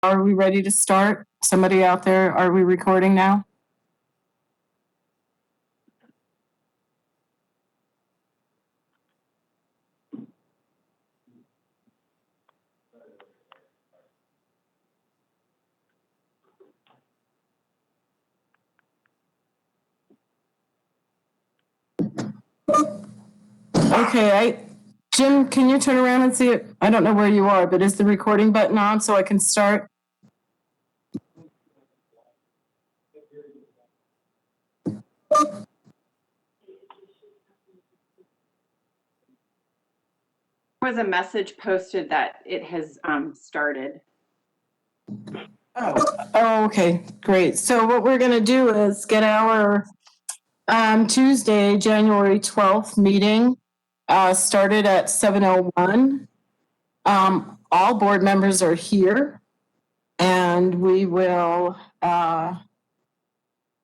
Are we ready to start? Somebody out there, are we recording now? Okay, Jim, can you turn around and see it? I don't know where you are, but is the recording button on so I can start? There was a message posted that it has started. Oh, okay, great. So what we're going to do is get our Tuesday, January 12th meeting started at 7:01. All board members are here, and we will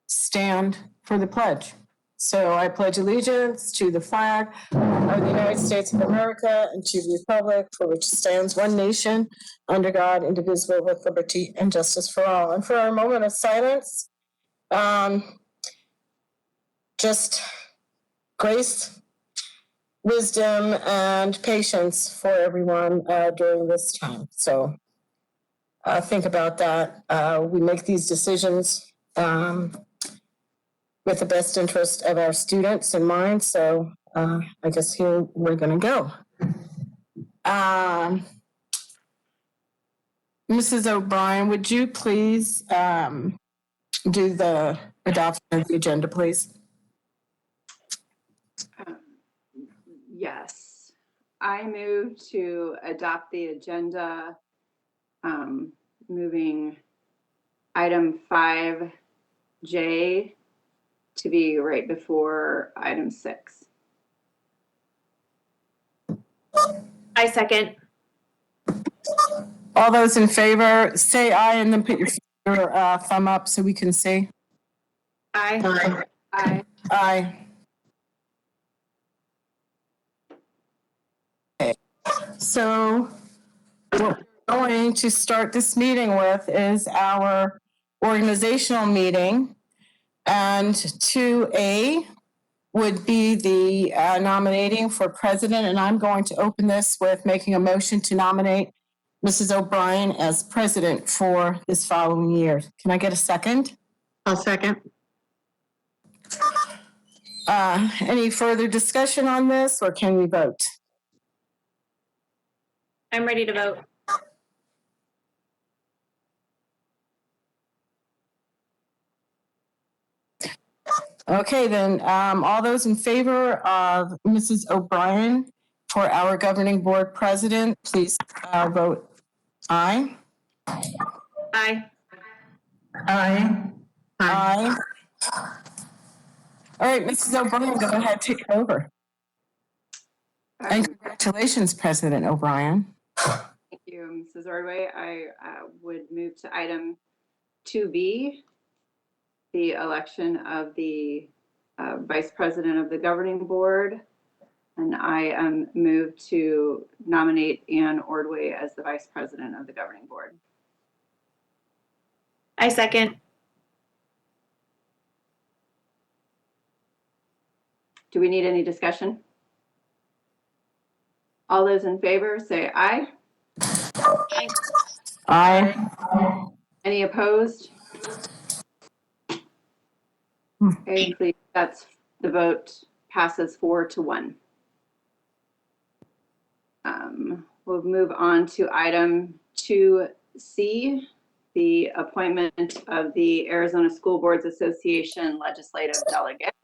stand for the pledge. So I pledge allegiance to the flag of the United States of America and to the republic for which stands one nation, under God, indivisible, with liberty and justice for all. And for our moment of silence, just grace, wisdom, and patience for everyone during this time. So think about that. We make these decisions with the best interest of our students in mind. So I guess here we're going to go. Mrs. O'Brien, would you please do the adoption of the agenda, please? Yes, I move to adopt the agenda, moving item 5J to be right before item 6. I second. All those in favor, say aye and then put your thumb up so we can see. Aye. Aye. Aye. Okay. So what we're going to start this meeting with is our organizational meeting. And 2A would be the nominating for president. And I'm going to open this with making a motion to nominate Mrs. O'Brien as president for this following year. Can I get a second? I'll second. Any further discussion on this, or can we vote? I'm ready to vote. Okay, then all those in favor of Mrs. O'Brien for our governing board president, please vote aye. Aye. Aye. Aye. All right, Mrs. O'Brien, go ahead, take it over. And congratulations, President O'Brien. Thank you, Mrs. Ordway. I would move to item 2B, the election of the vice president of the governing board. And I move to nominate Ann Ordway as the vice president of the governing board. I second. Do we need any discussion? All those in favor say aye. Aye. Aye. Any opposed? Okay, please, that's the vote passes 4-1. We'll move on to item 2C, the appointment of the Arizona School Boards Association legislative delegate.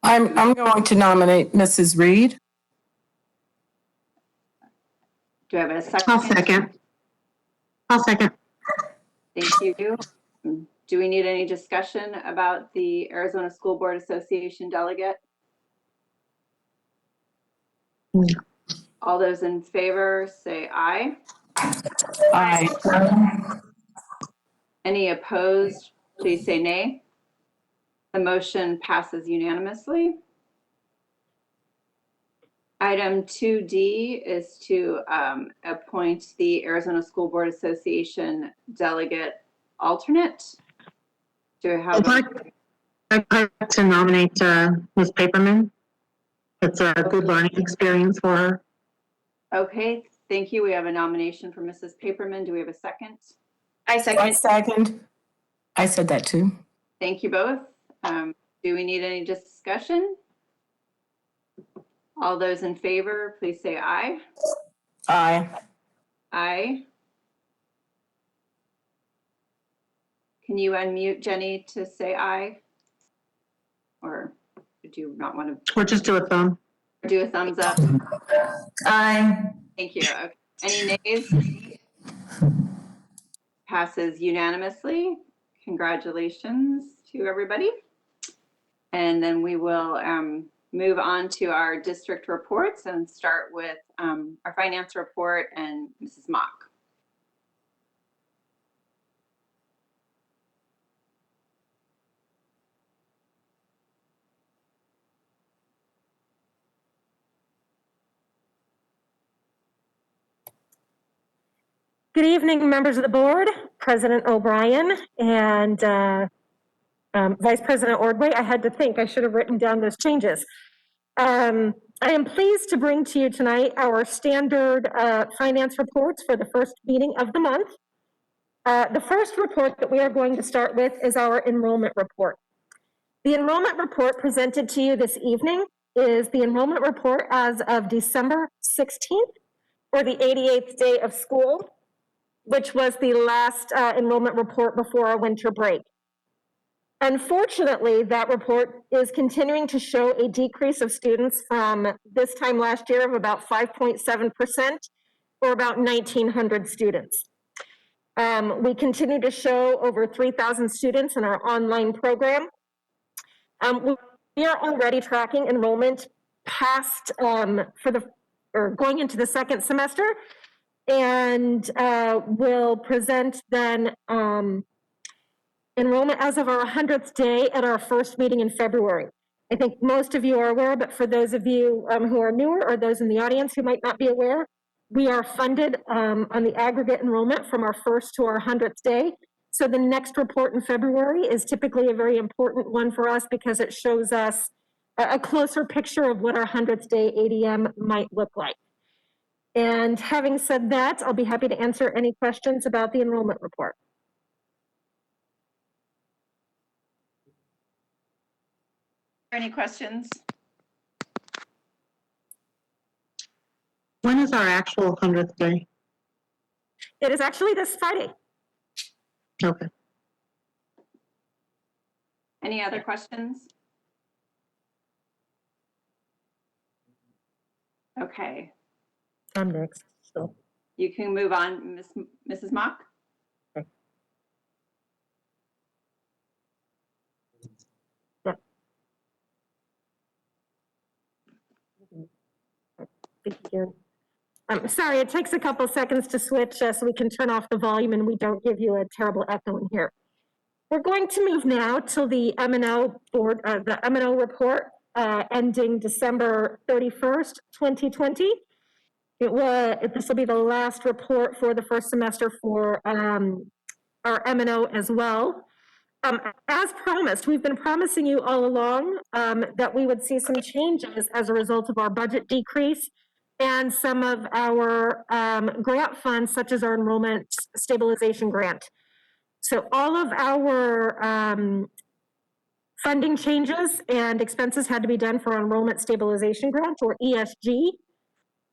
I'm going to nominate Mrs. Reed. Do I have a second? I'll second. Thank you. Do we need any discussion about the Arizona School Board Association delegate? All those in favor say aye. Aye. Any opposed, please say nay. The motion passes unanimously. Item 2D is to appoint the Arizona School Board Association delegate alternate. Do I have? I'd like to nominate Ms. Paperman. It's a good learning experience for her. Okay, thank you. We have a nomination for Mrs. Paperman. Do we have a second? I I second. second. I said that too. Thank you both. Do we need any discussion? All those in favor, please say aye. Aye. Aye. Can you unmute Jenny to say aye? Or did you not want Or just do a thumb. to do a thumbs up? Aye. Thank you. Okay. Any nays? Passes unanimously. Congratulations to everybody. And then we will move on to our district reports and start with our finance report and Mrs. Mock. Good evening, members of the board, President O'Brien, and Vice President Ordway. I had to think, I should have written down those changes. I am pleased to bring to you tonight our standard finance reports for the first meeting of the month. The first report that we are going to start with is our enrollment report. The enrollment report presented to you this evening is the enrollment report as of December 16th, or the 88th day of school, which was the last enrollment report before our winter break. Unfortunately, that report is continuing to show a decrease of students from this time last year of about 5.7%, or about 1,900 students. We continue to show over 3,000 students in our online program. We are already tracking enrollment past going into the second semester, and we'll present then enrollment as of our 100th day at our first meeting in February. I think most of you are aware, but for those of you who are newer or those in the audience who might not be aware, we are funded on the aggregate enrollment from our first to our 100th day. So the next report in February is typically a very important one for us because it shows us a closer picture of what our 100th day ADM might look like. And having said that, I'll be happy to answer any questions about the enrollment report. Any questions? When is our actual 100th day? It is actually this Friday. Okay. Any other questions? Okay, I'm next. So you can move on, Mrs. Mock. I'm sorry, it takes a couple seconds to switch so we can turn off the volume and we don't give you a terrible echo in here. We're going to move now to the M&O board, the M&O report ending December 31st, 2020. This will be the last report for the first semester for our M&O as well. As promised, we've been promising you all along that we would see some changes as a result of our budget decrease and some of our grant funds, such as our enrollment stabilization grant. So all of our funding changes and expenses had to be done for our enrollment stabilization grant, or ESG,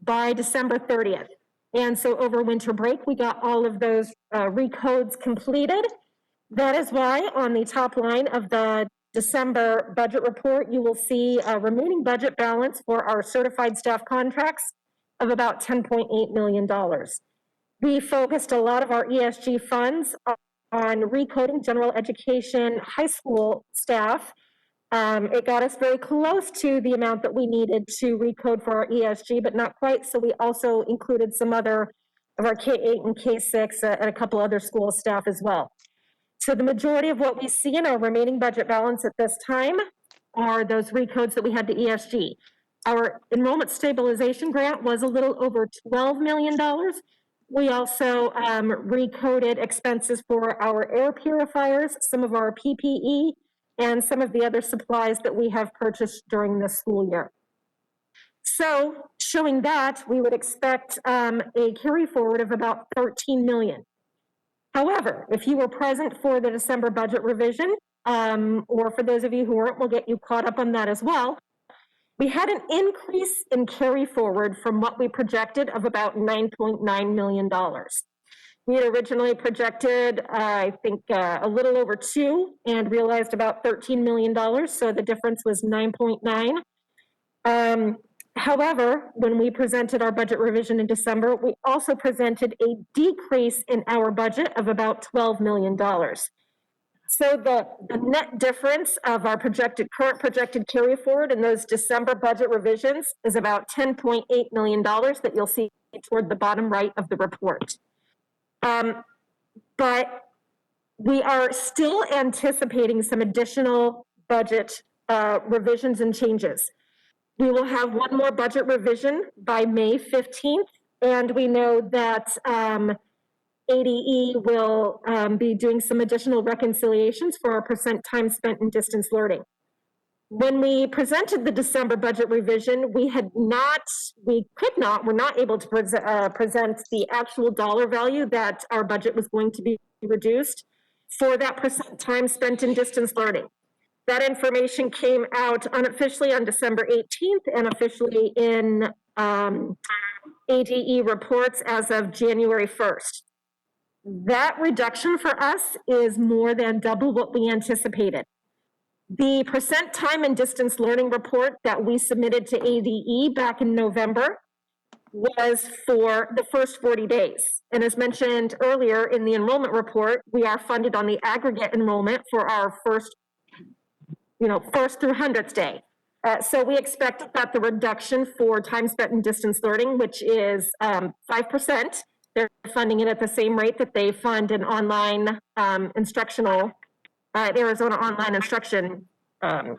by December 30th. And so over winter break, we got all of those recodes completed. That is why on the top line of the December budget report, you will see a remaining budget balance for our certified staff contracts of about $10.8 million. We focused a lot of our ESG funds on recoding general education high school staff. It got us very close to the amount that we needed to recode for our ESG, but not quite. So we also included some other of our K-8 and K-6 and a couple other school staff as well. So the majority of what we see in our remaining budget balance at this time are those recodes that we had to ESG. Our enrollment stabilization grant was a little over $12 million. We also recoded expenses for our air purifiers, some of our PPE, and some of the other supplies that we have purchased during this school year. So showing that, we would expect a carry forward of about 13 million. However, if you were present for the December budget revision, or for those of you who weren't, we'll get you caught up on that as well. We had an increase in carry forward from what we projected of about $9.9 million. We had originally projected, I think, a little over 2 and realized about $13 million. So the difference was 9.9. However, when we presented our budget revision in December, we also presented a decrease in our budget of about $12 million. So the net difference of our current projected carry forward in those December budget revisions is about $10.8 million that you'll see toward the bottom right of the report. But we are still anticipating some additional budget revisions and changes. We will have one more budget revision by May 15th, and we know that ADE will be doing some additional reconciliations for our percent time spent in distance learning. When we presented the December budget revision, we're not able to present the actual dollar value that our budget was going to be reduced for that percent time spent in distance learning. That information came out unofficially on December 18th and officially in ADE reports as of January 1st. That reduction for us is more than double what we anticipated. The percent time and distance learning report that we submitted to ADE back in November was for the first 40 days. And as mentioned earlier in the enrollment report, we are funded on the aggregate enrollment for our first through 100th day. So we expect that the reduction for time spent in distance learning, which is 5%, they're funding it at the same rate that they fund an online instructional, Arizona Online Instruction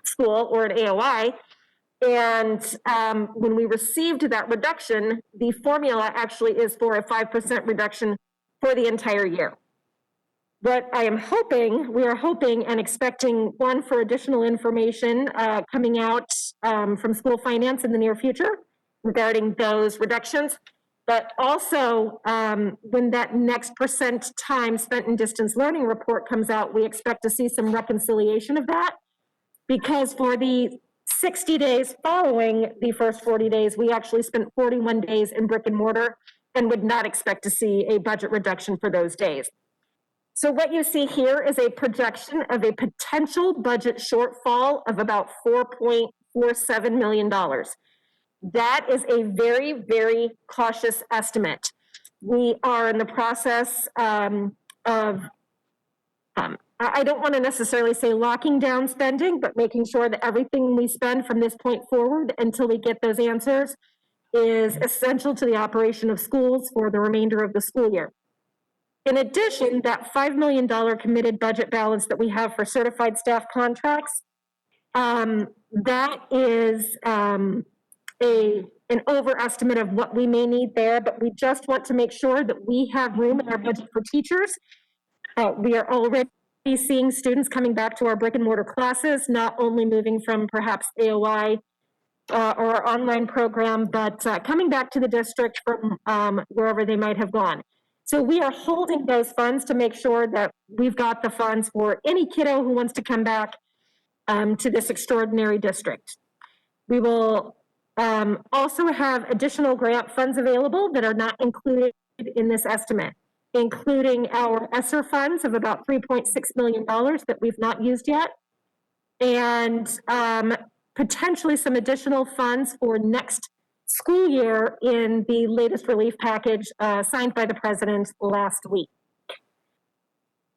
School, or an AOI. And when we received that reduction, the formula actually is for a 5% reduction for the entire year. What we are hoping and expecting, one, for additional information coming out from school finance in the near future regarding those reductions, but also when that next percent time spent in distance learning report comes out, we expect to see some reconciliation of that, because for the 60 days following the first 40 days, we actually spent 41 days in brick and mortar and would not expect to see a budget reduction for those days. So what you see here is a projection of a potential budget shortfall of about $4.47 million. That is a very, very cautious estimate. We are in the process of, I don't want to necessarily say locking down spending, but making sure that everything we spend from this point forward until we get those answers is essential to the operation of schools for the remainder of the school year. In addition, that $5 million committed budget balance that we have for certified staff contracts, that is an overestimate of what we may need there, but we just want to make sure that we have room in our budget for teachers. We are already seeing students coming back to our brick and mortar classes, not only moving from perhaps AOI or our online program, but coming back to the district from wherever they might have gone. So we are holding those funds to make sure that we've got the funds for any kiddo who wants to come back to this extraordinary district. We will also have additional grant funds available that are not included in this estimate, including our ESSER funds of about $3.6 million that we've not used yet, and potentially some additional funds for next school year in the latest relief package signed by the president last week.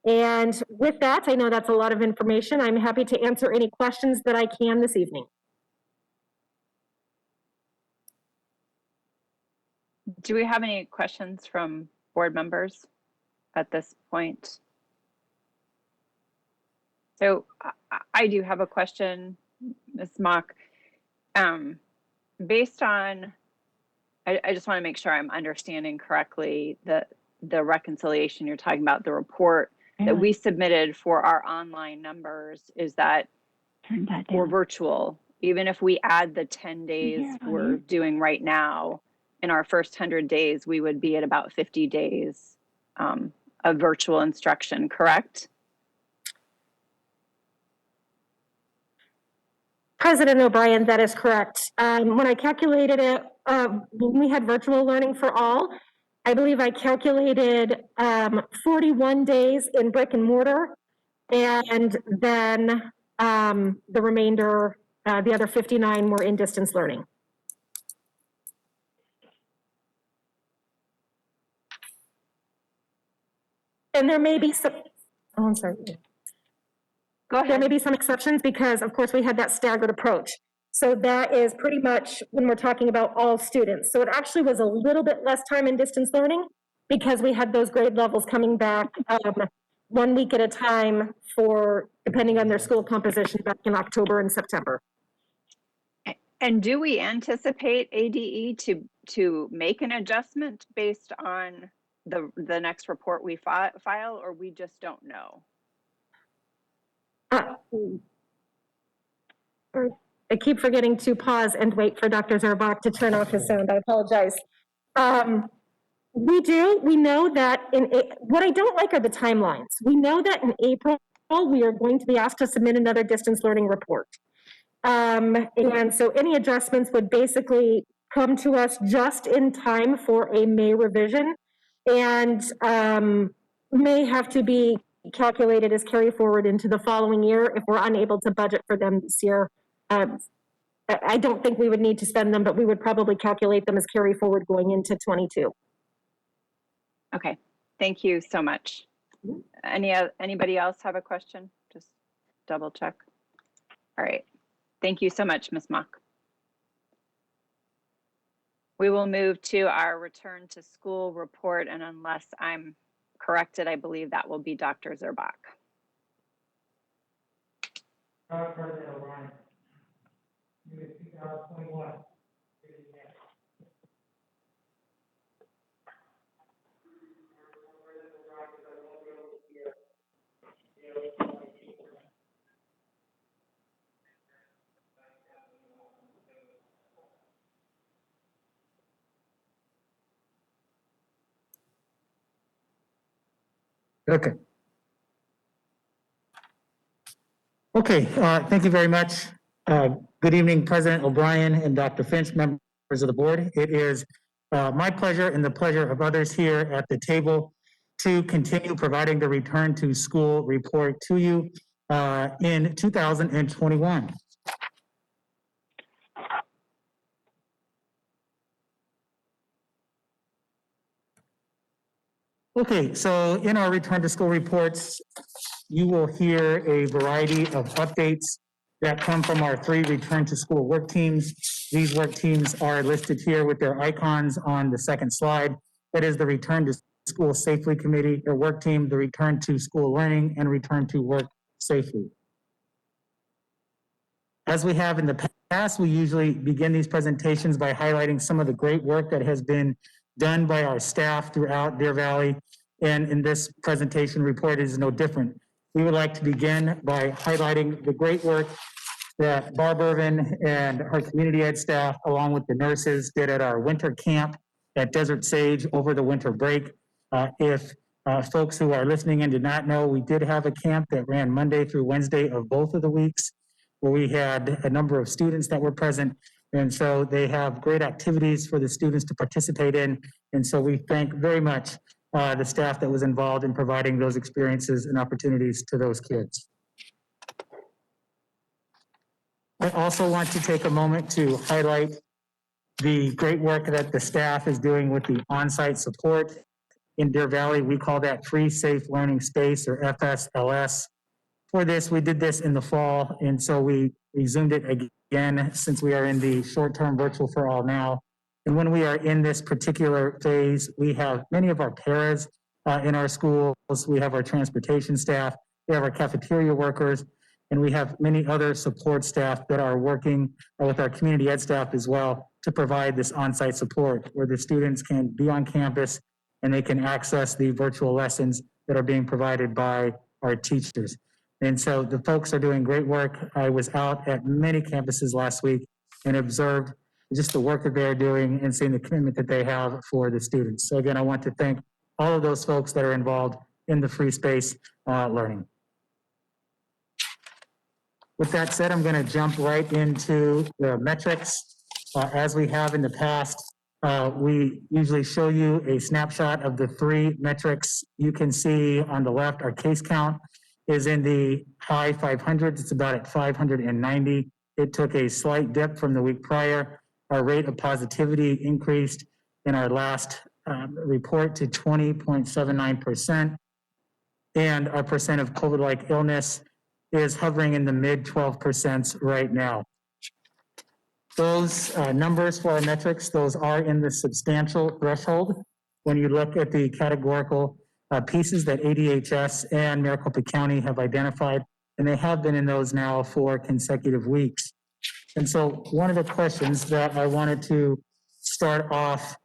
And with that, I know that's a lot of information. I'm happy to answer any questions that I can this evening. Do we have any questions from board members at this point? So I do have a question, Ms. Mock. based on, I just want to make sure I'm understanding correctly the reconciliation you're talking about, the report that we submitted for our online numbers is that we're virtual. Even if we add the 10 days we're doing right now, in our first 100 days, we would be at about 50 days of virtual instruction, correct? President O'Brien, that is correct. When I calculated it, when we had virtual learning for all, I believe I calculated 41 days in brick and mortar, and then the remainder, the other 59 were in distance learning. And there may be some, oh, I'm sorry. Go ahead. There may be some exceptions because, of course, we had that staggered approach. So that is pretty much when we're talking about all students. So it actually was a little bit less time in distance learning because we had those grade levels coming back 1 week at a time for, depending on their school composition, back in October and September. And do we anticipate ADE to make an adjustment based on the next report we file, or we just don't know? I keep forgetting to pause and wait for Dr. Zerbach to turn off his sound. I apologize. We know that what I don't like are the timelines. We know that in April, we are going to be asked to submit another distance learning report. And so any adjustments would basically come to us just in time for a May revision and may have to be calculated as carry forward into the following year if we're unable to budget for them this year. I don't think we would need to spend them, but we would probably calculate them as carry forward going into 22. Okay, thank you so much. Anybody else have a question? Just double check. All right, thank you so much, Ms. Mock. We will move to our return to school report, and unless I'm corrected, I believe that will be Dr. Zerbach. President O'Brien, unit 2021. Okay. Okay, thank you very much. Good evening, President O'Brien and Dr. Finch, members of the board. It is my pleasure and the pleasure of others here at the table to continue providing the return to school report to you in 2021. Okay, so in our return to school reports, you will hear a variety of updates that come from our 3 return to school work teams. These work teams are listed here with their icons on the second slide. That is the Return to School Safely Committee, or work team, the Return to School Learning, and Return to Work Safely. As we have in the past, we usually begin these presentations by highlighting some of the great work that has been done by our staff throughout Deer Valley. And in this presentation report is no different. We would like to begin by highlighting the great work that Barb Irvin and her community ed staff, along with the nurses, did at our winter camp at Desert Sage over the winter break. If folks who are listening in did not know, we did have a camp that ran Monday through Wednesday of both of the weeks, where we had a number of students that were present. And so they have great activities for the students to participate in. And so we thank very much the staff that was involved in providing those experiences and opportunities to those kids. I also want to take a moment to highlight the great work that the staff is doing with the on-site support in Deer Valley. We call that Free Safe Learning Space, or FSLS. For this, we did this in the fall, and so we resumed it again since we are in the short-term virtual for all now. And when we are in this particular phase, we have many of our paras in our schools. We have our transportation staff, we have our cafeteria workers, And we have many other support staff that are working with our community ed staff as well to provide this on-site support where the students can be on campus and they can access the virtual lessons that are being provided by our teachers. And so the folks are doing great work. I was out at many campuses last week and observed just the work that they're doing and seeing the commitment that they have for the students. So again, I want to thank all of those folks that are involved in the free space learning. With that said, I'm going to jump right into the metrics. As we have in the past, we usually show you a snapshot of the three metrics. You can see on the left, our case count is in the high 500s. It's about at 590. It took a slight dip from the week prior. Our rate of positivity increased in our last report to 20.79%. And our percent of COVID-like illness is hovering in the mid 12% right now. Those numbers for our metrics, those are in the substantial threshold. When you look at the categorical pieces that ADHS and Maricopa County have identified, and they have been in those now for consecutive weeks. And so one of the questions that I wanted to start off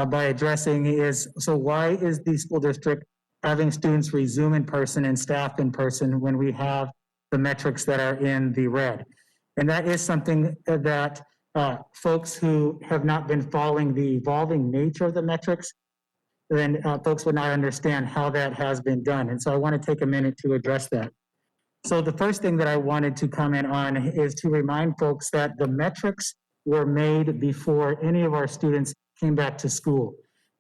by addressing is, so why is the school district having students resume in person and staff in person when we have the metrics that are in the red? And that is something that folks who have not been following the evolving nature of the metrics, then folks would not understand how that has been done. And so I want to take a minute to address that. So the first thing that I wanted to comment on is to remind folks that the metrics were made before any of our students came back to school.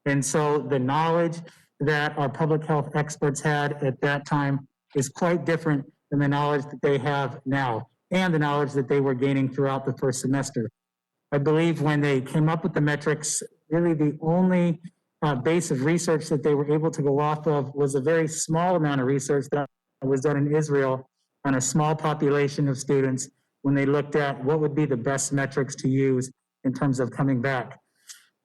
And so the knowledge that our public health experts had at that time is quite different than the knowledge that they have now and the knowledge that they were gaining throughout the first semester. I believe when they came up with the metrics, really the only base of research that they were able to go off of was a very small amount of research that was done in Israel on a small population of students when they looked at what would be the best metrics to use in terms of coming back.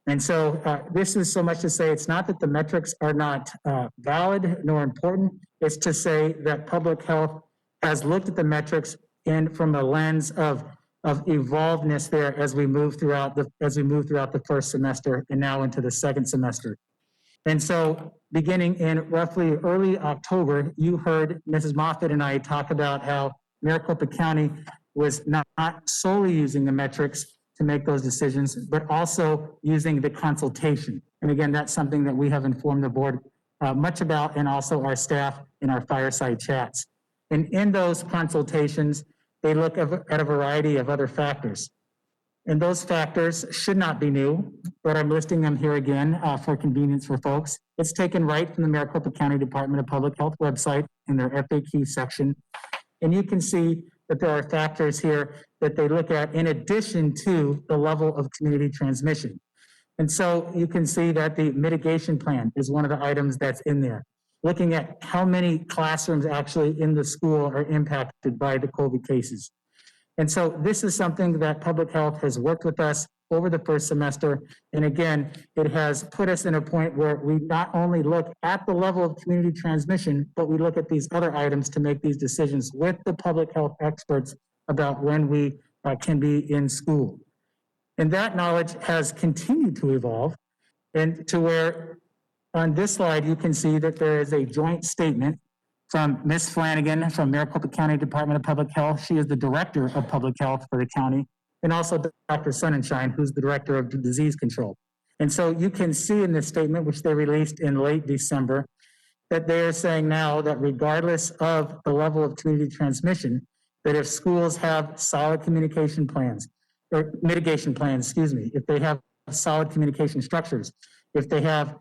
And so this is so much to say it's not that the metrics are not valid nor important, it's to say that public health has looked at the metrics and from a lens of evolvedness there as we move throughout the first semester and now into the second semester. And so beginning in roughly early October, you heard Mrs. Moffitt and I talk about how Maricopa County was not solely using the metrics to make those decisions, but also using the consultation. And again, that's something that we have informed the board much about and also our staff in our fireside chats. And in those consultations, they look at a variety of other factors. And those factors should not be new, but I'm listing them here again for convenience for folks. It's taken right from the Maricopa County Department of Public Health website in their FAQ section. And you can see that there are factors here that they look at in addition to the level of community transmission. And so you can see that the mitigation plan is one of the items that's in there, looking at how many classrooms actually in the school are impacted by the COVID cases. And so this is something that public health has worked with us over the first semester. And again, it has put us in a point where we not only look at the level of community transmission, but we look at these other items to make these decisions with the public health experts about when we can be in school. And that knowledge has continued to evolve and to where on this slide, you can see that there is a joint statement from Ms. Flanagan from Maricopa County Department of Public Health. She is the Director of Public Health for the county, and also Dr. Sonnenschein, who's the Director of Disease Control. And so you can see in this statement, which they released in late December, that they are saying now that regardless of the level of community transmission, that if schools have solid communication plans, or mitigation plans, excuse me, if they have solid communication structures, if they have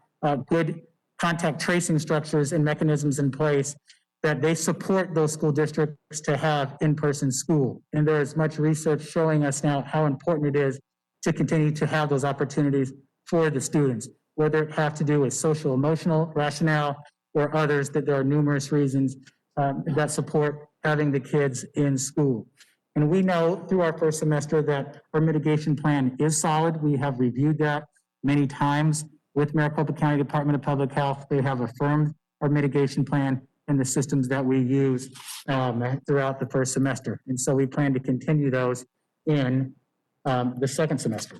good contact tracing structures and mechanisms in place, that they support those school districts to have in-person school. And there is much research showing us now how important it is to continue to have those opportunities for the students, whether it have to do with social emotional rationale or others, that there are numerous reasons that support having the kids in school. And we know through our first semester that our mitigation plan is solid. We have reviewed that many times with Maricopa County Department of Public Health. They have affirmed our mitigation plan, and the systems that we use throughout the first semester. And so we plan to continue those in the second semester.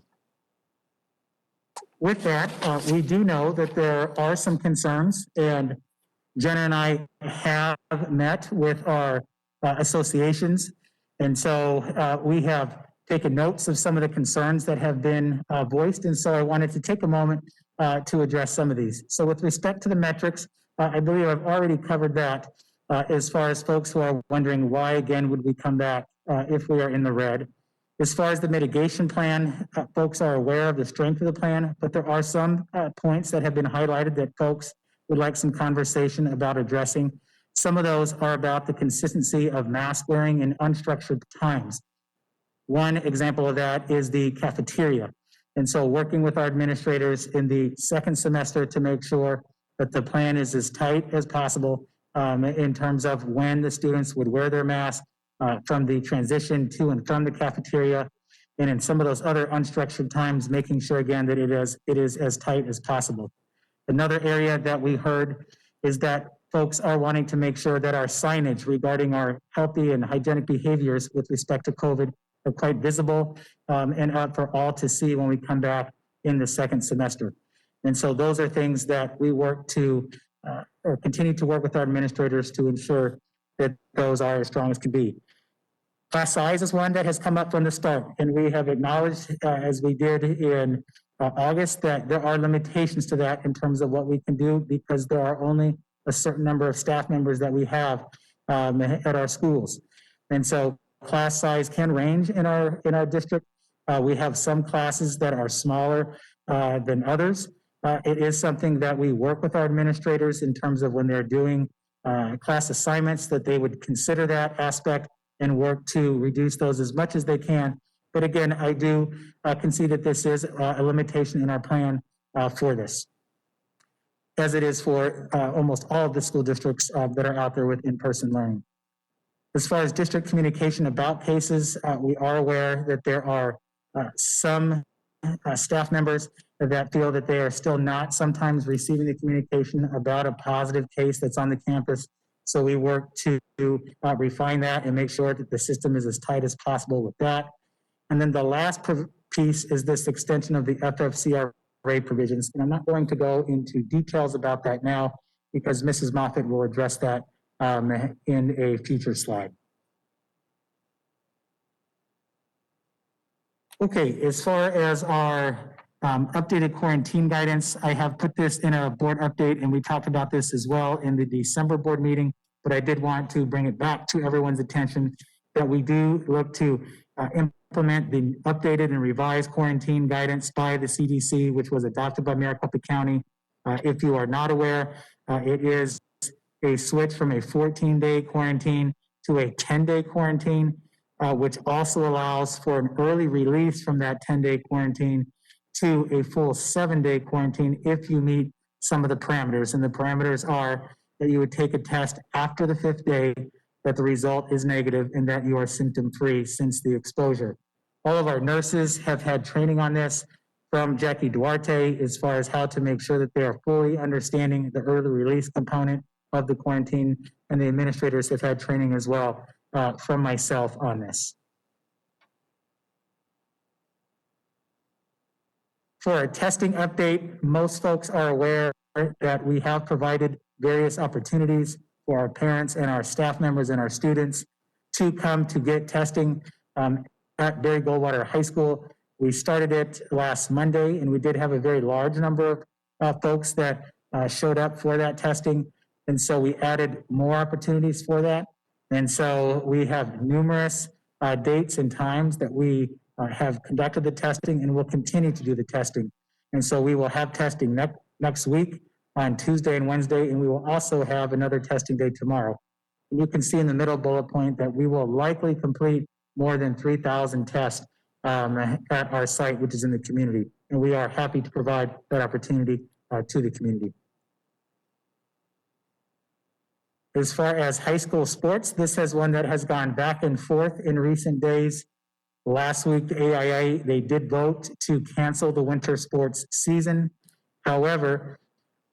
With that, we do know that there are some concerns, and Jenna and I have met with our associations. And so we have taken notes of some of the concerns that have been voiced. And so I wanted to take a moment to address some of these. So with respect to the metrics, I believe I've already covered that as far as folks who are wondering why again would we come back if we are in the red. As far as the mitigation plan, folks are aware of the strength of the plan, but there are some points that have been highlighted that folks would like some conversation about addressing. Some of those are about the consistency of mask wearing in unstructured times. One example of that is the cafeteria. And so working with our administrators in the second semester to make sure that the plan is as tight as possible in terms of when the students would wear their mask from the transition to and from the cafeteria. And in some of those other unstructured times, making sure again that it is as tight as possible. Another area that we heard is that folks are wanting to make sure that our signage regarding our healthy and hygienic behaviors with respect to COVID are quite visible and up for all to see when we come back in the second semester. And so those are things that we work to or continue to work with our administrators to ensure that those are as strong as can be. Class size is one that has come up from the start, and we have acknowledged, as we did in August, that there are limitations to that in terms of what we can do because there are only a certain number of staff members that we have at our schools. And so class size can range in our district. We have some classes that are smaller than others. It is something that we work with our administrators in terms of when they're doing class assignments, that they would consider that aspect and work to reduce those as much as they can. But again, I do concede that this is a limitation in our plan for this, as it is for almost all of the school districts that are out there with in-person learning. As far as district communication about cases, we are aware that there are some staff members that feel that they are still not sometimes receiving the communication about a positive case that's on the campus. So we work to refine that and make sure that the system is as tight as possible with that. And then the last piece is this extension of the FFCRA provisions. And I'm not going to go into details about that now because Mrs. Moffitt will address that in a future slide. Okay, as far as our updated quarantine guidance, I have put this in a board update, and we talked about this as well in the December board meeting, but I did want to bring it back to everyone's attention that we do look to implement the updated and revised quarantine guidance by the CDC, which was adopted by Maricopa County. If you are not aware, it is a switch from a 14-day quarantine to a 10-day quarantine, which also allows for an early release from that 10-day quarantine to a full 7-day quarantine if you meet some of the parameters. And the parameters are that you would take a test after the 5th day, that the result is negative, and that you are symptom-free since the exposure. All of our nurses have had training on this from Jackie Duarte as far as how to make sure that they are fully understanding the early release component of the quarantine, and the administrators have had training as well from myself on this. For a testing update, most folks are aware that we have provided various opportunities for our parents and our staff members and our students to come to get testing at Barry Goldwater High School. We started it last Monday, and we did have a very large number of folks that showed up for that testing. And so we added more opportunities for that. And so we have numerous dates and times that we have conducted the testing and will continue to do the testing. And so we will have testing next week on Tuesday and Wednesday, and we will also have another testing day tomorrow. And you can see in the middle bullet point that we will likely complete more than 3,000 tests at our site, which is in the community. And we are happy to provide that opportunity to the community. As far as high school sports, this is one that has gone back and forth in recent days. Last week, the AIA, they did vote to cancel the winter sports season. However,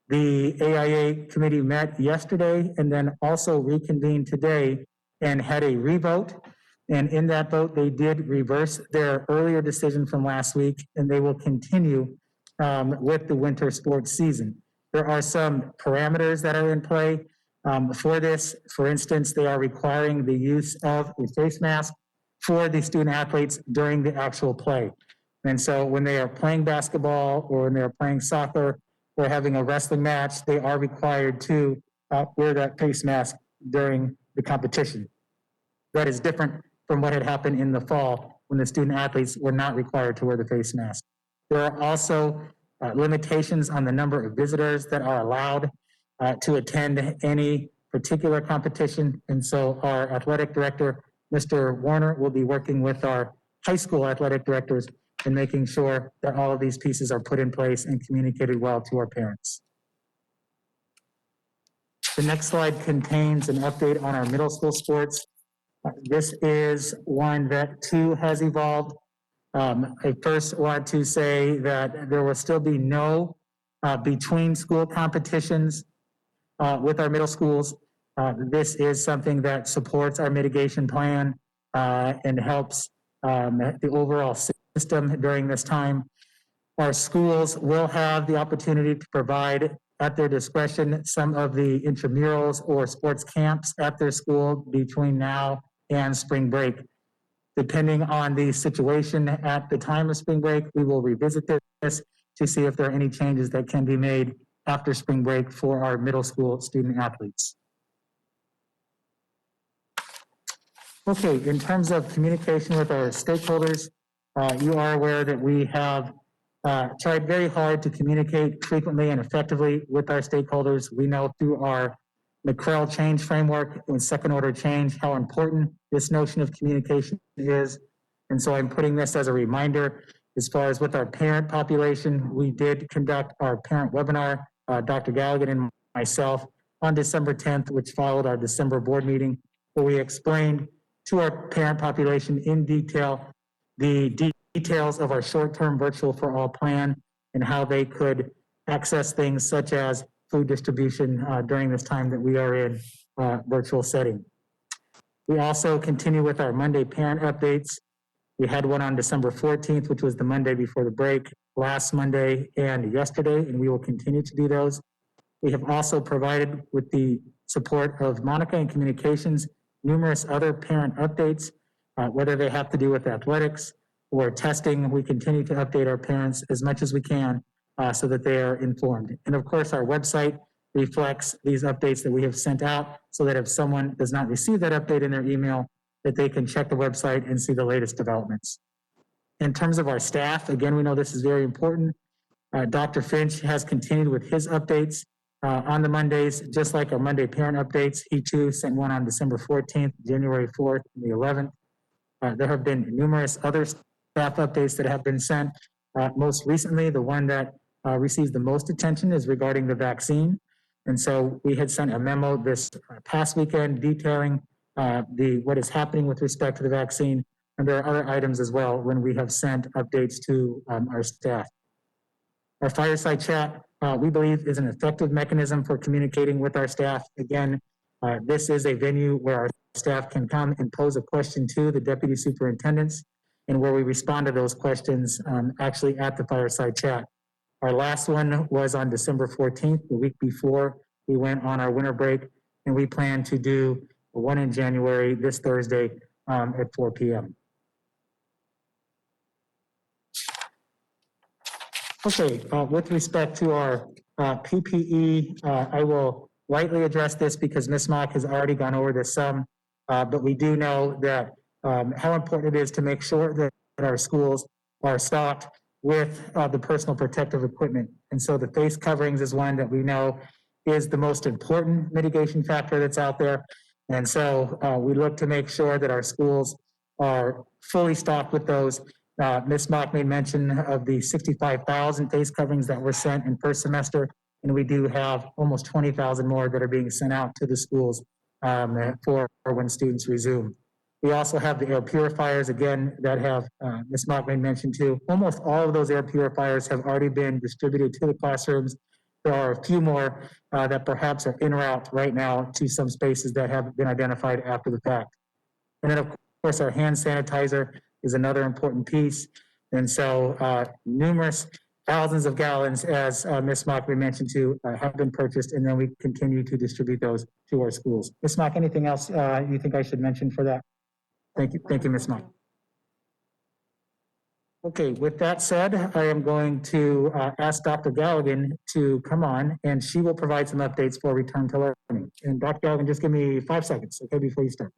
The AIA committee met yesterday and then also reconvened today and had a revote. And in that vote, they did reverse their earlier decision from last week, and they will continue with the winter sports season. There are some parameters that are in play for this. For instance, they are requiring the use of a face mask for the student athletes during the actual play. And so when they are playing basketball or when they're playing soccer or having a wrestling match, they are required to wear that face mask during the competition. That is different from what had happened in the fall when the student athletes were not required to wear the face mask. There are also limitations on the number of visitors that are allowed to attend any particular competition. And so our athletic director, Mr. Warner, will be working with our high school athletic directors and making sure that all of these pieces are put in place and communicated well to our parents. The next slide contains an update on our middle school sports. This is one that too has evolved. I first want to say that there will still be no between school competitions with our middle schools. This is something that supports our mitigation plan and helps the overall system during this time. Our schools will have the opportunity to provide at their discretion some of the intramurals or sports camps at their school between now and spring break. Depending on the situation at the time of spring break, we will revisit this to see if there are any changes that can be made after spring break for our middle school student athletes. Okay, in terms of communication with our stakeholders, you are aware that we have tried very hard to communicate frequently and effectively with our stakeholders. We know through our McCrell change framework and second order change how important this notion of communication is. And so I'm putting this as a reminder. As far as with our parent population, we did conduct our parent webinar, Dr. Galligan and myself, on December 10th, which followed our December board meeting, where we explained to our parent population in detail the details of our short-term virtual for all plan and how they could access things such as food distribution during this time that we are in virtual setting. We also continue with our Monday parent updates. We had one on December 14th, which was the Monday before the break, last Monday and yesterday, and we will continue to do those. We have also provided, with the support of Monica and Communications, numerous other parent updates, whether they have to do with athletics or testing. We continue to update our parents as much as we can so that they are informed. And of course, our website reflects these updates that we have sent out so that if someone does not receive that update in their email, that they can check the website and see the latest developments. In terms of our staff, again, we know this is very important. Dr. Finch has continued with his updates on the Mondays, just like our Monday parent updates. He too sent one on December 14th, January 4th, and the 11th. There have been numerous other staff updates that have been sent. Most recently, the one that receives the most attention is regarding the vaccine. And so we had sent a memo this past weekend detailing what is happening with respect to the vaccine. And there are other items as well when we have sent updates to our staff. Our fireside chat, we believe, is an effective mechanism for communicating with our staff. Again, this is a venue where our staff can come and pose a question to the deputy superintendents and where we respond to those questions actually at the fireside chat. Our last one was on December 14th, the week before we went on our winter break, and we plan to do one in January this Thursday at 4 p.m. Okay, with respect to our PPE, I will lightly address this because Ms. Mock has already gone over this some, but we do know that how important it is to make sure that our schools are stocked with the personal protective equipment. And so the face coverings is one that we know is the most important mitigation factor that's out there. And so we look to make sure that our schools are fully stocked with those. Ms. Mock made mention of the 65,000 face coverings that were sent in first semester, and we do have almost 20,000 more that are being sent out to the schools for when students resume. We also have the air purifiers, again, that have, Ms. Mock made mention too. Almost all of those air purifiers have already been distributed to the classrooms. there are a few more that perhaps are en route right now to some spaces that have been identified after the fact. And then, of course, our hand sanitizer is another important piece. And so numerous thousands of gallons, as Ms. Mock mentioned too, have been purchased, and then we continue to distribute those to our schools. Ms. Mock, anything else you think I should mention for that? Thank you, Ms. Mock. Okay, with that said, I am going to ask Dr. Galligan to come on, and she will provide some updates for return to learning. And Dr. Galligan, just give me 5 seconds, okay, before you start.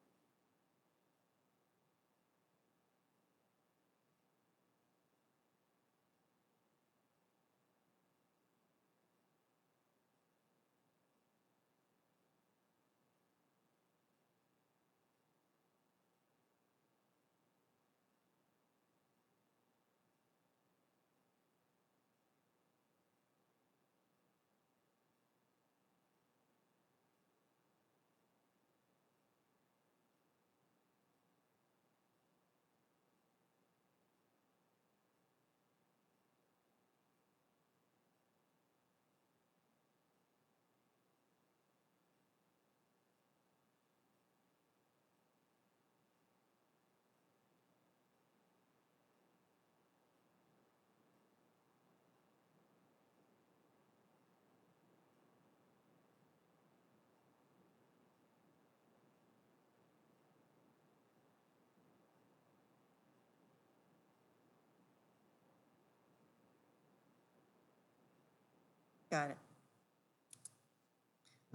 Got it.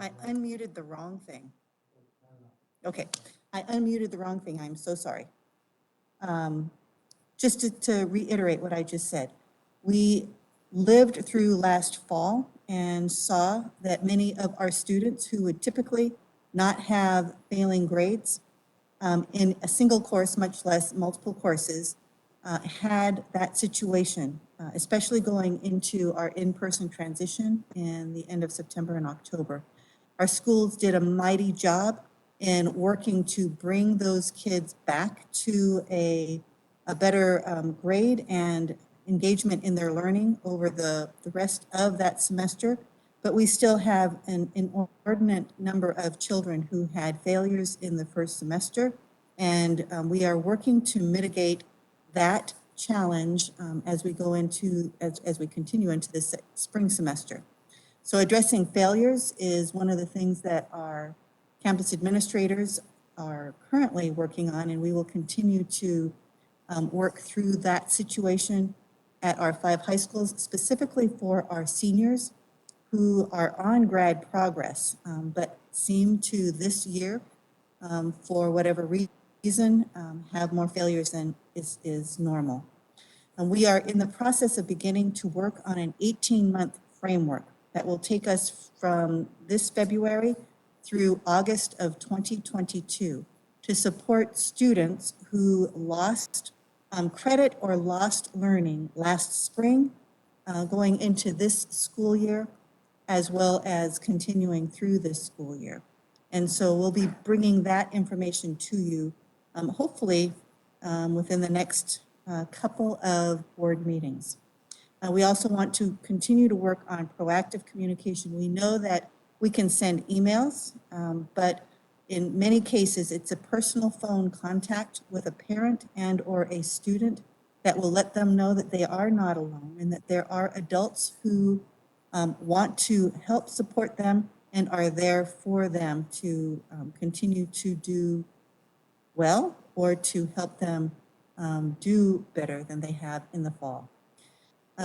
I unmuted the wrong thing. Okay, I unmuted the wrong thing. I'm so sorry. Just to reiterate what I just said, we lived through last fall and saw that many of our students who would typically not have failing grades in a single course, much less multiple courses, had that situation, especially going into our in-person transition in the end of September and October. Our schools did a mighty job in working to bring those kids back to a better grade and engagement in their learning over the rest of that semester. But we still have an inordinate number of children who had failures in the first semester. And we are working to mitigate that challenge as we go into, as we continue into this spring semester. So addressing failures is one of the things that our campus administrators are currently working on, and we will continue to work through that situation at our 5 high schools, specifically for our seniors who are on grad progress, but seem to this year, for whatever reason, have more failures than is normal. And we are in the process of beginning to work on an 18-month framework that will take us from this February through August of 2022 to support students who lost credit or lost learning last spring, going into this school year, as well as continuing through this school year. And so we'll be bringing that information to you, hopefully within the next couple of board meetings. We also want to continue to work on proactive communication. We know that we can send emails, but in many cases, it's a personal phone contact with a parent and or a student that will let them know that they are not alone and that there are adults who want to help support them and are there for them to continue to do well or to help them do better than they have in the fall.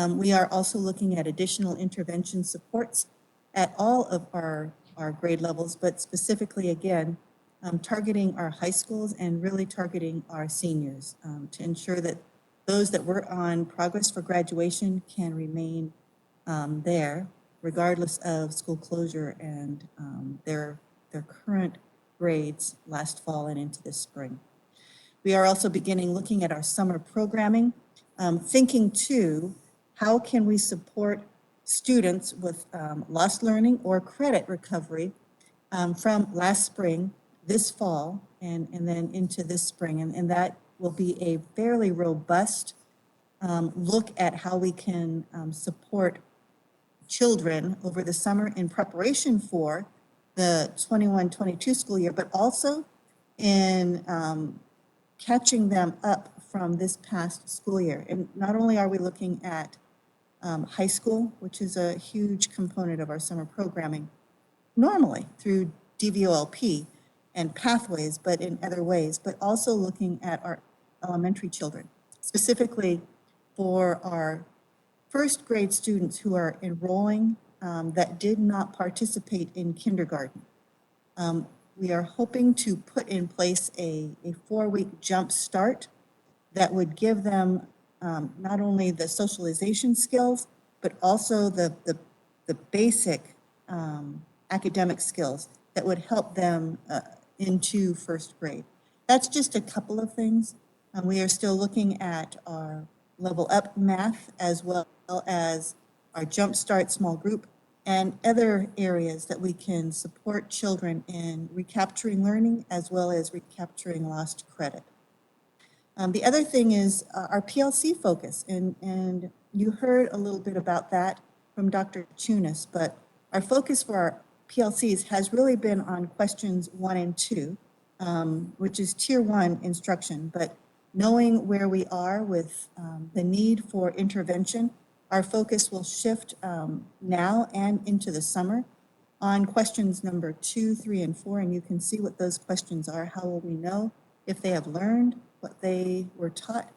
We are also looking at additional intervention supports at all of our grade levels, but specifically, again, targeting our high schools and really targeting our seniors to ensure that those that were on progress for graduation can remain there regardless of school closure and their current grades last fall and into this spring. We are also beginning looking at our summer programming, thinking too, how can we support students with lost learning or credit recovery from last spring, this fall, and then into this spring. And that will be a fairly robust look at how we can support children over the summer in preparation for the 21-22 school year, but also in catching them up from this past school year. And not only are we looking at high school, which is a huge component of our summer programming, normally through DVOLP and pathways, but in other ways, but also looking at our elementary children, specifically for our first grade students who are enrolling that did not participate in kindergarten. We are hoping to put in place a 4-week jump start that would give them not only the socialization skills, but also the basic academic skills that would help them into first grade. That's just a couple of things. We are still looking at our level up math as well as our jump start small group and other areas that we can support children in recapturing learning as well as recapturing lost credit. The other thing is our PLC focus, and you heard a little bit about that from Dr. Chunas, but our focus for our PLCs has really been on questions 1 and 2, which is tier 1 instruction, but knowing where we are with the need for intervention, our focus will shift now and into the summer on questions number 2, 3, and 4, and you can see what those questions are. How will we know if they have learned what they were taught?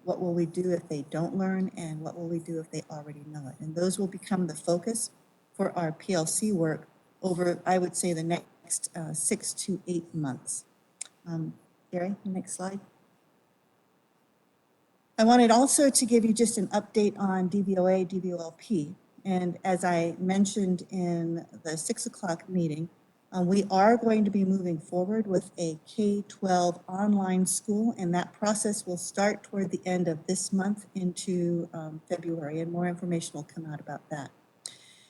What will we do if they don't learn? And what will we do if they already know it? And those will become the focus for our PLC work over, I would say, the next 6 to 8 months. Gary, next slide. I wanted also to give you just an update on DVOA, DVOLP. And as I mentioned in the 6 o'clock meeting, we are going to be moving forward with a K-12 online school, and that process will start toward the end of this month into February, and more information will come out about that.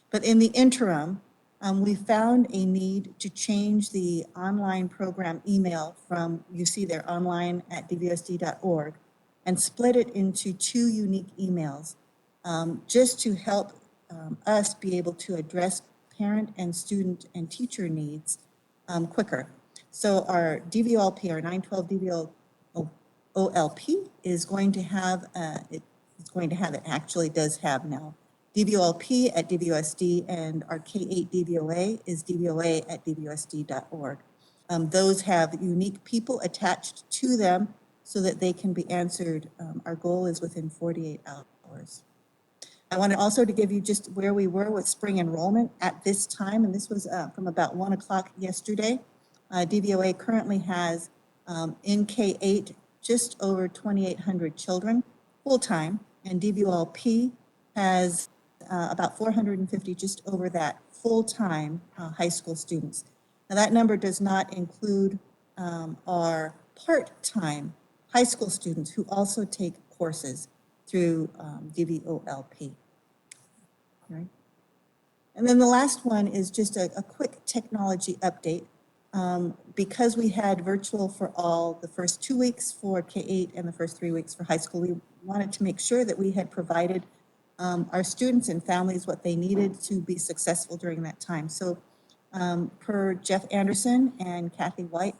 But in the interim, we found a need to change the online program email from, you see there, online@dvusd.org, and split it into 2 unique emails, just to help us be able to address parent and student and teacher needs quicker. So our DVOLP, our 912 DVOLP is going to have, it actually does have now, DVOLP at DVUSD, and our K-8 DVOA is DVOA@dvusd.org. Those have unique people attached to them so that they can be answered. Our goal is within 48 hours. I wanted also to give you just where we were with spring enrollment at this time, and this was from about 1 o'clock yesterday. DVOA currently has in K-8 just over 2,800 children full-time, and DVOLP has about 450, just over that, full-time high school students. Now that number does not include our part-time high school students who also take courses through DVOLP. Right. And then the last one is just a quick technology update. Because we had virtual for all the first 2 weeks for K-8 and the first 3 weeks for high school, we wanted to make sure that we had provided our students and families what they needed to be successful during that time. So per Jeff Anderson and Kathy White,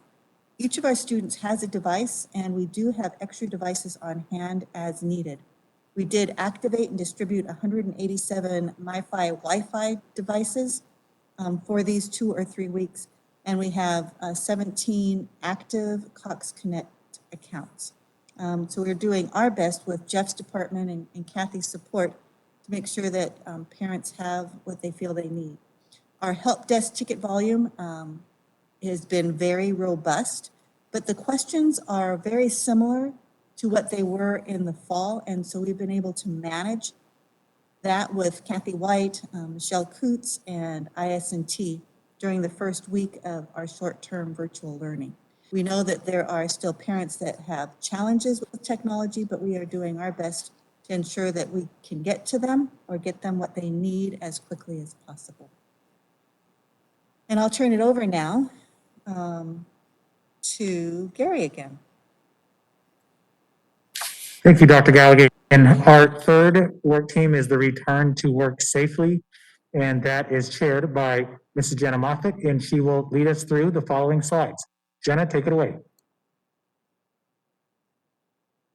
each of our students has a device, and we do have extra devices on hand as needed. We did activate and distribute 187 MiFi Wi-Fi devices for these 2 or 3 weeks, and we have 17 active Cox Connect accounts. So we're doing our best with Jeff's department and Kathy's support to make sure that parents have what they feel they need. Our help desk ticket volume has been very robust, but the questions are very similar to what they were in the fall, and so we've been able to manage that with Kathy White, Michelle Coots, and IS&T during the first week of our short-term virtual learning. We know that there are still parents that have challenges with technology, but we are doing our best to ensure that we can get to them or get them what they need as quickly as possible. And I'll turn it over now to Gary again. Thank you, Dr. Gallagher. And our third work team is the Return to Work Safely, and that is chaired by Mrs. Jenna Moffett, and she will lead us through the following slides. Jenna, take it away.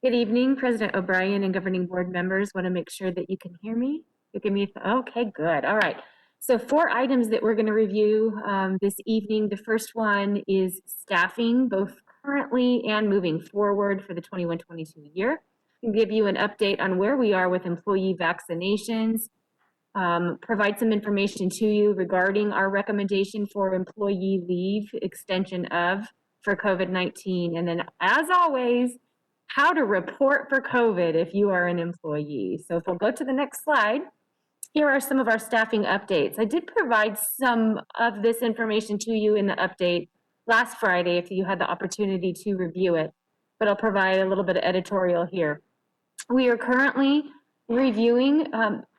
Good evening, President O'Brien and governing board members. Want to make sure that you can hear me. You give me, okay, good. All right. So 4 items that we're going to review this evening. The first one is staffing, both currently and moving forward for the 21-22 year. I'll give you an update on where we are with employee vaccinations, provide some information to you regarding our recommendation for employee leave extension for COVID-19. And then, as always, how to report for COVID if you are an employee. So if we'll go to the next slide, here are some of our staffing updates. I did provide some of this information to you in the update last Friday if you had the opportunity to review it, but I'll provide a little bit of editorial here. We are currently reviewing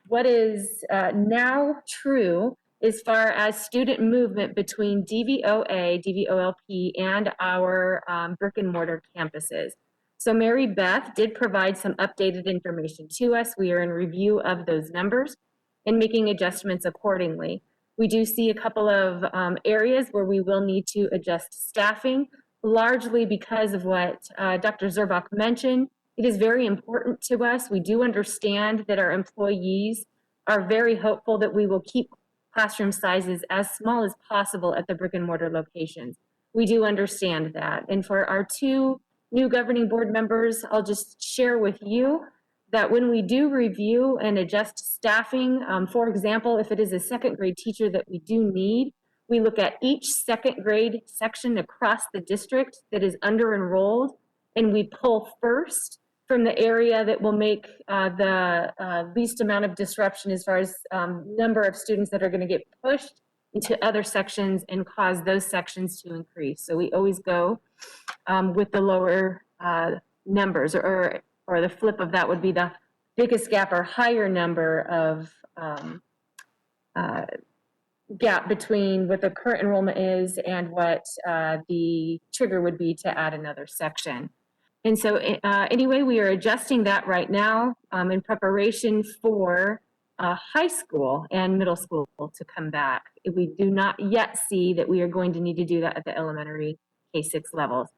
what is now true as far as student movement between DVOA, DVOLP, and our brick and mortar campuses. So Mary Beth did provide some updated information to us. We are in review of those numbers and making adjustments accordingly. We do see a couple of areas where we will need to adjust staffing, largely because of what Dr. Zerbach mentioned. It is very important to us. We do understand that our employees are very hopeful that we will keep classroom sizes as small as possible at the brick and mortar locations. We do understand that. And for our 2 new governing board members, I'll just share with you that when we do review and adjust staffing, for example, if it is a 2nd grade teacher that we do need, we look at each 2nd grade section across the district that is under enrolled, and we pull first from the area that will make the least amount of disruption as far as number of students that are going to get pushed into other sections and cause those sections to increase. So we always go with the lower numbers, or the flip of that would be the biggest gap or higher number of gap between what the current enrollment is and what the trigger would be to add another section. And so anyway, we are adjusting that right now in preparation for high school and middle school to come back. We do not yet see that we are going to need to do that at the elementary K-6 levels.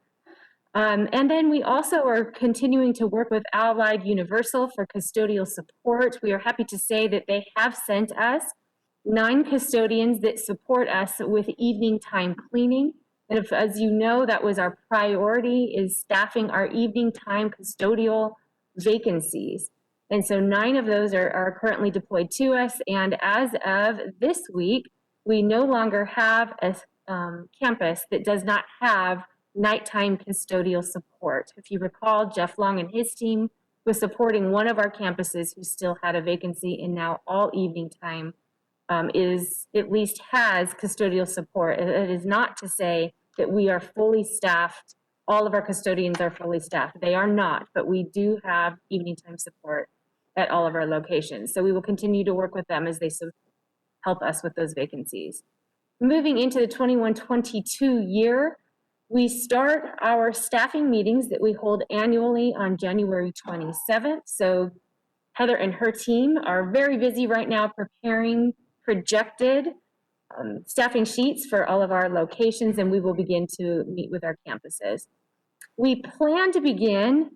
And then we also are continuing to work with Allied Universal for custodial support. We are happy to say that they have sent us 9 custodians that support us with evening time cleaning. And if, as you know, that was our priority, is staffing our evening time custodial vacancies. And so 9 of those are currently deployed to us. And as of this week, we no longer have a campus that does not have nighttime custodial support. If you recall, Jeff Long and his team was supporting one of our campuses who still had a vacancy, and now all evening time is at least has custodial support. It is not to say that we are fully staffed. All of our custodians are fully staffed. They are not, but we do have evening time support at all of our locations. So we will continue to work with them as they help us with those vacancies. Moving into the 21-22 year, we start our staffing meetings that we hold annually on January 27th. So Heather and her team are very busy right now preparing projected staffing sheets for all of our locations, and we will begin to meet with our campuses. We plan to begin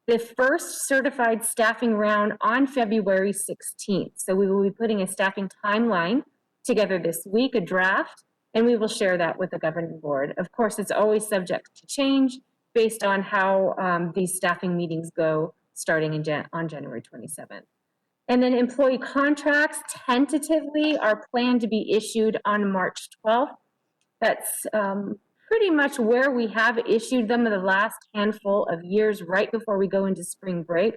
the first certified staffing round on February 16th. So we will be putting a staffing timeline together this week, a draft, and we will share that with the governing board. Of course, it's always subject to change based on how these staffing meetings go starting on January 27th. And then employee contracts tentatively are planned to be issued on March 12th. That's pretty much where we have issued them in the last handful of years, right before we go into spring break.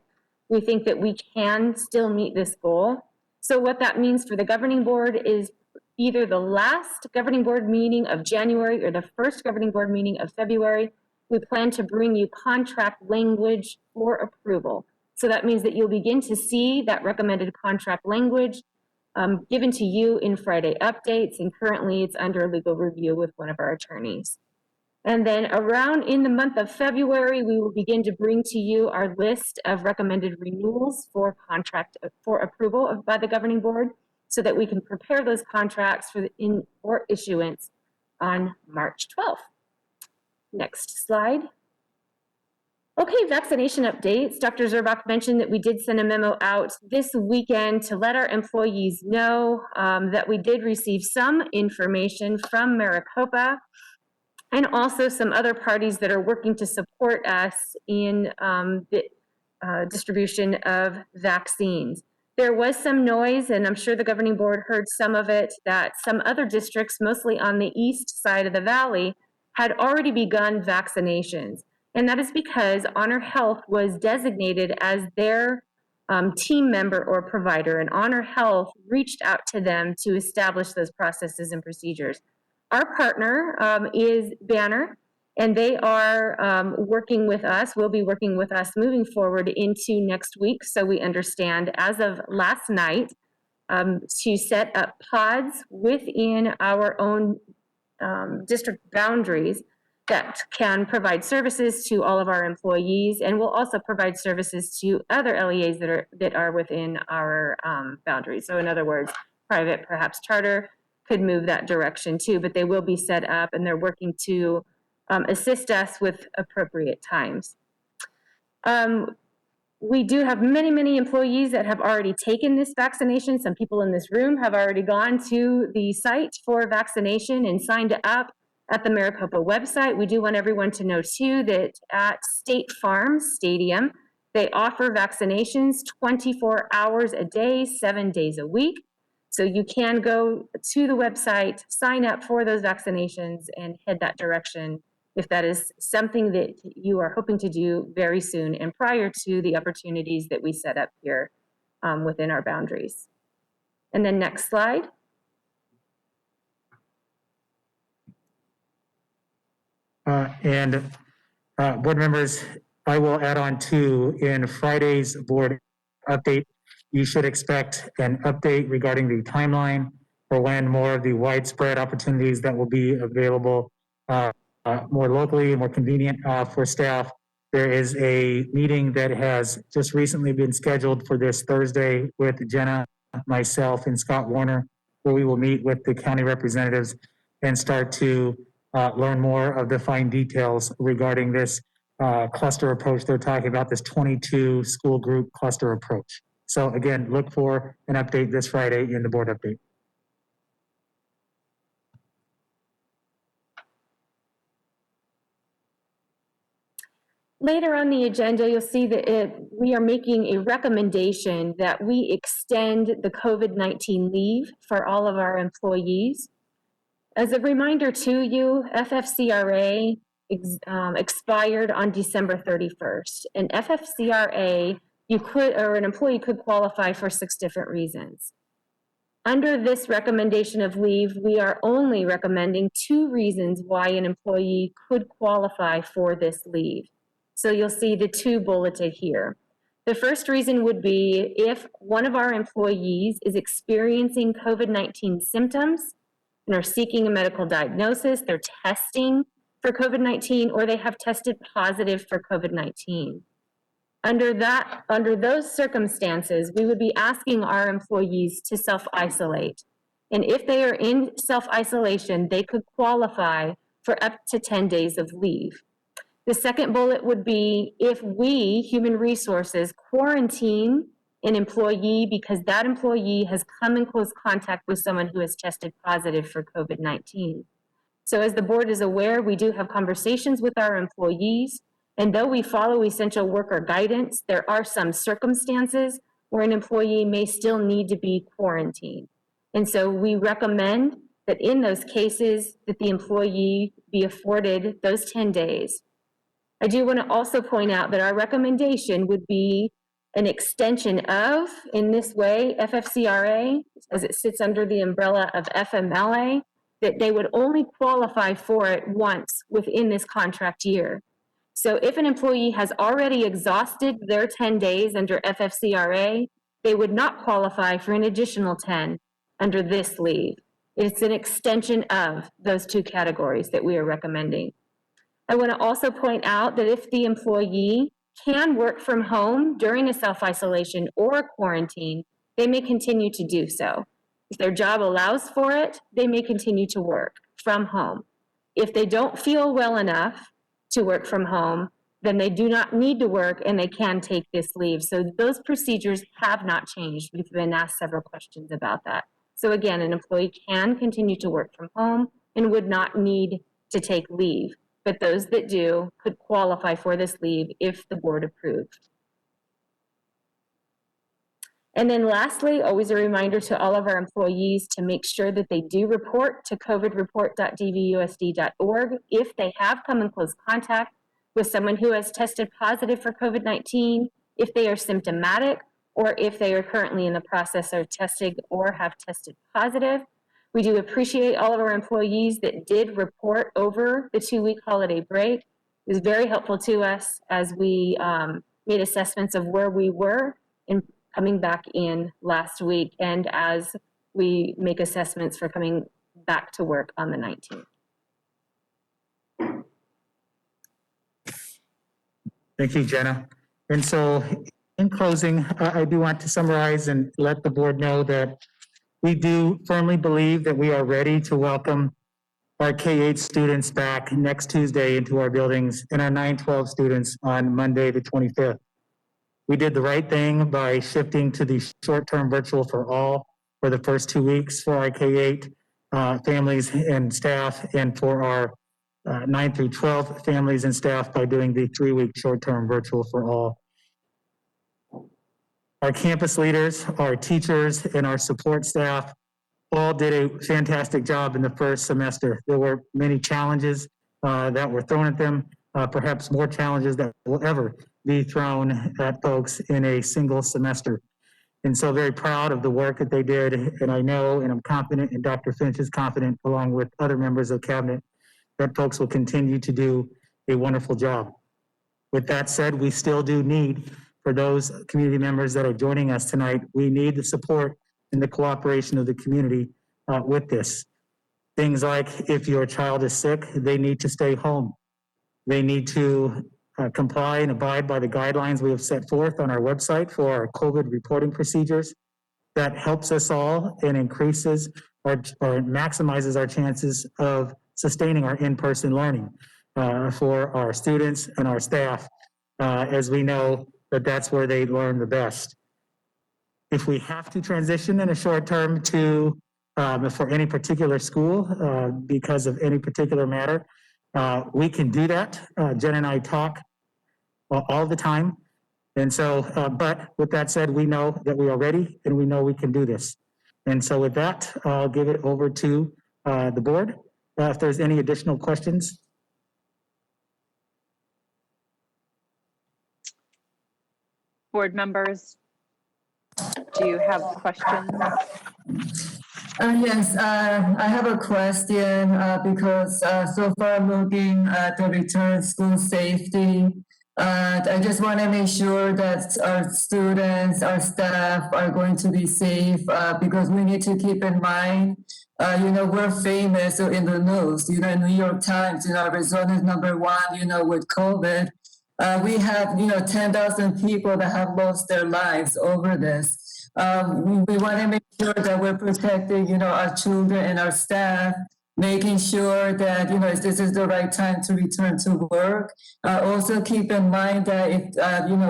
We think that we can still meet this goal. So what that means for the governing board is either the last governing board meeting of January or the first governing board meeting of February, we plan to bring you contract language for approval. So that means that you'll begin to see that recommended contract language given to you in Friday updates, and currently it's under legal review with one of our attorneys. And then around in the month of February, we will begin to bring to you our list of recommended renewals for contract for approval by the governing board so that we can prepare those contracts for issuance on March 12th. Next slide. Okay, vaccination updates. Dr. Zurbach mentioned that we did send a memo out this weekend to let our employees know that we did receive some information from Maricopa and also some other parties that are working to support us in the distribution of vaccines. There was some noise, and I'm sure the governing board heard some of it, that some other districts, mostly on the east side of the valley, had already begun vaccinations. And that is because Honor Health was designated as their team member or provider, and Honor Health reached out to them to establish those processes and procedures. Our partner is Banner, and they are working with us, will be working with us moving forward into next week. So we understand as of last night to set up pods within our own district boundaries that can provide services to all of our employees, and will also provide services to other LEAs that are within our boundaries. So in other words, private, perhaps charter, could move that direction too, but they will be set up and they're working to assist us with appropriate times. We do have many, many employees that have already taken this vaccination. Some people in this room have already gone to the site for vaccination and signed up at the Maricopa website. We do want everyone to know too that at State Farm Stadium, they offer vaccinations 24 hours a day, 7 days a week. So you can go to the website, sign up for those vaccinations, and head that direction if that is something that you are hoping to do very soon and prior to the opportunities that we set up here within our boundaries. And then next slide. Board members, I will add on to in Friday's board update, you should expect an update regarding the timeline for when more of the widespread opportunities that will be available more locally, more convenient for staff. There is a meeting that has just recently been scheduled for this Thursday with Jenna, myself, and Scott Warner, where we will meet with the county representatives and start to learn more of the fine details regarding this cluster approach they're talking about, this 22 school group cluster approach. So again, look for an update this Friday in the board update. Later on the agenda, you'll see that we are making a recommendation that we extend the COVID-19 leave for all of our employees. As a reminder to you, FFCRA expired on December 31st. And FFCRA, an employee could qualify for 6 different reasons. Under this recommendation of leave, we are only recommending 2 reasons why an employee could qualify for this leave. So you'll see the 2 bulleted here. The first reason would be if one of our employees is experiencing COVID-19 symptoms and are seeking a medical diagnosis, they're testing for COVID-19, or they have tested positive for COVID-19. Under those circumstances, we would be asking our employees to self-isolate. And if they are in self-isolation, they could qualify for up to 10 days of leave. The second bullet would be if we, Human Resources, quarantine an employee because that employee has come in close contact with someone who has tested positive for COVID-19. So as the board is aware, we do have conversations with our employees, and though we follow essential worker guidance, there are some circumstances where an employee may still need to be quarantined. And so we recommend that in those cases that the employee be afforded those 10 days. I do want to also point out that our recommendation would be an extension of, in this way, FFCRA, as it sits under the umbrella of FMLA, that they would only qualify for it once within this contract year. So if an employee has already exhausted their 10 days under FFCRA, they would not qualify for an additional 10 under this leave. It's an extension of those 2 categories that we are recommending. I want to also point out that if the employee can work from home during a self-isolation or quarantine, they may continue to do so. If their job allows for it, they may continue to work from home. If they don't feel well enough to work from home, then they do not need to work and they can take this leave. So those procedures have not changed. We've been asked several questions about that. So again, an employee can continue to work from home and would not need to take leave, but those that do could qualify for this leave if the board approved. And then lastly, always a reminder to all of our employees to make sure that they do report to covidreport.dvusd.org if they have come in close contact with someone who has tested positive for COVID-19, if they are symptomatic, or if they are currently in the process of testing or have tested positive. We do appreciate all of our employees that did report over the 2-week holiday break. It was very helpful to us as we made assessments of where we were in coming back in last week, and as we make assessments for coming back to work on the 19th. Thank you, Jenna. And so in closing, I do want to summarize and let the board know that we do firmly believe that we are ready to welcome our K-8 students back next Tuesday into our buildings and our 9-12 students on Monday, the 25th. We did the right thing by shifting to the short-term virtual for all for the first 2 weeks for our K-8 families and staff, and for our 9 through 12 families and staff by doing the 3-week short-term virtual for all. Our campus leaders, our teachers, and our support staff all did a fantastic job in the first semester. There were many challenges that were thrown at them, perhaps more challenges that will ever be thrown at folks in a single semester. And so very proud of the work that they did. And I know, and I'm confident, and Dr. Finch is confident, along with other members of cabinet, that folks will continue to do a wonderful job. With that said, we still do need, for those community members that are joining us tonight, we need the support and the cooperation of the community with this. Things like if your child is sick, they need to stay home. They need to comply and abide by the guidelines we have set forth on our website for our COVID reporting procedures. That helps us all and increases or maximizes our chances of sustaining our in-person learning for our students and our staff, as we know that that's where they learn the best. If we have to transition in a short term to for any particular school because of any particular matter, we can do that. Jen and I talk all the time. And so, but with that said, we know that we are ready and we know we can do this. And so with that, I'll give it over to the board. If there's any additional questions. Board members, do you have questions? Yes, I have a question because so far looking at the return school safety, I just want to make sure that our students, our staff are going to be safe because we need to keep in mind, we're famous in the news, New York Times, Arizona is #1, with COVID. We have, 10,000 people that have lost their lives over this. We want to make sure that we're protecting, our children and our staff, making sure that, this is the right time to return to work. Also keep in mind that if,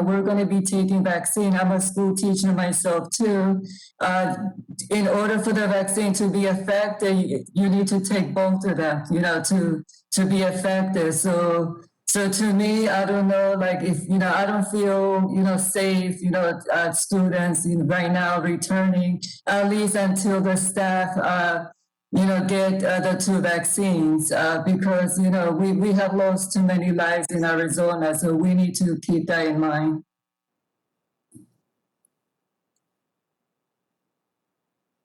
we're going to be taking vaccine, I'm a school teacher myself too. In order for the vaccine to be effective, you need to take both of them, to be effective. So to me, I don't know, if, I don't feel, safe, students right now returning, at least until the staff, get the 2 vaccines, because, we have lost too many lives in Arizona, so we need to keep that in mind.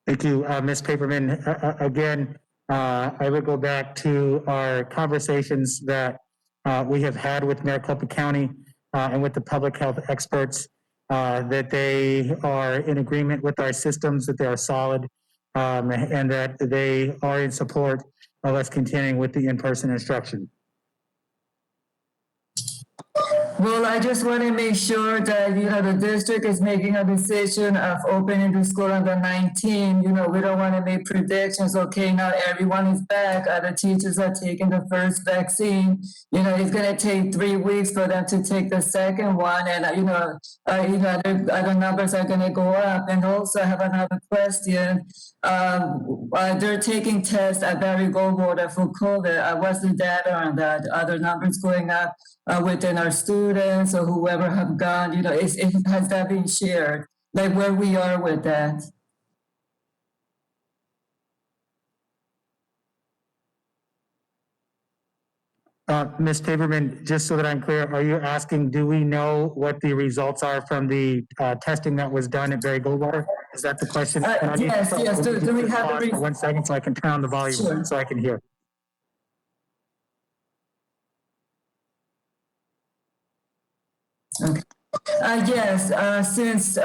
Thank you, Ms. Paperman. Again, I would go back to our conversations that we have had with Maricopa County and with the public health experts, that they are in agreement with our systems, that they are solid, and that they are in support of us continuing with the in-person instruction. Well, I just want to make sure that, the district is making a decision of opening the school on the 19th. We don't want to make predictions. Okay, now everyone is back. The teachers are taking the first vaccine. It's going to take 3 weeks for them to take the second one. And, other numbers are going to go up. And also I have another question. They're taking tests at Barry Goldwater for COVID. What's the data on that? Are the numbers going up within our students or whoever have gone? Has that been shared? Like where we are with that? Ms. Taberman, just so that I'm clear, are you asking, do we know what the results are from the testing that was done at Barry Goldwater? Is that the question? Yes. Do we have pause for 1 second so I can turn on the volume Sure. so I can hear? Okay. Yes, since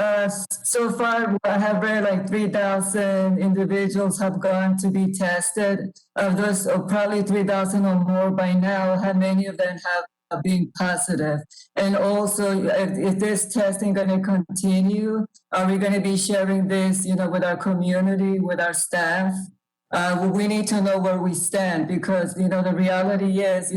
so far I have read like 3,000 individuals have gone to be tested. Of those, probably 3,000 or more by now, how many of them have been positive? And also, if this testing going to continue, are we going to be sharing this, with our community, with our staff? We need to know where we stand because, the reality is,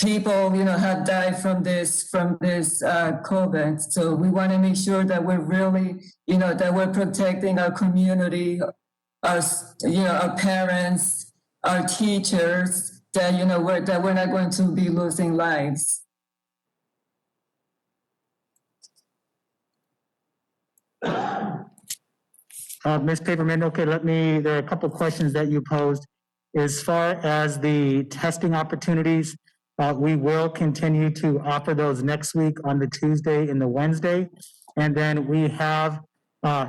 people, have died from this COVID. So we want to make sure that we're really, that we're protecting our community, our parents, our teachers, that, we're not going to be losing lives. Ms. Paperman, okay, there are a couple of questions that you posed. As far as the testing opportunities, we will continue to offer those next week on the Tuesday and the Wednesday. And then we have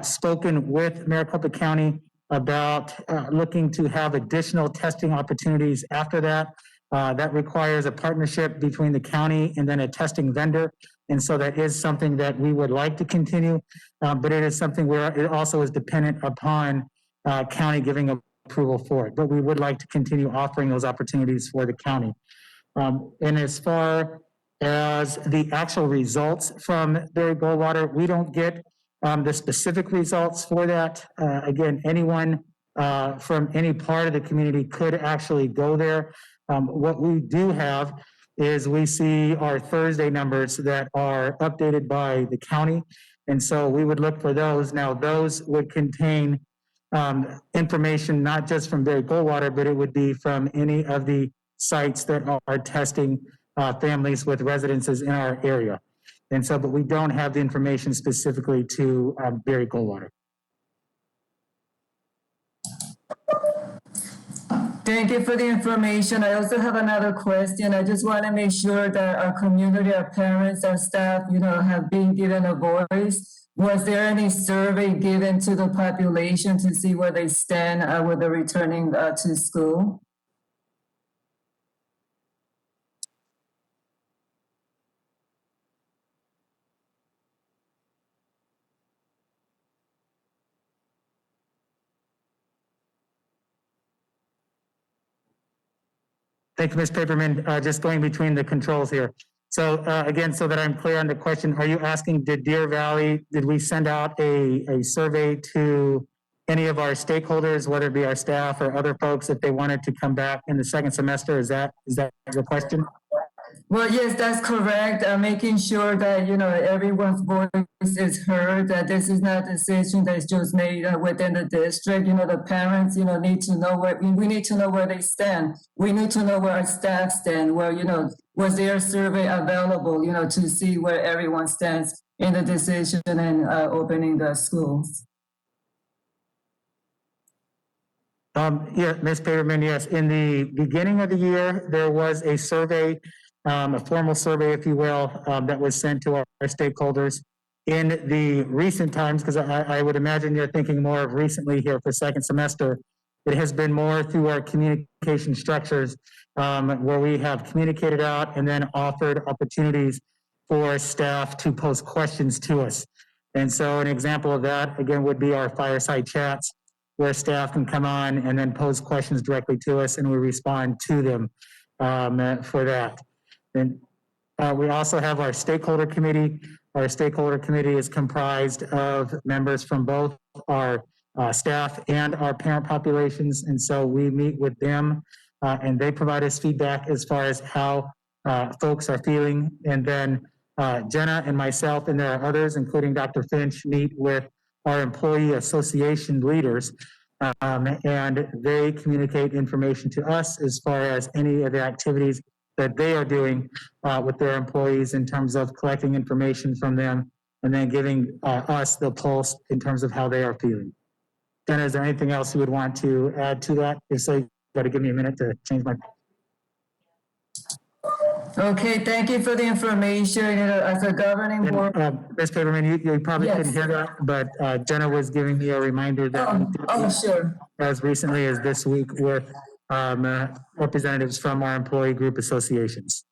spoken with Maricopa County about looking to have additional testing opportunities after that. That requires a partnership between the county and then a testing vendor. And so that is something that we would like to continue, but it is something where it also is dependent upon county giving approval for it. But we would like to continue offering those opportunities for the county. And as far as the actual results from Barry Goldwater, we don't get the specific results for that. Again, anyone from any part of the community could actually go there. What we do have is we see our Thursday numbers that are updated by the county. And so we would look for those. Now, those would contain information not just from Barry Goldwater, but it would be from any of the sites that are testing families with residences in our area. And so, but we don't have the information specifically to Barry Goldwater. Thank you for the information. I also have another question. I just want to make sure that our community, our parents, our staff, have been given a voice. Was there any survey given to the population to see where they stand with the returning to school? Thank you, Ms. Paperman. Just going between the controls here. So again, so that I'm clear on the question, are you asking, did we send out a survey to any of our stakeholders, whether it be our staff or other folks, if they wanted to come back in the second semester? Is that your question? Well, yes, that's correct. Making sure that, everyone's voice is heard, that this is not a decision that's just made within the district. The parents, need to know we need to know where they stand. We need to know where our staff stand, where, was there a survey available, to see where everyone stands in the decision and opening the schools. Yeah, Ms. Paperman, yes. In the beginning of the year, there was a survey, a formal survey, if you will, that was sent to our stakeholders. In the recent times, because I would imagine you're thinking more of recently here for second semester, it has been more through our communication structures where we have communicated out and then offered opportunities for staff to post questions to us. And so an example of that, again, would be our fireside chats, where staff can come on and then pose questions directly to us and we respond to them for that. And We also have our stakeholder committee. Our stakeholder committee is comprised of members from both our staff and our parent populations. And so we meet with them and they provide us feedback as far as how folks are feeling. And then Jenna and myself, and there are others, including Dr. Finch, meet with our employee association leaders. And they communicate information to us as far as any of the activities that they are doing with their employees in terms of collecting information from them and then giving us the pulse in terms of how they are feeling. Jenna, is there anything else you would want to add to that? If so, you got to give me a minute to change my. Okay, thank you for the information. As a governing board. Ms. Paperman, you probably Yes. couldn't hear that, but Jenna was giving me a reminder that Sure. as recently as this week with representatives from our employee group associations.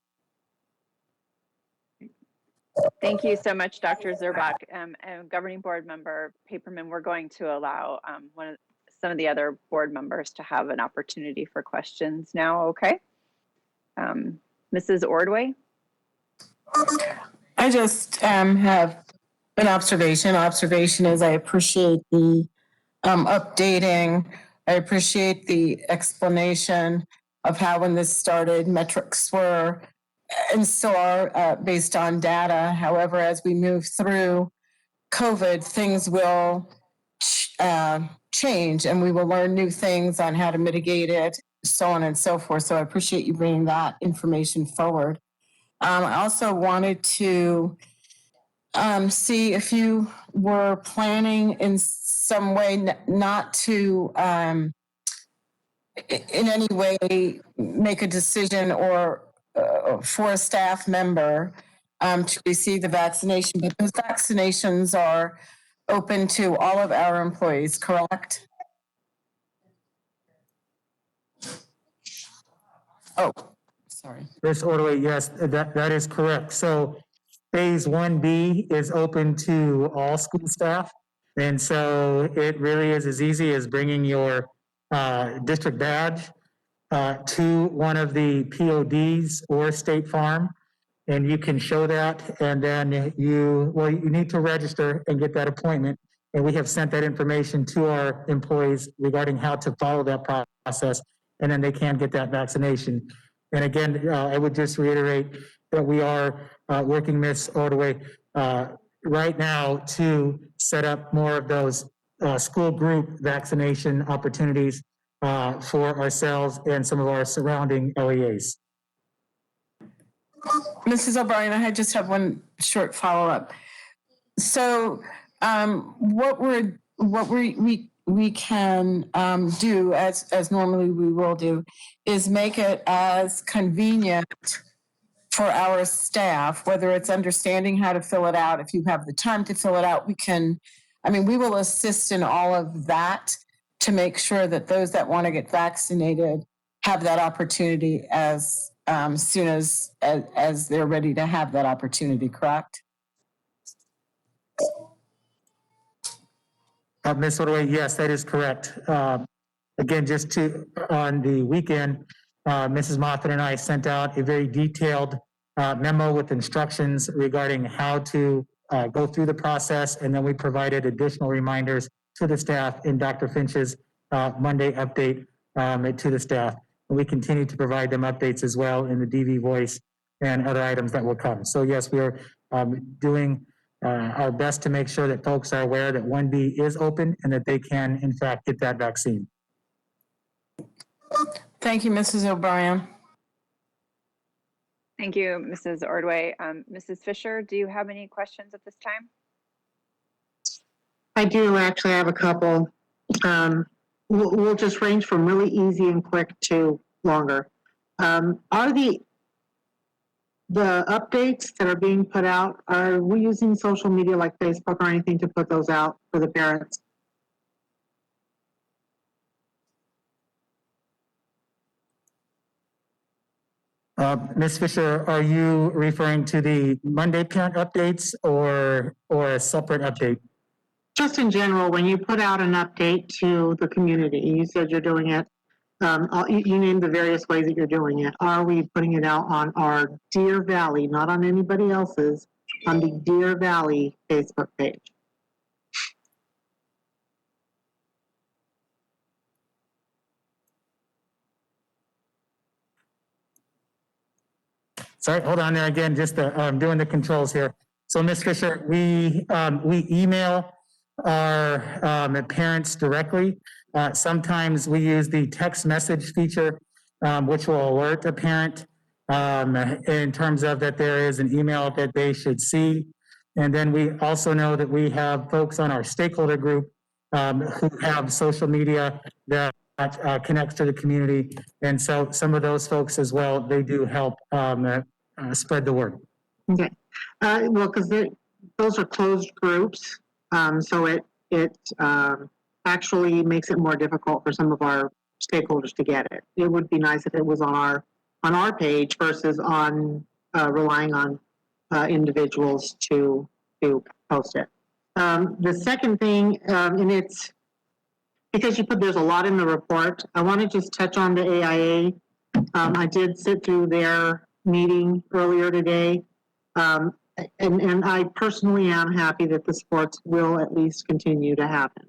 Thank you so much, Dr. Zurbach. And Governing Board Member Paperman, we're going to allow some of the other board members to have an opportunity for questions now, okay? Mrs. Ordway? I just have an observation. Observation is I appreciate the updating. I appreciate the explanation of how when this started, metrics were and still are based on data. However, as we move through COVID, things will change and we will learn new things on how to mitigate it, so on and so forth. So I appreciate you bringing that information forward. I also wanted to see if you were planning in some way not to in any way make a decision or for a staff member to receive the vaccination, because vaccinations are open to all of our employees, correct? Oh, sorry. Ms. Ordway, yes, that is correct. So phase 1B is open to all school staff. And so it really is as easy as bringing your district badge to one of the PODs or State Farm. And you can show that, and then you need to register and get that appointment. And we have sent that information to our employees regarding how to follow that process, and then they can get that vaccination. And again, I would just reiterate that we are working, Ms. Ordway, right now to set up more of those school group vaccination opportunities for ourselves and some of our surrounding LEAs. Mrs. O'Brien, I just have one short follow-up. So what we can do, as normally we will do, is make it as convenient for our staff, whether it's understanding how to fill it out. If you have the time to fill it out, we will assist in all of that to make sure that those that want to get vaccinated have that opportunity as soon as they're ready to have that opportunity, correct? Ms. Ordway, yes, that is correct. Again, on the weekend, Mrs. Moffett and I sent out a very detailed memo with instructions regarding how to go through the process, and then we provided additional reminders to the staff in Dr. Finch's Monday update to the staff. And we continue to provide them updates as well in the DV Voice and other items that will come. So yes, we are doing our best to make sure that folks are aware that 1B is open and that they can, in fact, get that vaccine. Thank you, Mrs. O'Brien. Thank you, Mrs. Ordway. Mrs. Fisher, do you have any questions at this time? I do actually have a couple. We'll just range from really easy and quick to longer. Are the updates that are being put out, are we using social media like Facebook or anything to put those out for the parents? Ms. Fisher, are you referring to the Monday parent updates or a separate update? Just in general, when you put out an update to the community, you said you're doing it You named the various ways that you're doing it. Are we putting it out on our Deer Valley, not on anybody else's, on the Deer Valley Facebook page? Sorry, hold on there again, just doing the controls here. So Ms. Fisher, we email our parents directly. Sometimes we use the text message feature, which will alert a parent in terms of that there is an email that they should see. And then we also know that we have folks on our stakeholder group who have social media that connects to the community. And so some of those folks as well, they do help spread the word. Okay. Well, because those are closed groups, so it actually makes it more difficult for some of our stakeholders to get it. It would be nice if it was on our page versus on relying on individuals to post it. The second thing, and it's because there's a lot in the report. I want to just touch on the AIA. I did sit through their meeting earlier today. And I personally am happy that the sports will at least continue to happen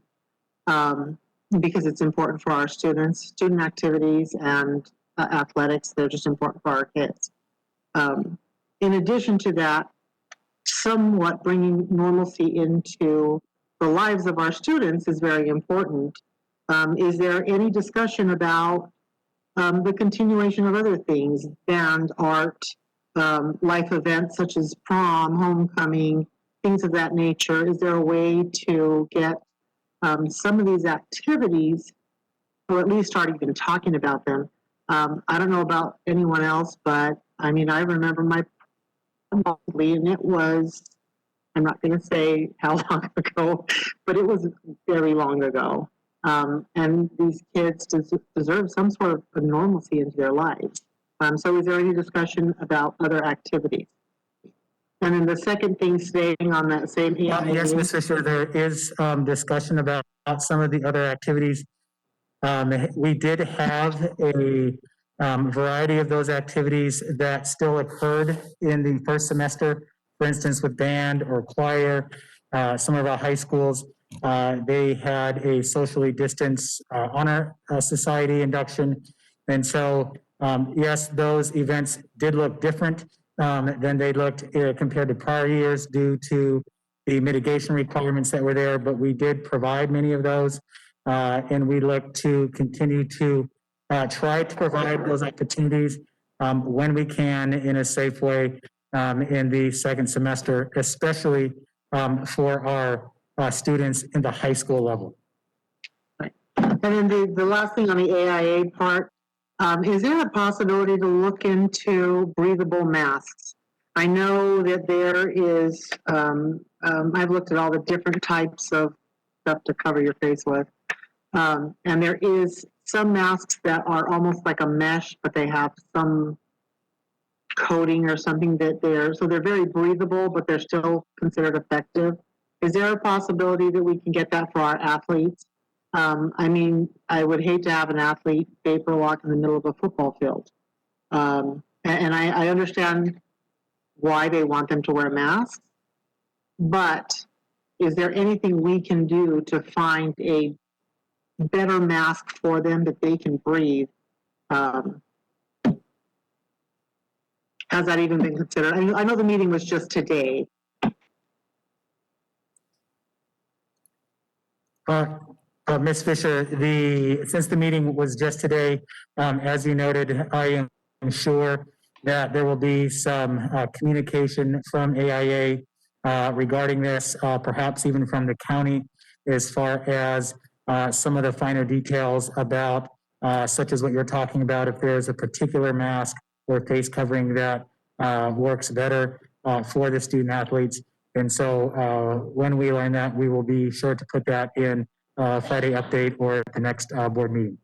because it's important for our students, student activities and athletics. They're just important for our kids. In addition to that, somewhat bringing normalcy into the lives of our students is very important. Is there any discussion about the continuation of other things, band, art, life events such as prom, homecoming, things of that nature? Is there a way to get some of these activities, or at least start even talking about them? I don't know about anyone else, but I mean, I remember my and it was, I'm not going to say how long ago, but it was very long ago. And these kids deserve some sort of normalcy into their lives. So is there any discussion about other activities? And then the second thing, staying on that same AIA. Yes, Ms. Fisher, there is discussion about some of the other activities. We did have a variety of those activities that still occurred in the first semester. For instance, with band or choir, some of our high schools, they had a socially distanced honor society induction. And so, yes, those events did look different than they looked compared to prior years due to the mitigation requirements that were there, but we did provide many of those. And we look to continue to try to provide those opportunities when we can in a safe way in the second semester, especially for our students in the high school level. And then the last thing on the AIA part, is there a possibility to look into breathable masks? I know that there is, I've looked at all the different types of stuff to cover your face with. And there is some masks that are almost like a mesh, but they have some coating or something that so they're very breathable, but they're still considered effective. Is there a possibility that we can get that for our athletes? I mean, I would hate to have an athlete vapor walk in the middle of a football field. And I understand why they want them to wear masks, but is there anything we can do to find a better mask for them that they can breathe? Has that even been considered? I know the meeting was just today. Ms. Fisher, since the meeting was just today, as you noted, I am sure that there will be some communication from AIA regarding this, perhaps even from the county, as far as some of the finer details about, such as what you're talking about, if there's a particular mask or face covering that works better for the student athletes. And so when we learn that, we will be sure to put that in Friday update or the next board meeting.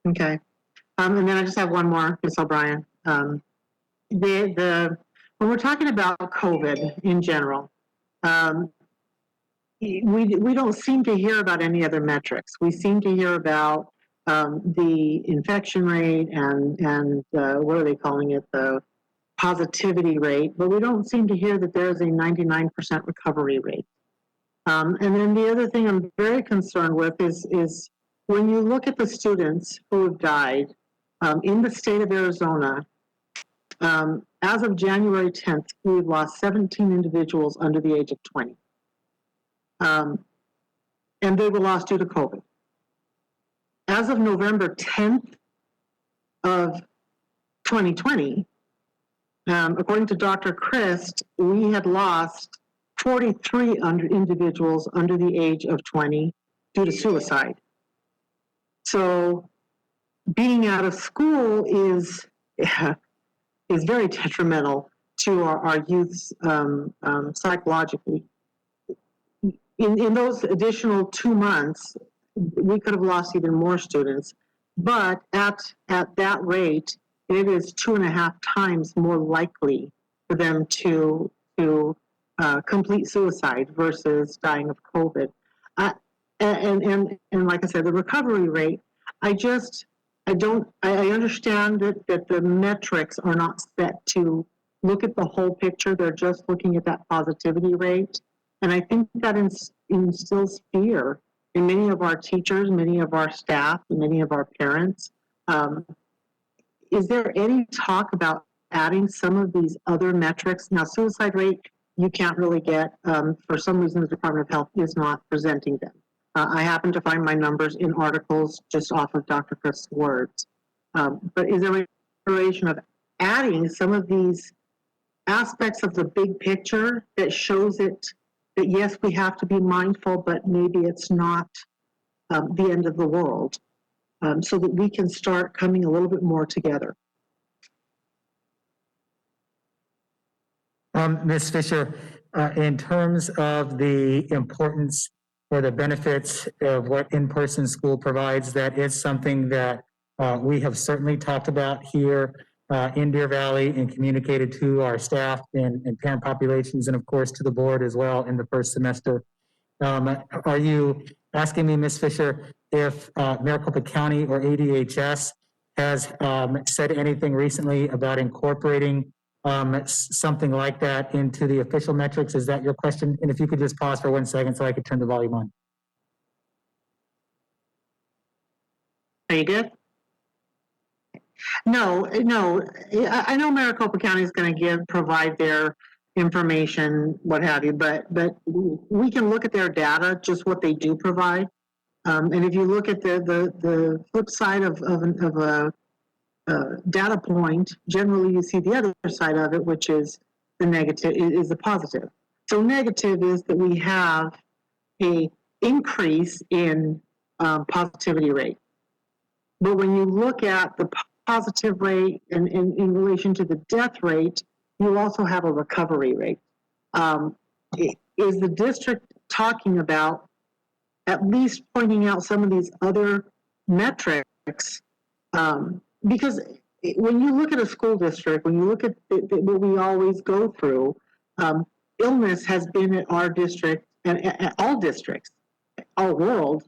Okay. And then I just have one more, Ms. O'Brien. When we're talking about COVID in general, we don't seem to hear about any other metrics. We seem to hear about the infection rate and what are they calling it, the positivity rate, but we don't seem to hear that there's a 99% recovery rate. And then the other thing I'm very concerned with is when you look at the students who have died in the state of Arizona, as of January 10th, we've lost 17 individuals under the age of 20. And they were lost due to COVID. As of November 10th of 2020, according to Dr. Christ, we had lost 43 individuals under the age of 20 due to suicide. So being out of school is very detrimental to our youth psychologically. In those additional 2 months, we could have lost even more students, but at that rate, it is 2.5 times more likely for them to complete suicide versus dying of COVID. And like I said, the recovery rate, I understand that the metrics are not set to look at the whole picture. They're just looking at that positivity rate. And I think that instills fear in many of our teachers, many of our staff, and many of our parents. Is there any talk about adding some of these other metrics? Now, suicide rate, you can't really get, for some reason, the Department of Health is not presenting them. I happen to find my numbers in articles just off of Dr. Christ's words. But is there a consideration of adding some of these aspects of the big picture that shows it, that yes, we have to be mindful, but maybe it's not the end of the world, so that we can start coming a little bit more together? Ms. Fisher, in terms of the importance or the benefits of what in-person school provides, that is something that we have certainly talked about here in Deer Valley and communicated to our staff and parent populations, and of course to the board as well in the first semester. Are you asking me, Ms. Fisher, if Maricopa County or ADHS has said anything recently about incorporating something like that into the official metrics? Is that your question? And if you could just pause for 1 second so I could turn the volume on. Are you good? No. I know Maricopa County is going to provide their information, what have you, but we can look at their data, just what they do provide. And if you look at the flip side of a data point, generally you see the other side of it, which is the negative, is the positive. So negative is that we have a increase in positivity rate. But when you look at the positive rate and in relation to the death rate, you also have a recovery rate. Is the district talking about at least pointing out some of these other metrics? Because when you look at a school district, when you look at what we always go through, illness has been at our district and at all districts, our world,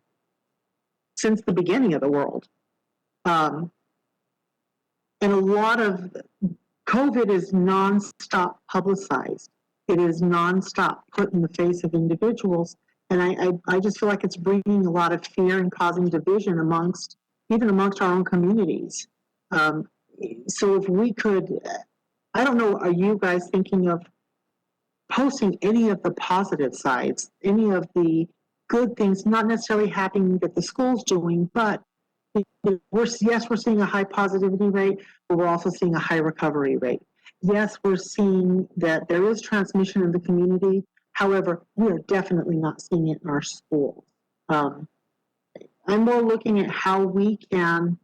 since the beginning of the world. And a lot of COVID is nonstop publicized. It is nonstop put in the face of individuals. And I just feel like it's bringing a lot of fear and causing division even amongst our own communities. So if we could, I don't know, are you guys thinking of posting any of the positive sides, any of the good things, not necessarily happening that the school's doing, but we're seeing a high positivity rate, but we're also seeing a high recovery rate. Yes, we're seeing that there is transmission in the community. However, we are definitely not seeing it in our schools. I'm more looking at how we can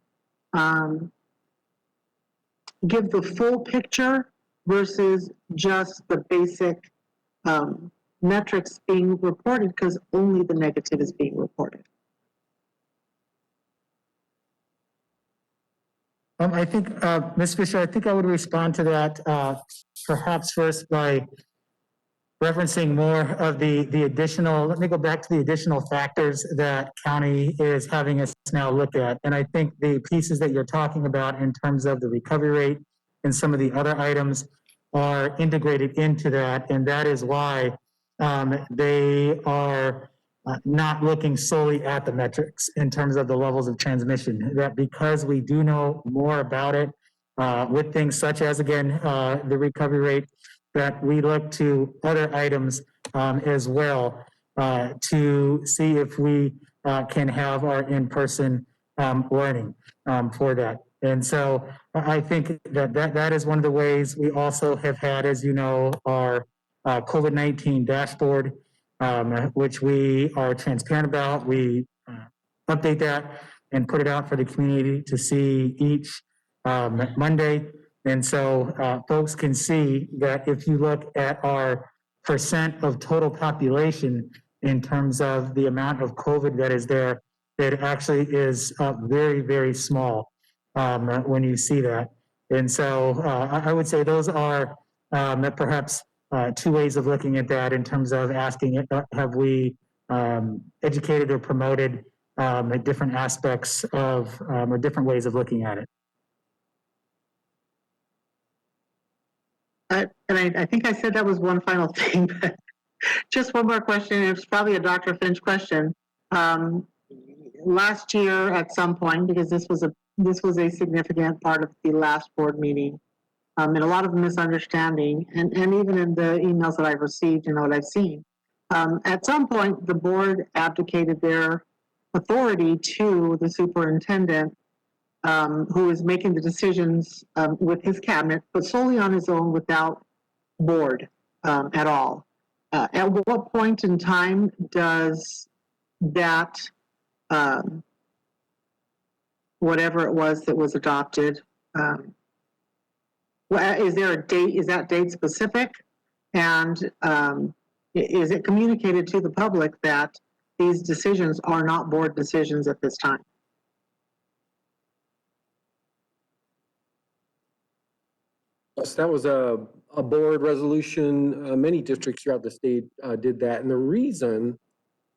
give the full picture versus just the basic metrics being reported, because only the negative is being reported. I think, Ms. Fisher, I think I would respond to that perhaps first by referencing more of the additional, let me go back to the additional factors that county is having us now look at. And I think the pieces that you're talking about in terms of the recovery rate and some of the other items are integrated into that. And that is why they are not looking solely at the metrics in terms of the levels of transmission. That because we do know more about it with things such as, again, the recovery rate, that we look to other items as well to see if we can have our in-person learning for that. And so I think that is one of the ways. We also have had, as you know, our COVID-19 dashboard, which we are transparent about. We update that and put it out for the community to see each Monday. And so folks can see that if you look at our percent of total population in terms of the amount of COVID that is there, it actually is very, very small when you see that. And so I would say those are perhaps two ways of looking at that in terms of asking, have we educated or promoted different aspects of or different ways of looking at it. I think I said that was one final thing, but just one more question. It's probably a Dr. Finch question. Last year at some point, because this was a significant part of the last board meeting, and a lot of misunderstanding, and even in the emails that I've received and what I've seen, at some point the board abdicated their authority to the superintendent, who is making the decisions with his cabinet, but solely on his own without board at all. At what point in time does that, whatever it was that was adopted, is there a date? Is that date specific? And is it communicated to the public that these decisions are not board decisions at this time? Yes, that was a board resolution. Many districts throughout the state did that. And the reason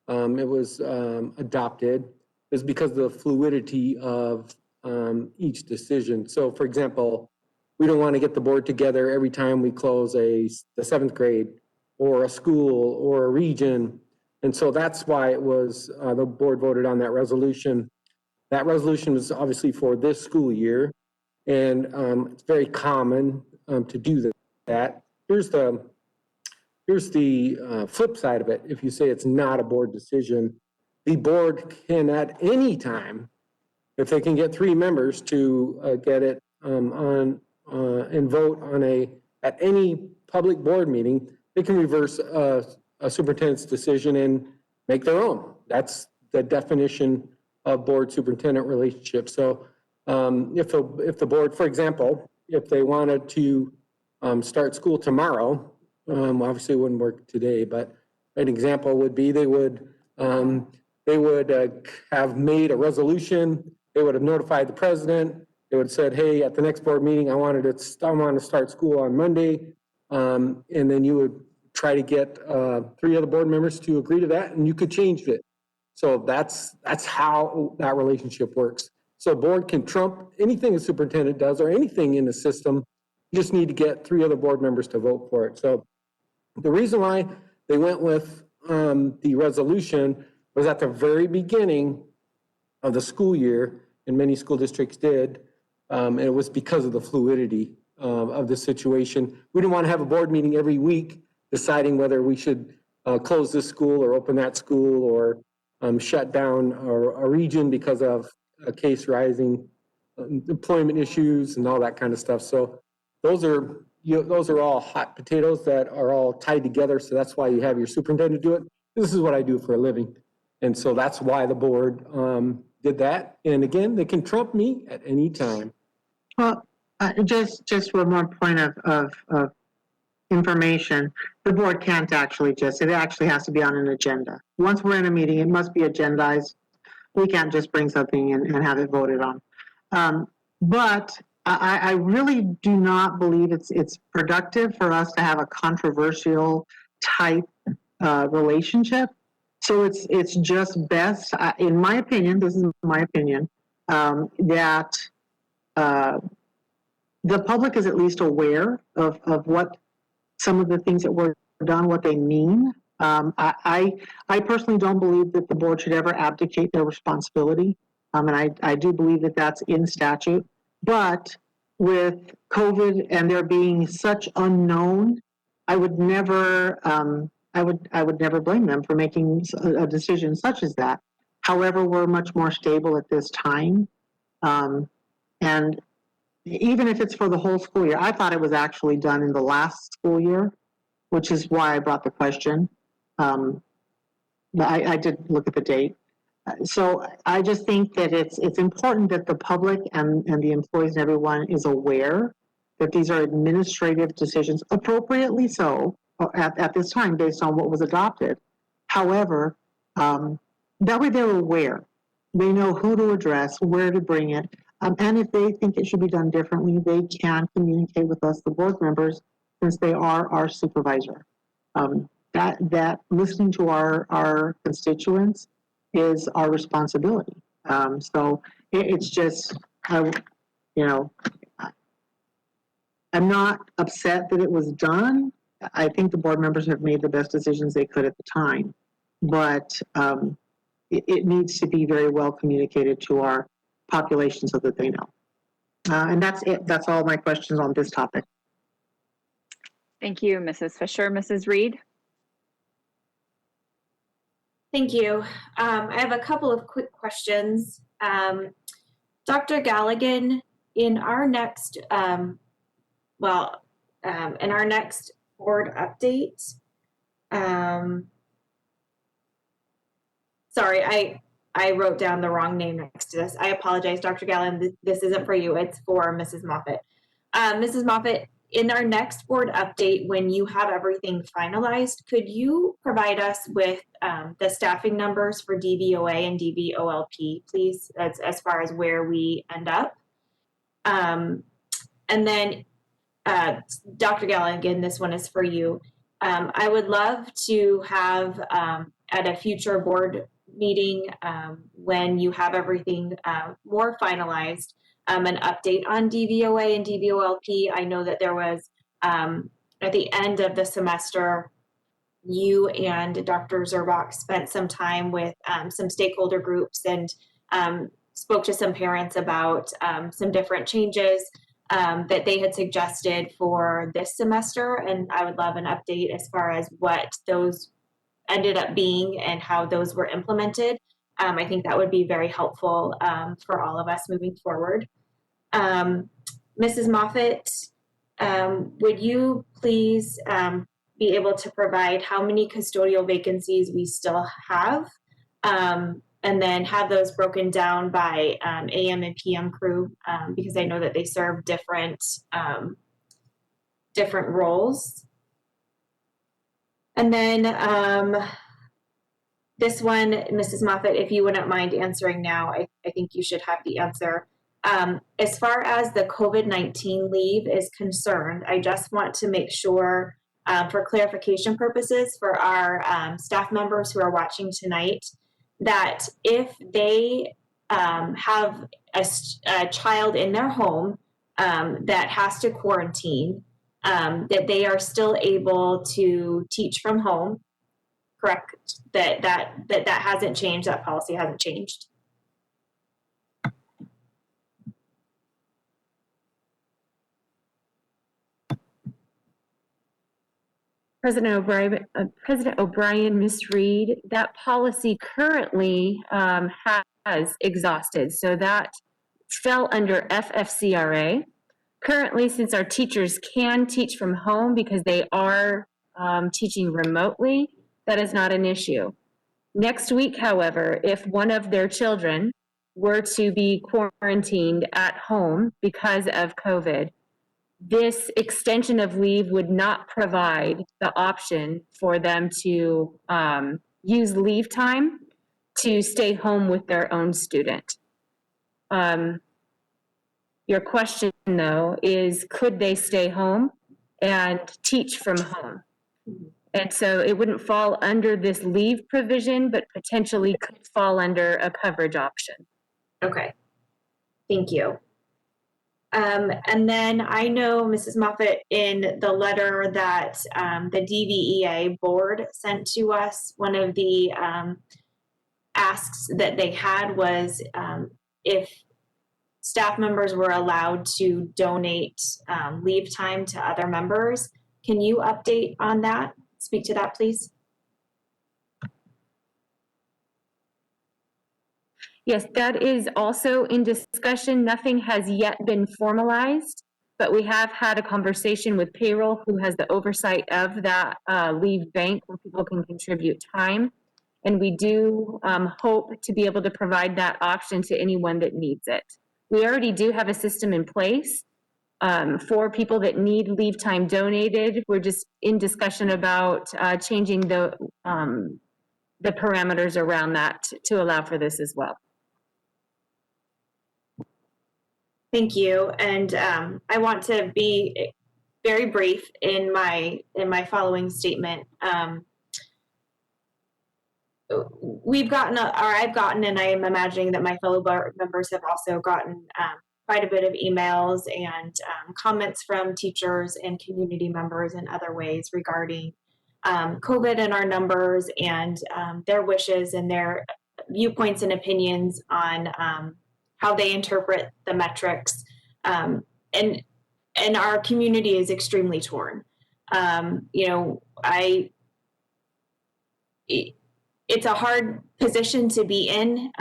it was adopted is because of the fluidity of each decision. So for example, we don't want to get the board together every time we close the 7th grade or a school or a region. And so that's why it was, the board voted on that resolution. That resolution was obviously for this school year. And it's very common to do that. Here's the flip side of it. If you say it's not a board decision, the board can at any time, if they can get 3 members to get it on and vote on at any public board meeting, they can reverse a superintendent's decision and make their own. That's the definition of board superintendent relationship. So if the board, for example, if they wanted to start school tomorrow, obviously it wouldn't work today, but an example would be they would have made a resolution. They would have notified the president. They would have said, hey, at the next board meeting, I want to start school on Monday. And then you would try to get 3 other board members to agree to that, and you could change it. So that's how that relationship works. So board can trump anything the superintendent does or anything in the system. You just need to get 3 other board members to vote for it. So the reason why they went with the resolution was at the very beginning of the school year, and many school districts did, and it was because of the fluidity of the situation. We didn't want to have a board meeting every week deciding whether we should close this school or open that school or shut down a region because of a case rising, employment issues and all that kind of stuff. So those are all hot potatoes that are all tied together. So that's why you have your superintendent do it. This is what I do for a living. And so that's why the board did that. And again, they can trump me at any time. Well, just one more point of information. The board can't actually it actually has to be on an agenda. Once we're in a meeting, it must be agendized. We can't just bring something in and have it voted on. But I really do not believe it's productive for us to have a controversial type relationship. So it's just best, in my opinion, this is my opinion, that the public is at least aware of what some of the things that were done, what they mean. I personally don't believe that the board should ever abdicate their responsibility. And I do believe that that's in statute. But with COVID and there being such unknown, I would never, I would never blame them for making a decision such as that. However, we're much more stable at this time. And even if it's for the whole school year, I thought it was actually done in the last school year, which is why I brought the question. I did look at the date. So I just think that it's important that the public and the employees and everyone is aware that these are administrative decisions, appropriately so, at this time based on what was adopted. However, that way they're aware. They know who to address, where to bring it. And if they think it should be done differently, they can communicate with us, the board members, since they are our supervisor. That listening to our constituents is our responsibility. So it's just, I'm not upset that it was done. I think the board members have made the best decisions they could at the time, but it needs to be very well communicated to our population so that they know. And that's it. That's all my questions on this topic. Thank you, Mrs. Fisher. Mrs. Reed? Thank you. I have a couple of quick questions. Dr. Galligan, in our next, in our next board update, sorry, I wrote down the wrong name next to this. I apologize, Dr. Galligan. This isn't for you. It's for Mrs. Moffett. Mrs. Moffett, in our next board update, when you have everything finalized, could you provide us with the staffing numbers for DVOA and DVOLP, please, as far as where we end up? And then, Dr. Galligan, this one is for you. I would love to have at a future board meeting, when you have everything more finalized, an update on DVOA and DVOLP. I know that there was, at the end of the semester, you and Dr. Zerbach spent some time with some stakeholder groups and spoke to some parents about some different changes that they had suggested for this semester. And I would love an update as far as what those ended up being and how those were implemented. I think that would be very helpful for all of us moving forward. Mrs. Moffett, would you please be able to provide how many custodial vacancies we still have, and then have those broken down by AM and PM crew, because I know that they serve different roles. And then this one, Mrs. Moffett, if you wouldn't mind answering now, I think you should have the answer. As far as the COVID-19 leave is concerned, I just want to make sure, for clarification purposes for our staff members who are watching tonight, that if they have a child in their home that has to quarantine, that they are still able to teach from home, correct? That hasn't changed, that policy hasn't changed. President O'Brien, Ms. Reed, that policy currently has exhausted. So that fell under FFCRA. Currently, since our teachers can teach from home because they are teaching remotely, that is not an issue. Next week, however, if one of their children were to be quarantined at home because of COVID, this extension of leave would not provide the option for them to use leave time to stay home with their own student. Your question, though, is could they stay home and teach from home? And so it wouldn't fall under this leave provision, but potentially could fall under a coverage option. Okay, thank you. And then I know, Mrs. Moffett, in the letter that the DVEA board sent to us, one of the asks that they had was if staff members were allowed to donate leave time to other members. Can you update on that? Speak to that, please. Yes, that is also in discussion. Nothing has yet been formalized, but we have had a conversation with payroll, who has the oversight of that leave bank where people can contribute time. And we do hope to be able to provide that option to anyone that needs it. We already do have a system in place for people that need leave time donated. We're just in discussion about changing the parameters around that to allow for this as well. Thank you. And I want to be very brief in my following statement. We've gotten, or I've gotten, and I am imagining that my fellow board members have also gotten quite a bit of emails and comments from teachers and community members in other ways regarding COVID and our numbers and their wishes and their viewpoints and opinions on how they interpret the metrics. And our community is extremely torn. It's a hard position to be in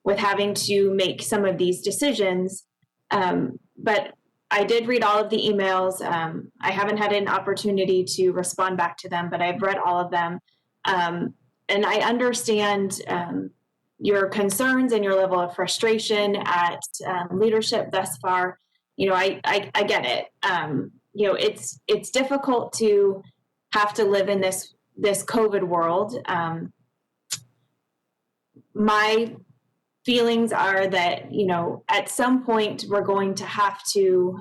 with having to make some of these decisions. But I did read all of the emails. I haven't had an opportunity to respond back to them, but I've read all of them. And I understand your concerns and your level of frustration at leadership thus far. I get it. It's difficult to have to live in this COVID world. My feelings are that, at some point we're going to have to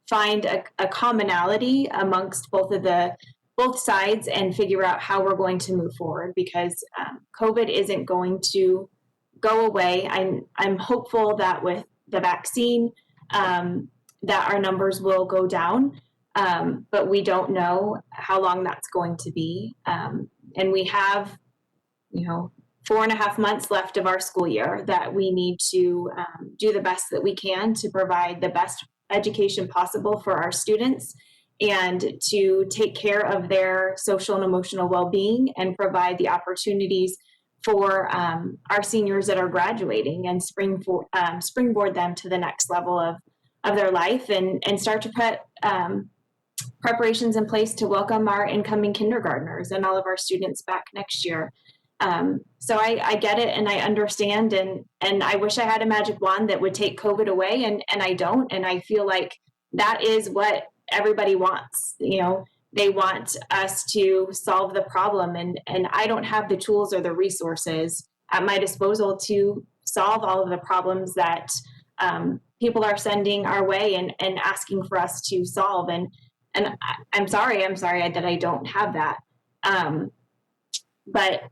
find a commonality amongst both sides and figure out how we're going to move forward, because COVID isn't going to go away. I'm hopeful that with the vaccine, that our numbers will go down. But we don't know how long that's going to be. And we have, 4.5 months left of our school year that we need to do the best that we can to provide the best education possible for our students and to take care of their social and emotional well-being and provide the opportunities for our seniors that are graduating and springboard them to the next level of their life and start to put preparations in place to welcome our incoming kindergartners and all of our students back next year. So I get it and I understand and I wish I had a magic wand that would take COVID away and I don't. And I feel like that is what everybody wants. They want us to solve the problem and I don't have the tools or the resources at my disposal to solve all of the problems that people are sending our way and asking for us to solve. And I'm sorry that I don't have that. But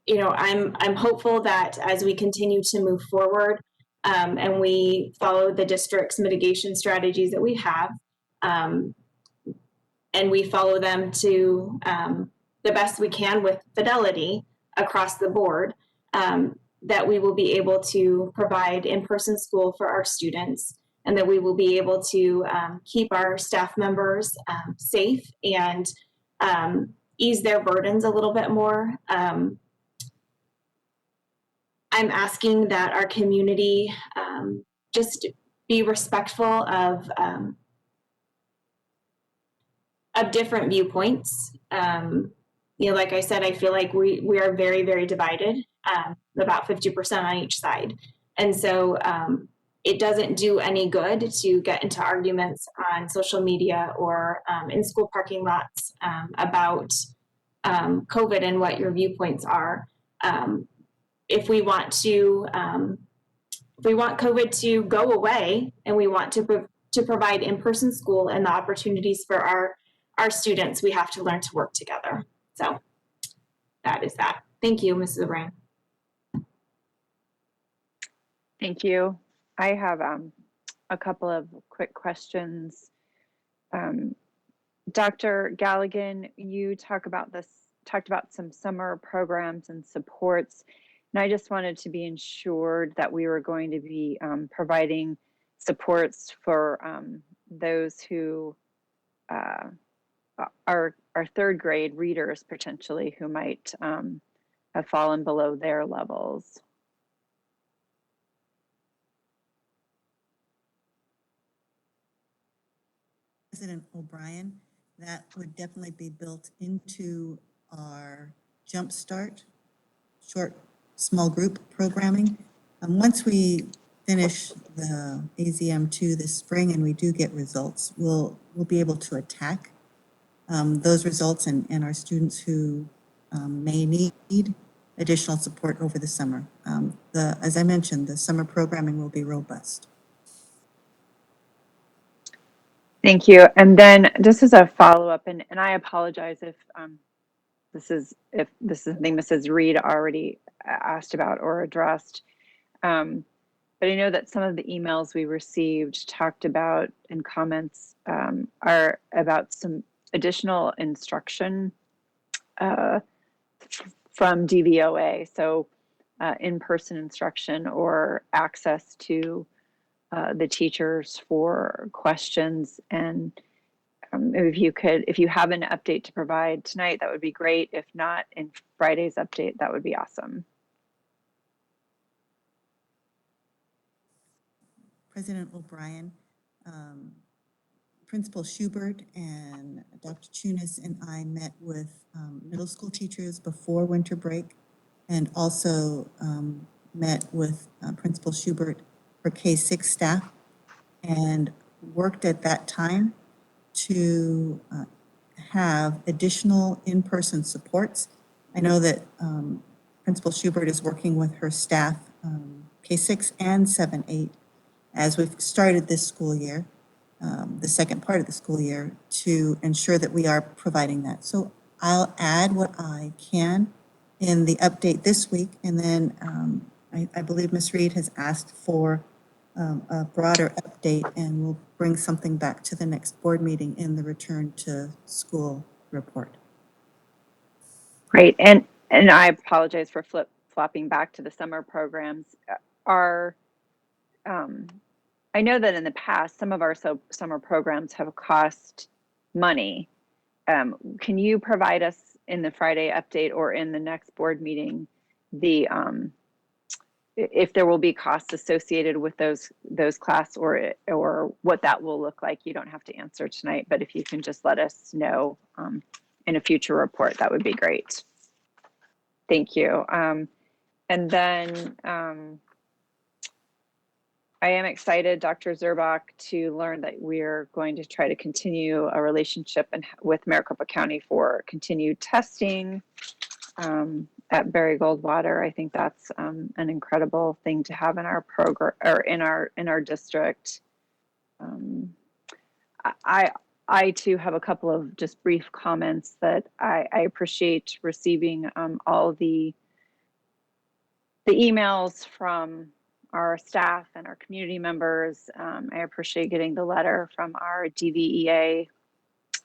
I'm hopeful that as we continue to move forward and we follow the district's mitigation strategies that we have, and we follow them to the best we can with fidelity across the board, that we will be able to provide in-person school for our students and that we will be able to keep our staff members safe and ease their burdens a little bit more. I'm asking that our community just be respectful of different viewpoints. Like I said, I feel like we are very, very divided, about 50% on each side. And so it doesn't do any good to get into arguments on social media or in school parking lots about COVID and what your viewpoints are. If we want COVID to go away and we want to provide in-person school and the opportunities for our our students, we have to learn to work together. So that is that. Thank you, Mrs. O'Brien. Thank you. I have a couple of quick questions. Dr. Galligan, you talked about some summer programs and supports, and I just wanted to be ensured that we were going to be providing supports for those who are third grade readers potentially who might have fallen below their levels. President O'Brien, that would definitely be built into our Jumpstart short small group programming. Once we finish the AZM2 this spring and we do get results, we'll be able to attack those results and our students who may need additional support over the summer. As I mentioned, the summer programming will be robust. Thank you. And then just as a follow-up, and I apologize if this is something Mrs. Reed already asked about or addressed. But I know that some of the emails we received talked about and comments are about some additional instruction from DVOA. So in-person instruction or access to the teachers for questions. And if you have an update to provide tonight, that would be great. If not, in Friday's update, that would be awesome. President O'Brien, Principal Schubert and Dr. Chunis and I met with middle school teachers before winter break and also met with Principal Schubert for K-6 staff and worked at that time to have additional in-person supports. I know that Principal Schubert is working with her staff, K-6 and 7-8, as we've started this school year, the second part of the school year, to ensure that we are providing that. So I'll add what I can in the update this week, and then I believe Ms. Reed has asked for a broader update, and we'll bring something back to the next board meeting in the return to school report. Great. And I apologize for flopping back to the summer programs. I know that in the past, some of our summer programs have cost money. Can you provide us in the Friday update or in the next board meeting the if there will be costs associated with those class or what that will look like? You don't have to answer tonight, but if you can just let us know in a future report, that would be great. Thank you. And then I am excited, Dr. Zerbach, to learn that we're going to try to continue a relationship with Maricopa County for continued testing at Barry Goldwater. I think that's an incredible thing to have in our program or in our district. I too have a couple of just brief comments that I appreciate receiving all the emails from our staff and our community members. I appreciate getting the letter from our DVEA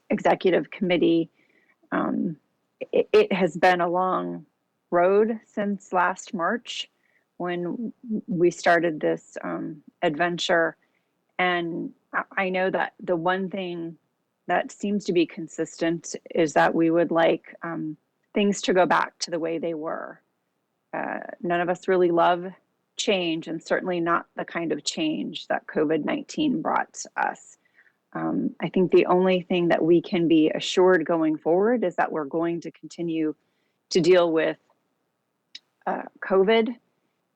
executive committee. It has been a long road since last March when we started this adventure. And I know that the one thing that seems to be consistent is that we would like things to go back to the way they were. None of us really love change, and certainly not the kind of change that COVID-19 brought us. I think the only thing that we can be assured going forward is that we're going to continue to deal with COVID.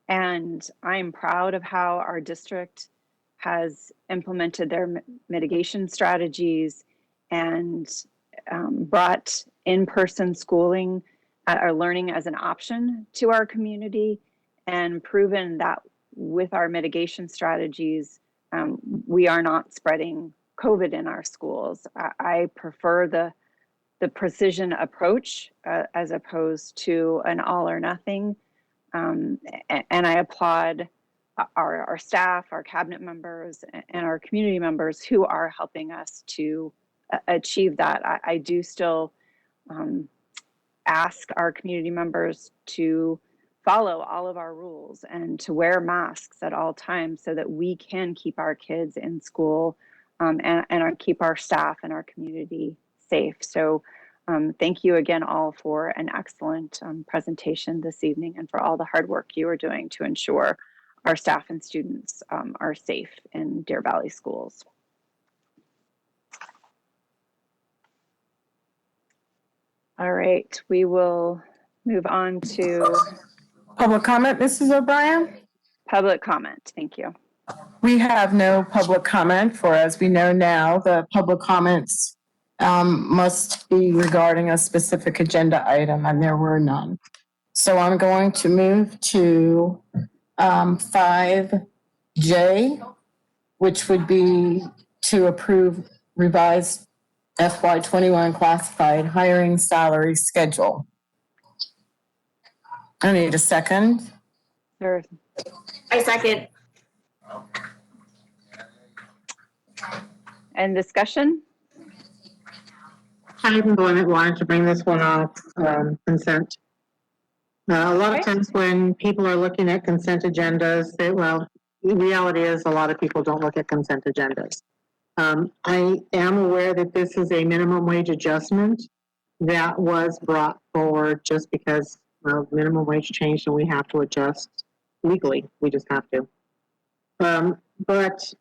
And I'm proud of how our district has implemented their mitigation strategies and brought in-person schooling or learning as an option to our community, and proven that with our mitigation strategies, we are not spreading COVID in our schools. I prefer the precision approach as opposed to an all or nothing. And I applaud our staff, our cabinet members, and our community members who are helping us to achieve that. I do still ask our community members to follow all of our rules and to wear masks at all times so that we can keep our kids in school and keep our staff and our community safe. So thank you again all for an excellent presentation this evening and for all the hard work you are doing to ensure our staff and students are safe in Deer Valley schools. All right, we will move on to Public comment, Mrs. O'Brien? public comment. Thank you. We have no public comment, for as we know now, the public comments must be regarding a specific agenda item, and there were none. So I'm going to move to 5J, which would be to approve revised FY21 classified hiring salary schedule. I need a second. Sure. I second. And discussion? I'm the one that wanted to bring this one off consent. A lot of Okay. times when people are looking at consent agendas, the reality is a lot of people don't look at consent agendas. I am aware that this is a minimum wage adjustment that was brought forward just because minimum wage changed and we have to adjust legally. We just have to. But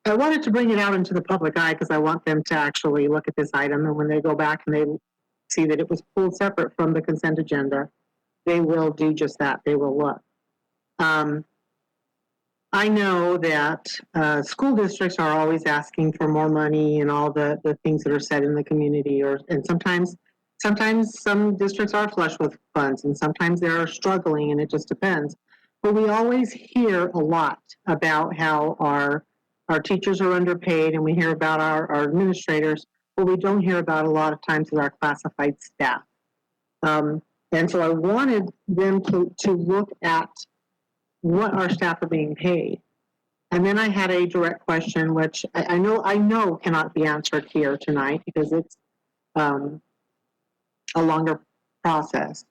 I wanted to bring it out into the public eye because I want them to actually look at this item, and when they go back and they see that it was pulled separate from the consent agenda, they will do just that. They will look. I know that school districts are always asking for more money and all the things that are said in the community, and sometimes some districts are flush with funds and sometimes they're struggling, and it just depends. But we always hear a lot about how our teachers are underpaid, and we hear about our administrators. What we don't hear about a lot of times is our classified staff. And so I wanted them to look at what our staff are being paid. And then I had a direct question, which I know cannot be answered here tonight because it's a longer process.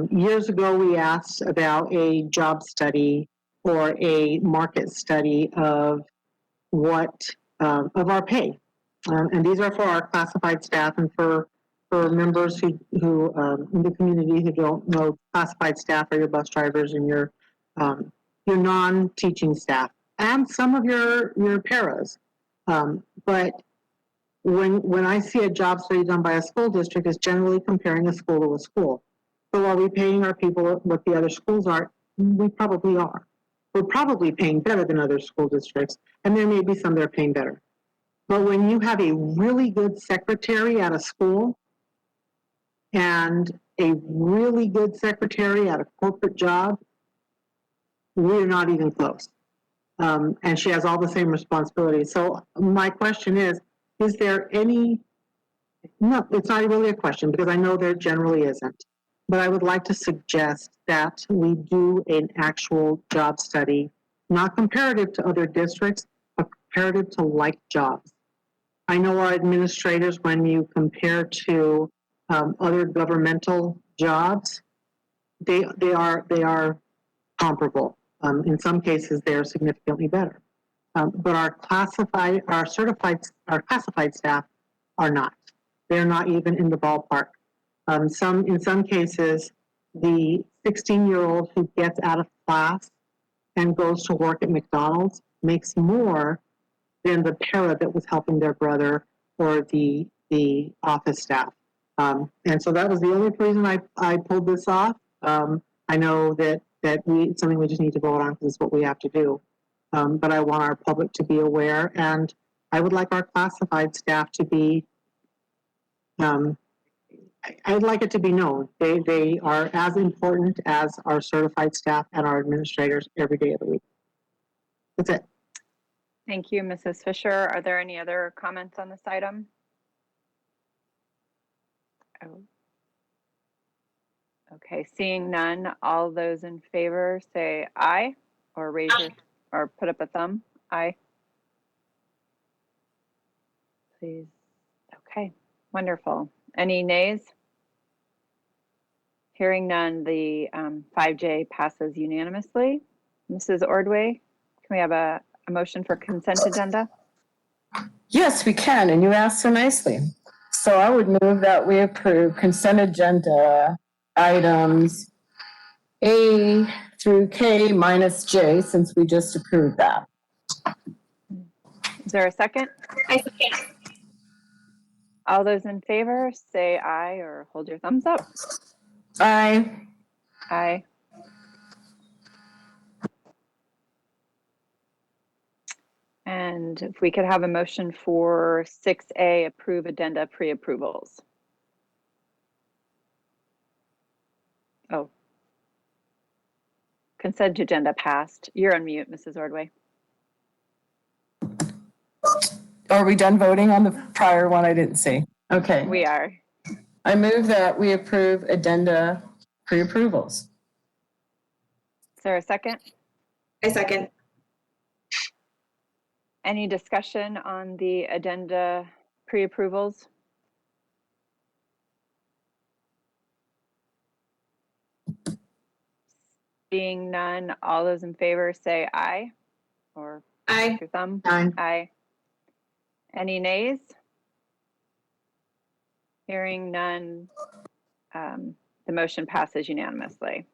Years ago, we asked about a job study or a market study of what of our pay, and these are for our classified staff and for members who in the community who don't know. Classified staff are your bus drivers and your non-teaching staff and some of your paras. But when I see a job study done by a school district, it's generally comparing a school to a school. So are we paying our people what the other schools are? We probably are. We're probably paying better than other school districts, and there may be some that are paying better. But when you have a really good secretary at a school and a really good secretary at a corporate job, we're not even close. And she has all the same responsibilities. So my question is there any, no, it's not really a question because I know there generally isn't, but I would like to suggest that we do an actual job study, not comparative to other districts, but comparative to like jobs. I know our administrators, when you compare to other governmental jobs, they are comparable. In some cases, they are significantly better. But our classified staff are not. They're not even in the ballpark. In some cases, the 16-year-old who gets out of class and goes to work at McDonald's makes more than the para that was helping their brother or the office staff. And so that was the only reason I pulled this off. I know that it's something we just need to vote on because it's what we have to do. But I want our public to be aware, and I would like our classified staff to be, I'd like it to be known. They are as important as our certified staff and our administrators every day of the week. That's it. Thank you, Mrs. Fisher. Are there any other comments on this item? Oh. Okay, seeing none, all those in favor say aye or raise your, or put up a thumb. Aye. Please. Okay, wonderful. Any nays? Hearing none, the 5J passes unanimously. Mrs. Ordway, can we have a motion for consent agenda? Yes, we can, and you asked so nicely. So I would move that we approve consent agenda items A through K minus J, since we just approved that. Is there a second? I second. All those in favor say aye or hold your thumbs up. Aye. Aye. And if we could have a motion for 6A, approve addenda pre-approvals. Oh. Consent agenda passed. You're on mute, Mrs. Ordway. Are we done voting on the prior one? I didn't see. Okay. We are. I move that we approve addenda pre-approvals. Is there a second? I second. Any discussion on the addenda pre-approvals? Seeing none, all those in favor say aye or Aye. raise your thumb. Aye. Aye. Any nays? Hearing none, the motion passes unanimously.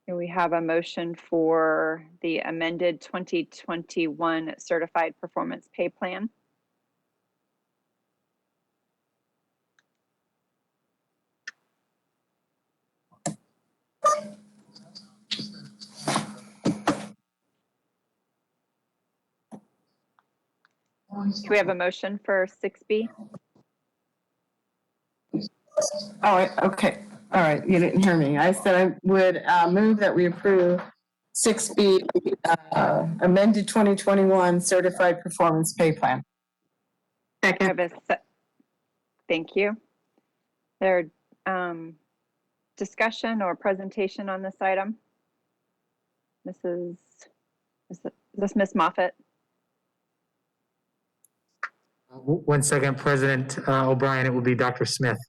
And we have a motion for the amended 2021 Certified Performance Pay Plan. Do we have a motion for 6B? Oh, okay. All right. You didn't hear me. I said I would move that we approve 6B amended 2021 Certified Performance Pay Plan. Second. Thank you. There discussion or presentation on this item? Is this Ms. Moffett? 1 second, President O'Brien, it will be Dr. Smith.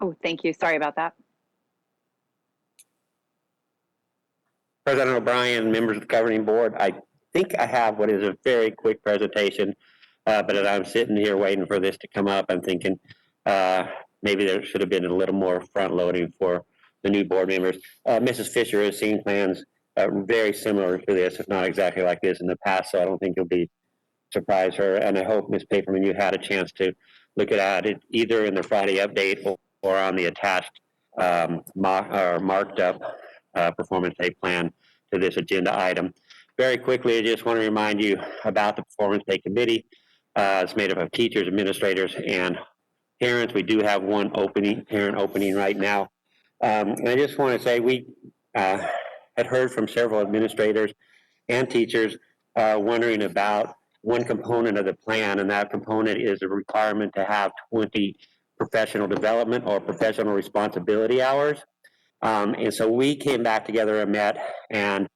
Oh, thank you. Sorry about that. President O'Brien, members of the governing board, I think I have what is a very quick presentation, but as I'm sitting here waiting for this to come up, I'm thinking maybe there should have been a little more front loading for the new board members. Mrs. Fisher has seen plans very similar to this, if not exactly like this in the past, so I don't think you'll be surprised her. And I hope, Ms. Paperman, you had a chance to look at it either in the Friday update or on the attached marked up performance pay plan to this agenda item. Very quickly, I just want to remind you about the performance pay committee. It's made up of teachers, administrators, and parents. We do have one parent opening right now. And I just want to say we had heard from several administrators and teachers wondering about one component of the plan, and that component is a requirement to have 20 professional development or professional responsibility hours. And so we came back together and met, and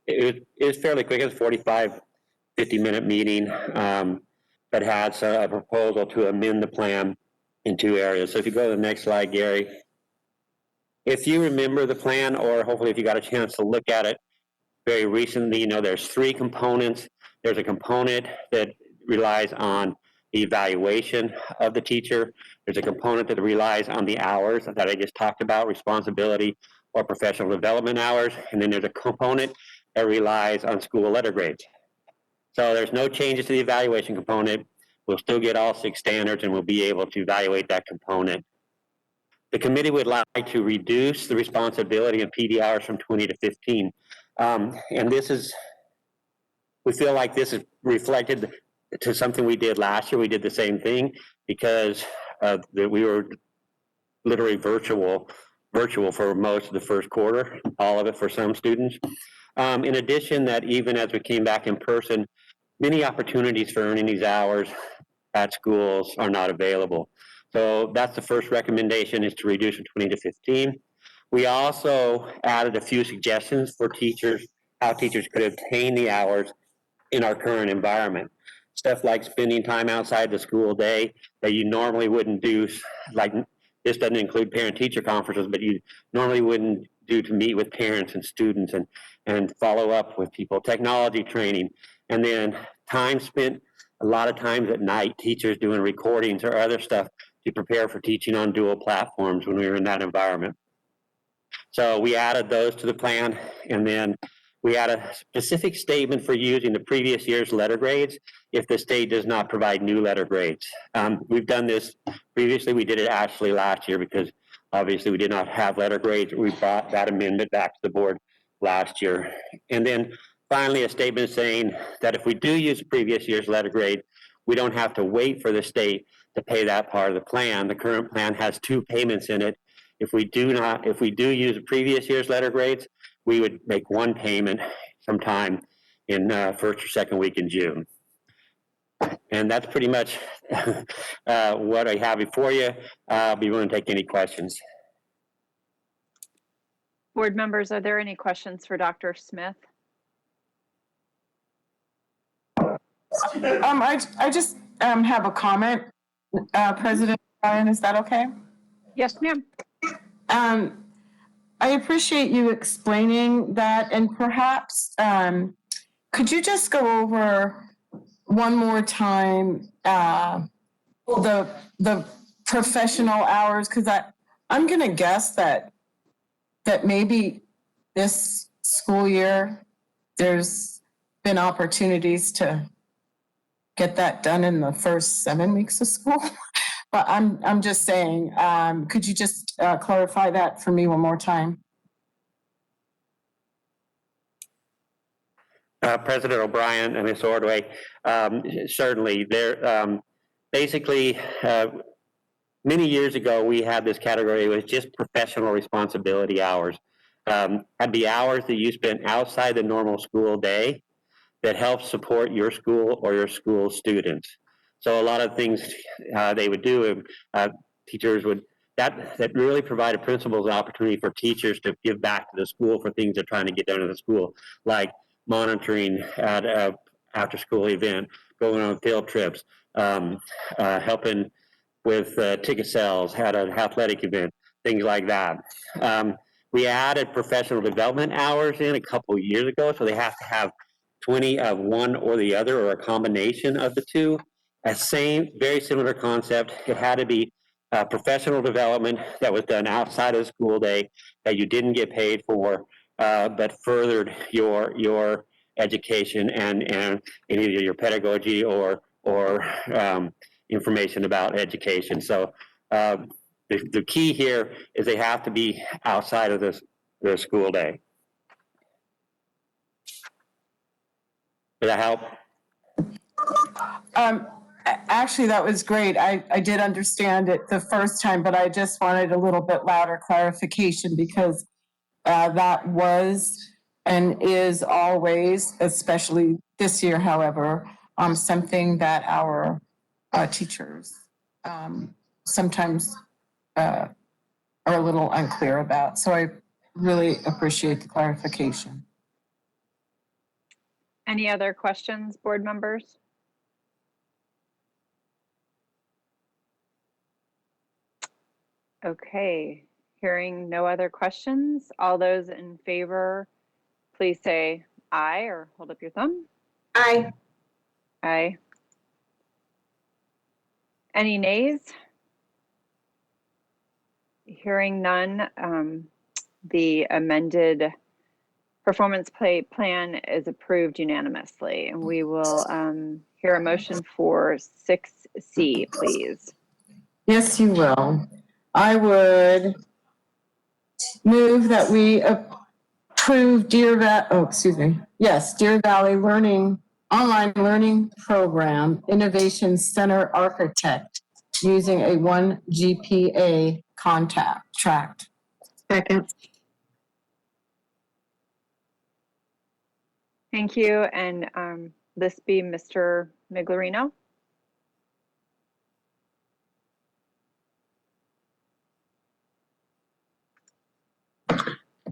it was fairly quick. It was 45, 50-minute meeting, but had a proposal to amend the plan in 2 areas. So if you go to the next slide, Gary. If you remember the plan, or hopefully if you got a chance to look at it very recently, you know there's 3 components. There's a component that relies on the evaluation of the teacher. There's a component that relies on the hours that I just talked about, responsibility or professional development hours. And then there's a component that relies on school letter grades. So there's no changes to the evaluation component. We'll still get all 6 standards and we'll be able to evaluate that component. The committee would like to reduce the responsibility and PD hours from 20 to 15. And this is, we feel like this is reflected to something we did last year. We did the same thing because we were literally virtual for most of the first quarter, all of it for some students. In addition, that even as we came back in person, many opportunities for earning these hours at schools are not available. So that's the first recommendation, is to reduce from 20 to 15. We also added a few suggestions for teachers, how teachers could obtain the hours in our current environment. Stuff like spending time outside the school day that you normally wouldn't do, like this doesn't include parent-teacher conferences, but you normally wouldn't do to meet with parents and students and follow up with people, technology training, and then time spent a lot of times at night, teachers doing recordings or other stuff to prepare for teaching on dual platforms when we were in that environment. So we added those to the plan, and then we had a specific statement for using the previous year's letter grades if the state does not provide new letter grades. We've done this previously. We did it actually last year because obviously we did not have letter grades. We brought that amendment back to the board last year. And then finally, a statement saying that if we do use the previous year's letter grade, we don't have to wait for the state to pay that part of the plan. The current plan has 2 payments in it. If we do use the previous year's letter grades, we would make 1 payment sometime in first or second week in June. And that's pretty much what I have before you. I'll be willing to take any questions. Board members, are there any questions for Dr. Smith? I just have a comment, President Ryan, is that okay? Yes, ma'am. I appreciate you explaining that, and perhaps could you just go over one more time the professional hours? Because I'm going to guess that maybe this school year there's been opportunities to get that done in the first 7 weeks of school. But I'm just saying, could you just clarify that for me one more time? President O'Brien and Ms. Ordway, certainly. Basically, many years ago, we had this category. It was just professional responsibility hours. That'd be hours that you spent outside the normal school day that help support your school or your school students. So a lot of things they would do, teachers would, that really provided principals an opportunity for teachers to give back to the school for things they're trying to get done in the school, like monitoring at an after-school event, going on field trips, helping with ticket sales, had an athletic event, things like that. We added professional development hours in a couple of years ago, so they have to have 20 of one or the other, or a combination of the two. A very similar concept. It had to be professional development that was done outside of the school day that you didn't get paid for, but furthered your education and either your pedagogy or information about education. So the key here is they have to be outside of the school day. Did that help? Actually, that was great. I did understand it the first time, but I just wanted a little bit louder clarification because that was and is always, especially this year, however, something that our teachers sometimes are a little unclear about. So I really appreciate the clarification. Any other questions, board members? Okay, hearing no other questions, all those in favor, please say aye or hold up your thumb. Aye. Aye. Any nays? Hearing none, the amended performance plan is approved unanimously. And we will hear a motion for 6C, please. Yes, you will. I would move that we approve Deer Valley Online Learning Program Innovation Center Architect using a 1 GPA contract. Second. Thank you. And this be Mr. Miglerino.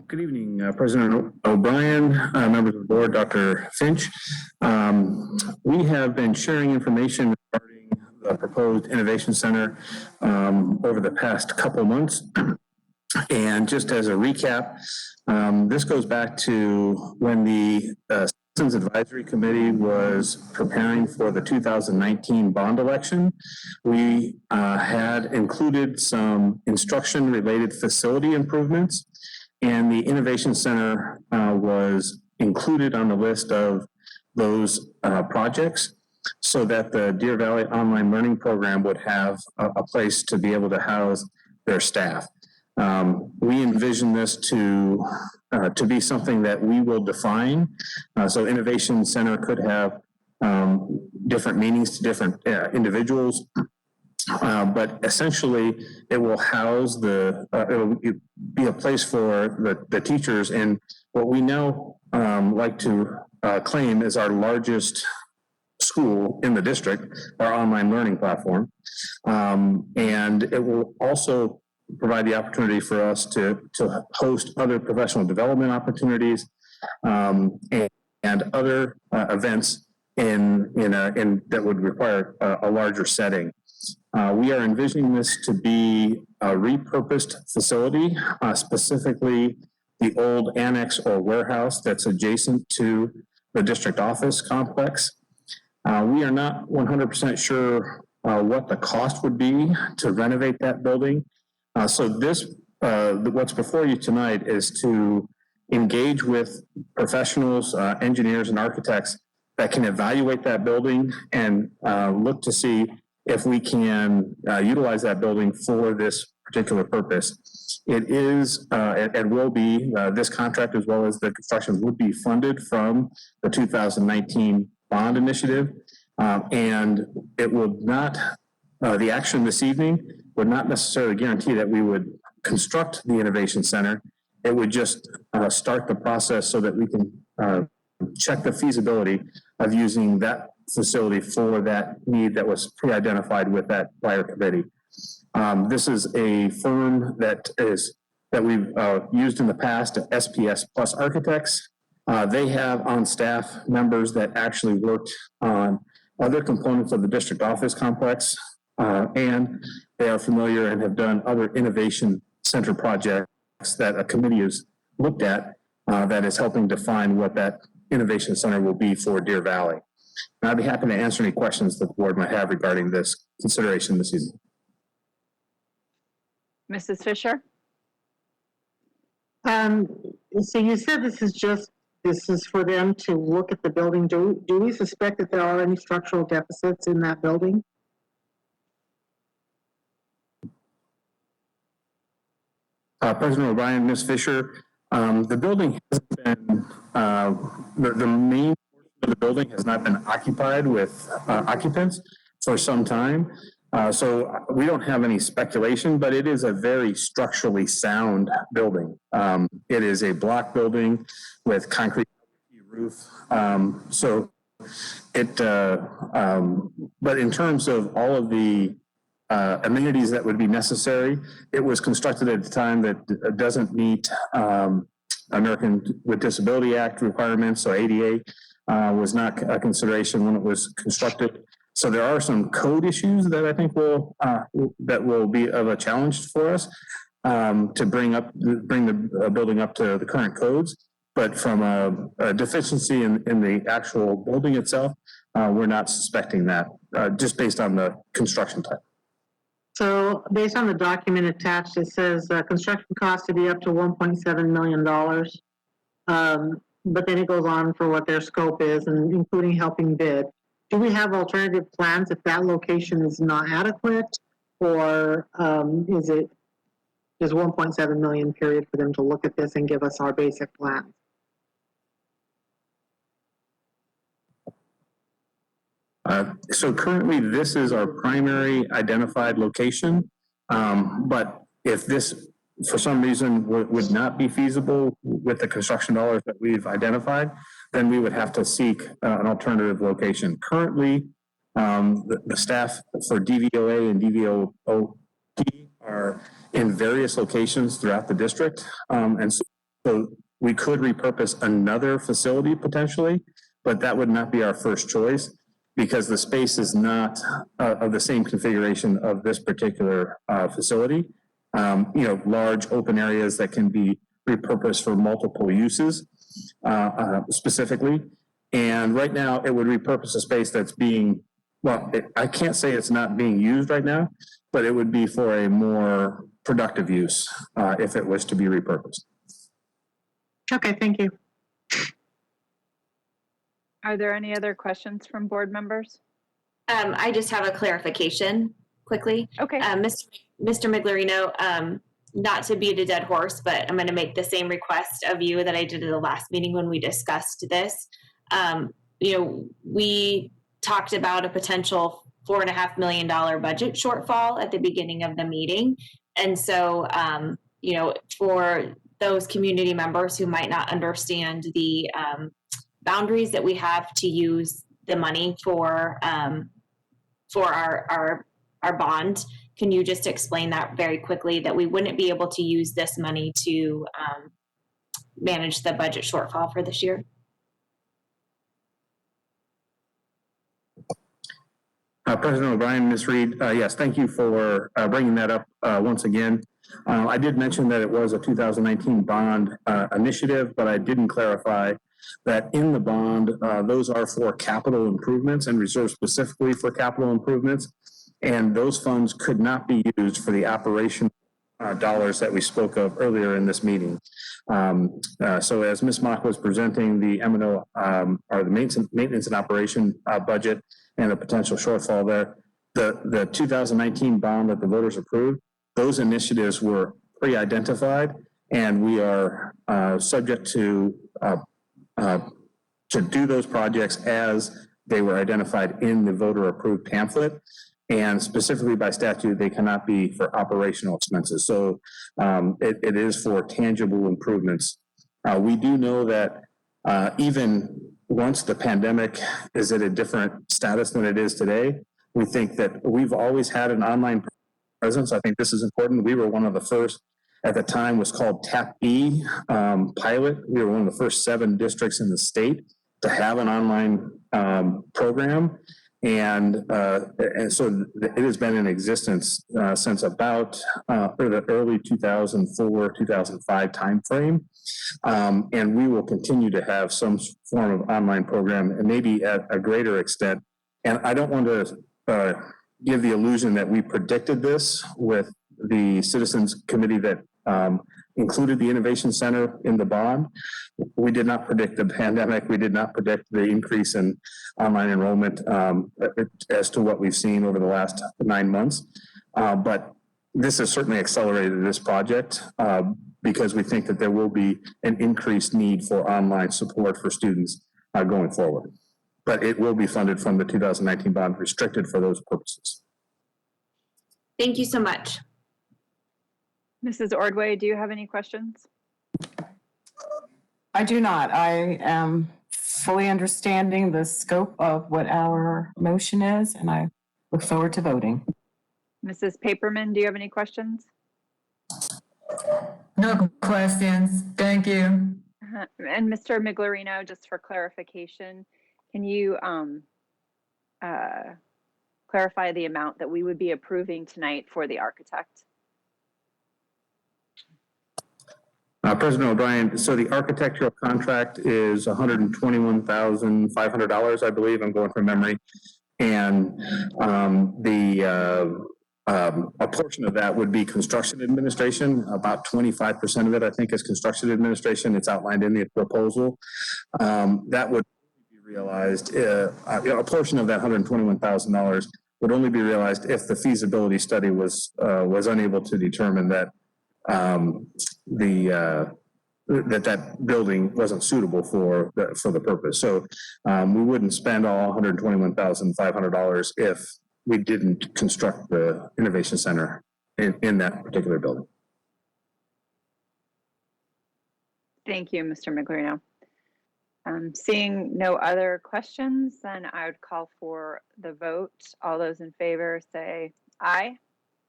Good evening, President O'Brien, members of the board, Dr. Finch. We have been sharing information regarding the proposed Innovation Center over the past couple months. And just as a recap, this goes back to when the Citizens Advisory Committee was preparing for the 2019 bond election. We had included some instruction-related facility improvements, and the Innovation Center was included on the list of those projects so that the Deer Valley Online Learning Program would have a place to be able to house their staff. We envision this to be something that we will define. So Innovation Center could have different meanings to different individuals. But essentially, it will house it'll be a place for the teachers in what we now like to claim is our largest school in the district, our online learning platform. And it will also provide the opportunity for us to host other professional development opportunities and other events that would require a larger setting. We are envisioning this to be a repurposed facility, specifically the old annex or warehouse that's adjacent to the district office complex. We are not 100% sure what the cost would be to renovate that building. So what's before you tonight is to engage with professionals, engineers, and architects that can evaluate that building and look to see if we can utilize that building for this particular purpose. It is and will be, this contract as well as the construction would be funded from the 2019 bond initiative. And it would not, the action this evening would not necessarily guarantee that we would construct the Innovation Center. It would just start the process so that we can check the feasibility of using that facility for that need that was pre-identified with that prior committee. This is a firm that we've used in the past, SPS Plus Architects. They have on staff members that actually worked on other components of the district office complex, and they are familiar and have done other innovation center projects that a committee has looked at that is helping define what that innovation center will be for Deer Valley. And I'd be happy to answer any questions that the board might have regarding this consideration this evening. Mrs. Fisher? So you said this is for them to look at the building. Do we suspect that there are any structural deficits in that building? President O'Brien, Ms. Fisher, the building has been, the main portion of the building has not been occupied with occupants for some time. So we don't have any speculation, but it is a very structurally sound building. It is a block building with concrete roof. So it, but in terms of all of the amenities that would be necessary, it was constructed at a time that doesn't meet American with Disability Act requirements. So ADA was not a consideration when it was constructed. So there are some code issues that I think that will be of a challenge for us to bring the building up to the current codes. But from a deficiency in the actual building itself, we're not suspecting that just based on the construction type. So based on the document attached, it says construction costs to be up to $1.7 million. But then it goes on for what their scope is, and including helping bid. Do we have alternative plans if that location is not adequate, or is 1.7 million period for them to look at this and give us our basic plans? So currently, this is our primary identified location. But if this, for some reason, would not be feasible with the construction dollars that we've identified, then we would have to seek an alternative location. Currently, the staff for DVOA and DVOD are in various locations throughout the district. And so we could repurpose another facility potentially, but that would not be our first choice because the space is not of the same configuration of this particular facility. Large open areas that can be repurposed for multiple uses specifically. And right now it would repurpose a space that's being, I can't say it's not being used right now, but it would be for a more productive use if it was to be repurposed. Okay, thank you. Are there any other questions from board members? I just have a clarification quickly. Okay. Mr. Miglerino, not to beat a dead horse, but I'm going to make the same request of you that I did at the last meeting when we discussed this. We talked about a potential $4.5 million budget shortfall at the beginning of the meeting. And so, for those community members who might not understand the boundaries that we have to use the money for our bond, can you just explain that very quickly, that we wouldn't be able to use this money to manage the budget shortfall for this year? President O'Brien, Ms. Reed, yes, thank you for bringing that up once again. I did mention that it was a 2019 bond initiative, but I didn't clarify that in the bond, those are for capital improvements and reserved specifically for capital improvements. And those funds could not be used for the operation dollars that we spoke of earlier in this meeting. So as Ms. Mock was presenting the M&O or the maintenance and operation budget and the potential shortfall there, the 2019 bond that the voters approved, those initiatives were pre-identified, and we are subject to do those projects as they were identified in the voter approved pamphlet. And specifically by statute, they cannot be for operational expenses. So it is for tangible improvements. We do know that even once the pandemic is at a different status than it is today, we think that we've always had an online presence. I think this is important. We were one of the first, at the time was called TAP B pilot. We were one of the first 7 districts in the state to have an online program. And so it has been in existence since about the early 2004, 2005 timeframe. And we will continue to have some form of online program, and maybe at a greater extent. And I don't want to give the illusion that we predicted this with the Citizens Committee that included the Innovation Center in the bond. We did not predict the pandemic. We did not predict the increase in online enrollment as to what we've seen over the last 9 months. But this has certainly accelerated this project because we think that there will be an increased need for online support for students going forward. But it will be funded from the 2019 bond, restricted for those purposes. Thank you so much. Mrs. Ordway, do you have any questions? I do not. I am fully understanding the scope of what our motion is, and I look forward to voting. Mrs. Paperman, do you have any questions? No questions. Thank you. And Mr. Miglerino, just for clarification, can you clarify the amount that we would be approving tonight for the architect? President O'Brien, so the architectural contract is $121,500, I believe. I'm going from memory. And a portion of that would be construction administration. About 25% of it, I think, is construction administration. It's outlined in the proposal. That would be realized, a portion of that $121,000 would only be realized if the feasibility study was unable to determine that that building wasn't suitable for the purpose. So we wouldn't spend all $121,500 if we didn't construct the Innovation Center in that particular building. Thank you, Mr. Miglerino. Seeing no other questions, then I would call for the vote. All those in favor say aye.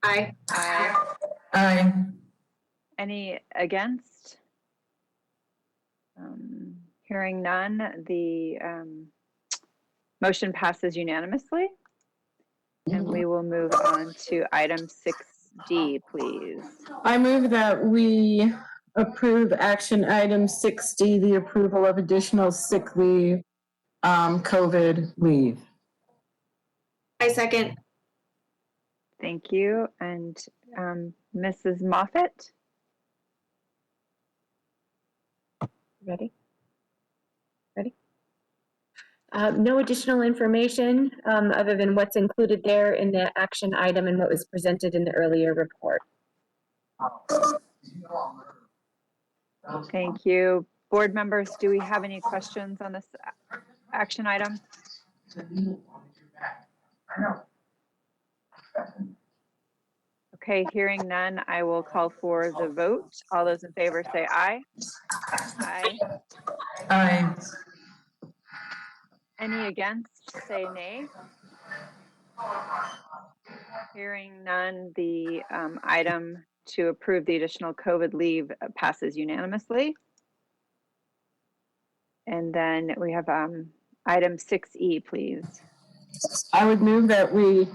Aye. Aye. Aye. Any against? Hearing none, the motion passes unanimously. And we will move on to item 6D, please. I move that we approve action item 6D, the approval of additional sick leave, COVID leave. I second. Thank you. And Mrs. Moffett? Ready? No additional information other than what's included there in the action item and what was presented in the earlier report. Thank you. Board members, do we have any questions on this action item? Okay, hearing none, I will call for the vote. All those in favor say aye. Aye. Aye. Any against, say nay. Hearing none, the item to approve the additional COVID leave passes unanimously. And then we have item 6E, please. I would move that we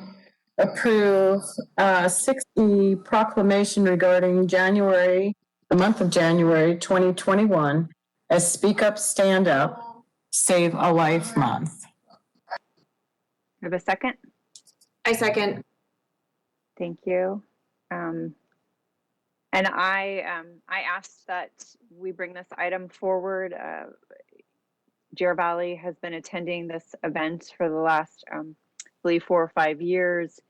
approve 6E proclamation regarding the month of January 2021 as Speak Up, Stand Up, Save a Life Month. Have a second? I second. Thank you. And I asked that we bring this item forward. Deer Valley has been attending this event for the last, I believe, 4 or 5 years,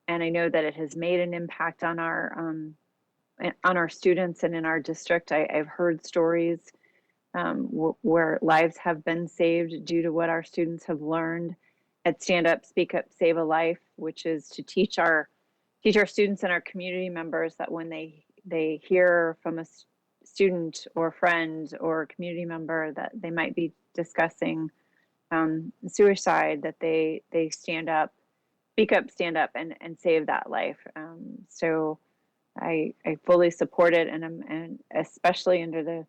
and I know that it has made an impact on our students and in our district. I've heard stories where lives have been saved due to what our students have learned at Stand Up, Speak Up, Save a Life, which is to teach our students and our community members that when they hear from a student or friend or community member that they might be discussing suicide, that they stand up, speak up, stand up, and save that life. So I fully support it, and especially under the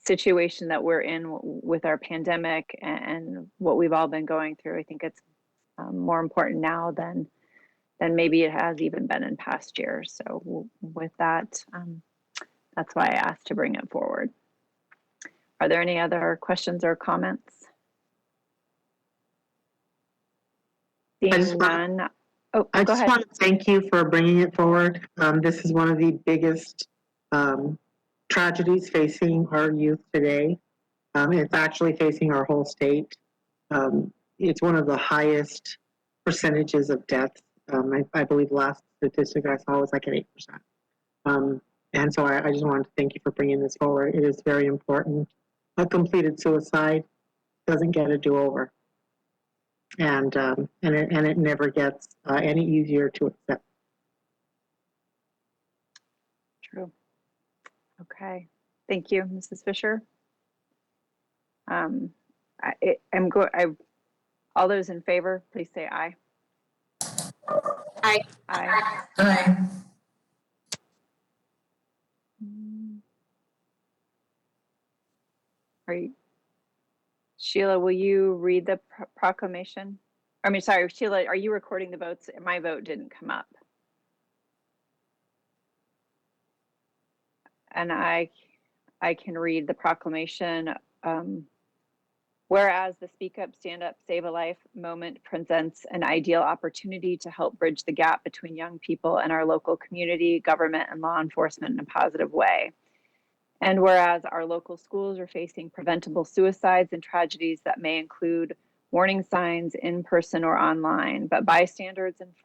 situation that we're in with our pandemic and what we've all been going through. I think it's more important now than maybe it has even been in past years. So with that, that's why I asked to bring it forward. Are there any other questions or comments? Seeing none. Oh, I go just ahead. want to thank you for bringing it forward. This is one of the biggest tragedies facing our youth today. It's actually facing our whole state. It's one of the highest percentages of deaths. I believe the last statistic I saw was like at 8%. And so I just wanted to thank you for bringing this forward. It is very important. A completed suicide doesn't get a do-over. And it never gets any easier to accept. True. Okay. Thank you, Mrs. Fisher. All those in favor, please say aye. Aye. Aye. Aye. Sheila, will you read the proclamation? I mean, sorry, Sheila, are you recording the votes? My vote didn't come up. And I can read the proclamation. Whereas the Speak Up, Stand Up, Save a Life moment presents an ideal opportunity to help bridge the gap between young people and our local community, government, and law enforcement in a positive way. And whereas our local schools are facing preventable suicides and tragedies that may include warning signs in person or online, but bystanders and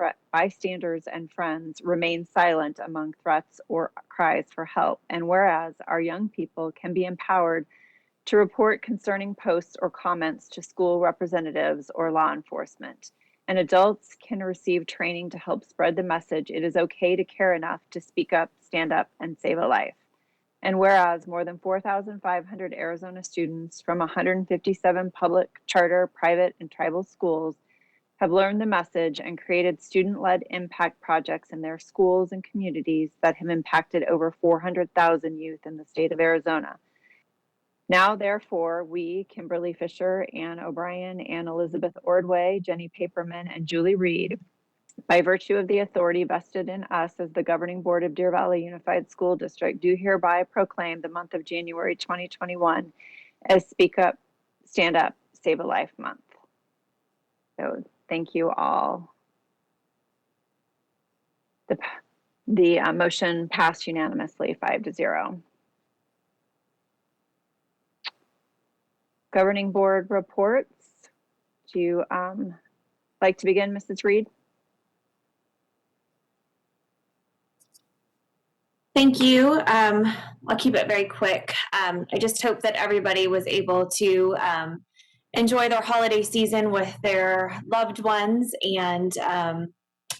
friends remain silent among threats or cries for help. And whereas our young people can be empowered to report concerning posts or comments to school representatives or law enforcement, and adults can receive training to help spread the message it is okay to care enough to speak up, stand up, and save a life. And whereas more than 4,500 Arizona students from 157 public, charter, private, and tribal schools have learned the message and created student-led impact projects in their schools and communities that have impacted over 400,000 youth in the state of Arizona. Now, therefore, we, Kimberly Fisher, Ann O'Brien, Ann Elizabeth Ordway, Jenny Paperman, and Julie Reed, by virtue of the authority vested in us as the governing board of Deer Valley Unified School District, do hereby proclaim the month of January 2021 as Speak Up, Stand Up, Save a Life Month. So thank you all. The motion passed unanimously 5-0. Governing board reports. Do you like to begin, Mrs. Reed? Thank you. I'll keep it very quick. I just hope that everybody was able to enjoy their holiday season with their loved ones, and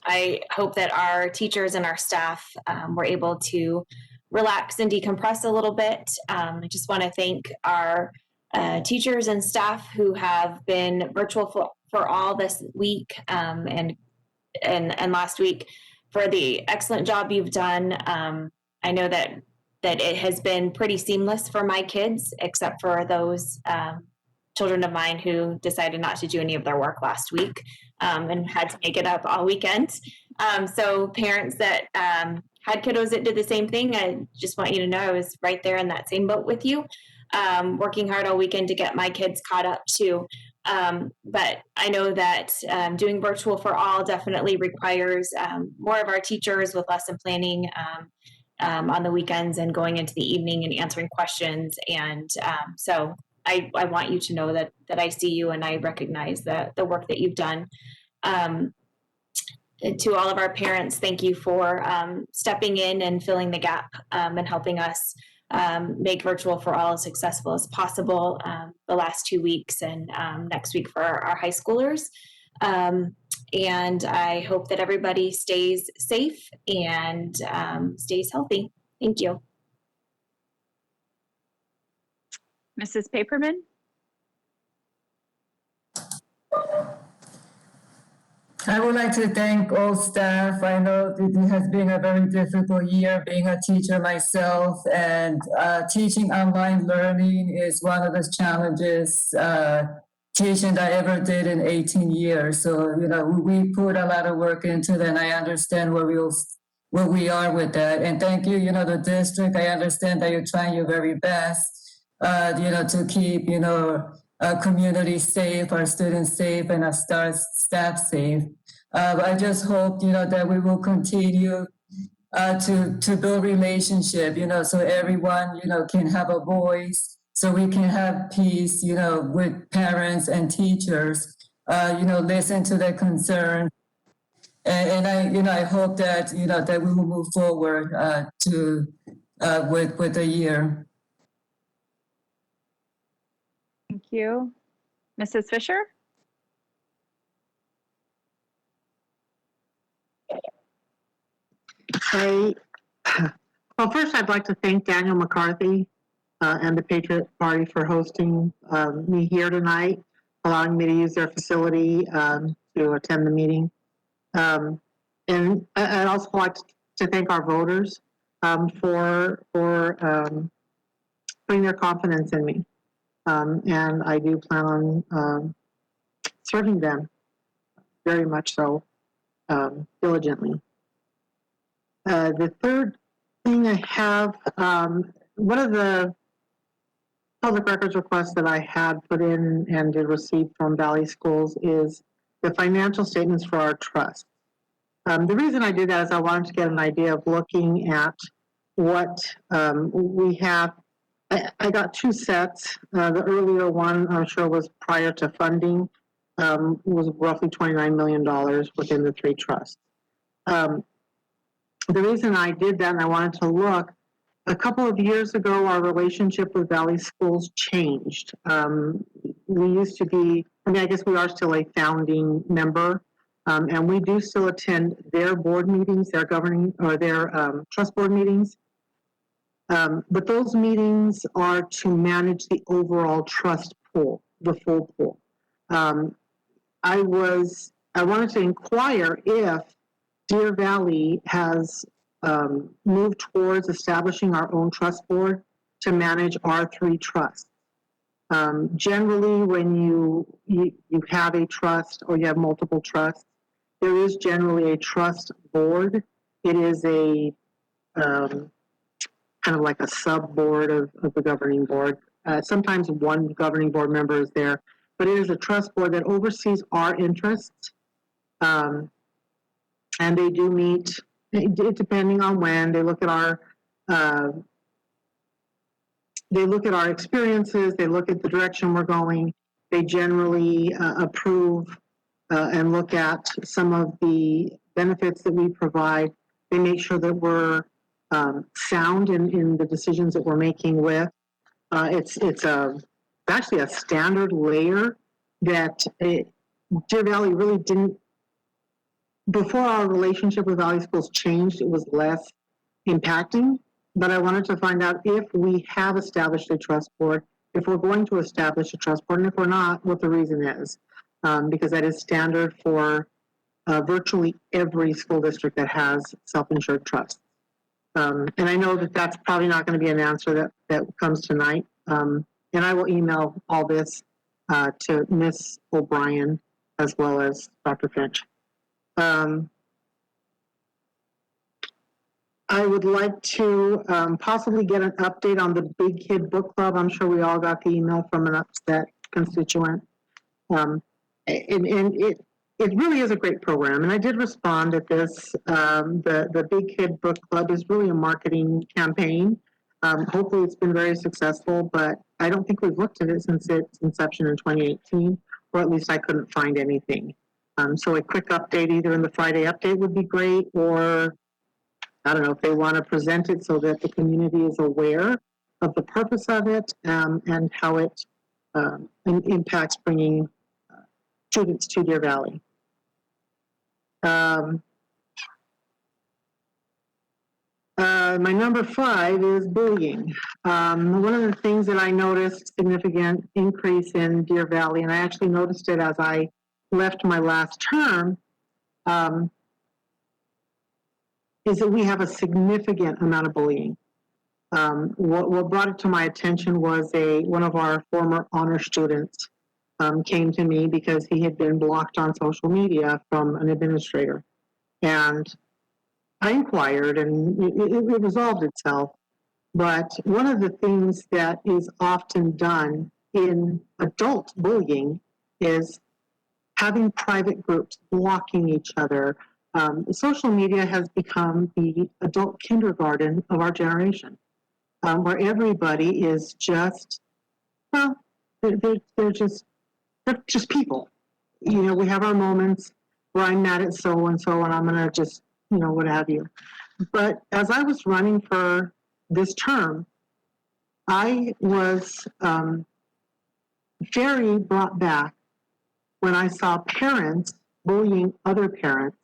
I hope that our teachers and our staff were able to relax and decompress a little bit. I just want to thank our teachers and staff who have been virtual for all this week and last week for the excellent job you've done. I know that it has been pretty seamless for my kids, except for those children of mine who decided not to do any of their work last week and had to make it up all weekend. So parents that had kiddos that did the same thing, I just want you to know I was right there in that same boat with you, working hard all weekend to get my kids caught up too. But I know that doing virtual for all definitely requires more of our teachers with lesson planning on the weekends and going into the evening and answering questions. And so I want you to know that I see you and I recognize the work that you've done. To all of our parents, thank you for stepping in and filling the gap and helping us make virtual for all as successful as possible the last 2 weeks and next week for our high schoolers. And I hope that everybody stays safe and stays healthy. Thank you. Mrs. Paperman? I would like to thank all staff. I know it has been a very difficult year being a teacher myself, and teaching online learning is one of the challenges teaching I ever did in 18 years. So, we put a lot of work into that, and I understand where we are with that. And thank you, the district. I understand that you're trying your very best, to keep, our community safe, our students safe, and our staff safe. I just hope, that we will continue to build relationship, so everyone, can have a voice, so we can have peace, with parents and teachers, listen to their concerns. And I hope that, that we will move forward with the year. Thank you. Mrs. Fisher? Well, first I'd like to thank Daniel McCarthy and the Patriot Party for hosting me here tonight, allowing me to use their facility to attend the meeting. And I'd also like to thank our voters for putting their confidence in me. And I do plan on serving them very much so, diligently. The third thing I have, one of the public records requests that I had put in and did receive from Valley Schools is the financial statements for our trust. The reason I did that is I wanted to get an idea of looking at what we have. I got 2 sets. The earlier one, I'm sure, was prior to funding, was roughly $29 million within the 3 trusts. The reason I did that and I wanted to look, a couple of years ago, our relationship with Valley Schools changed. We used to be, I guess we are still a founding member, and we do still attend their board meetings, their governing or their trust board meetings. But those meetings are to manage the overall trust pool, the full pool. I wanted to inquire if Deer Valley has moved towards establishing our own trust board to manage our 3 trusts. Generally, when you have a trust or you have multiple trusts, there is generally a trust board. It is a kind of like a sub board of the governing board. Sometimes one governing board member is there, but it is a trust board that oversees our interests. And they do meet, depending on when, they look at our experiences, they look at the direction we're going. They generally approve and look at some of the benefits that we provide. They make sure that we're sound in the decisions that we're making with. It's actually a standard layer that Deer Valley really didn't, before our relationship with Valley Schools changed, it was less impacting. But I wanted to find out if we have established a trust board, if we're going to establish a trust board, and if we're not, what the reason is. Because that is standard for virtually every school district that has self-insured trusts. And I know that that's probably not going to be an answer that comes tonight. And I will email all this to Ms. O'Brien as well as Dr. Finch. I would like to possibly get an update on the Big Kid Book Club. I'm sure we all got the email from an upset constituent. And it really is a great program. And I did respond at this. The Big Kid Book Club is really a marketing campaign. Hopefully it's been very successful, but I don't think we've looked at it since its inception in 2018, or at least I couldn't find anything. So a quick update either in the Friday update would be great, or I don't know if they want to present it so that the community is aware of the purpose of it and how it impacts bringing students to Deer Valley. My number 5 is bullying. One of the things that I noticed significant increase in Deer Valley, and I actually noticed it as I left my last term, is that we have a significant amount of bullying. What brought it to my attention was one of our former honor students came to me because he had been blocked on social media from an administrator. And I inquired and it resolved itself. But one of the things that is often done in adult bullying is having private groups blocking each other. Social media has become the adult kindergarten of our generation, where everybody is just, well, they're just people. You know, we have our moments where I'm mad at so-and-so and I'm gonna just, you know, what have you. But as I was running for this term, I was very brought back when I saw parents bullying other parents.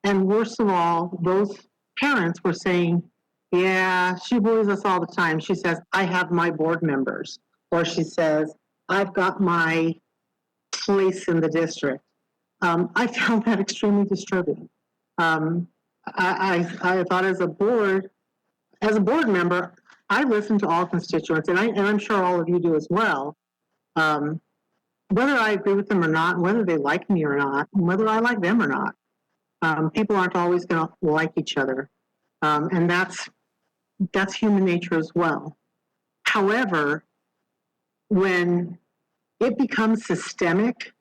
And worst of all, those parents were saying, yeah, she bullies us all the time. She says, I have my board members. Or she says, I've got my place in the district. I found that extremely disturbing. I thought as a board member, I listen to all constituents, and I'm sure all of you do as well. Whether I agree with them or not, whether they like me or not, and whether I like them or not, people aren't always going to like each other, and that's human nature as well. However, when it becomes systemic,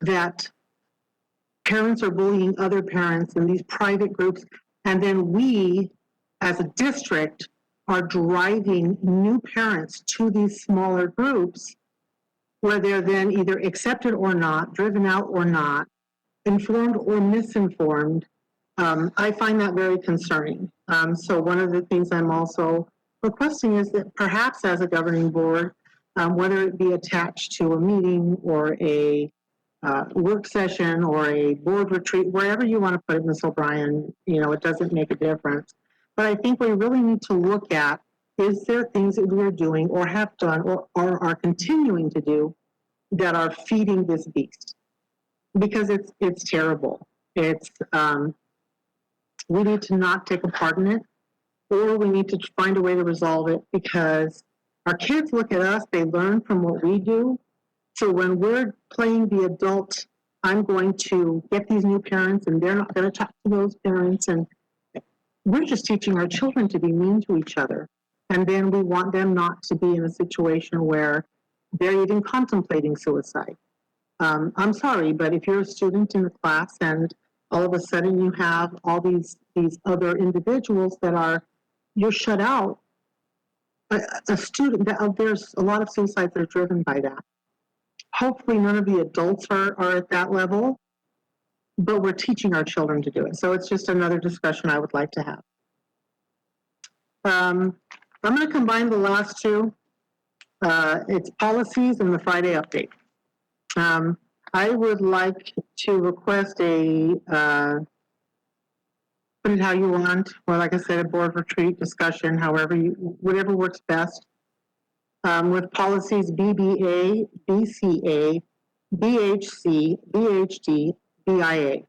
that parents are bullying other parents in these private groups, and then we, as a district, are driving new parents to these smaller groups where they're then either accepted or not, driven out or not, informed or misinformed. I find that very concerning. So one of the things I'm also requesting is that perhaps as a governing board, whether it be attached to a meeting or a work session or a board retreat, wherever you want to put it, Ms. O'Brien, you know, it doesn't make a difference. But I think we really need to look at is there things that we're doing or have done or are continuing to do that are feeding this beast? Because it's terrible. It's we need to not take a part in it, or we need to find a way to resolve it, because our kids look at us, they learn from what we do. So when we're playing the adult, I'm going to get these new parents and they're not going to talk to those parents, and we're just teaching our children to be mean to each other. And then we want them not to be in a situation where they're even contemplating suicide. I'm sorry, but if you're a student in the class and all of a sudden you have all these other individuals that are, you're shut out, a student, there's a lot of suicides that are driven by that. Hopefully none of the adults are at that level, but we're teaching our children to do it. So it's just another discussion I would like to have. I'm going to combine the last two. It's policies and the Friday update. I would like to request a, put it how you want, or like I said, a board retreat discussion, whatever works best, with policies BBA, BCA, BHC, BHD, BIA.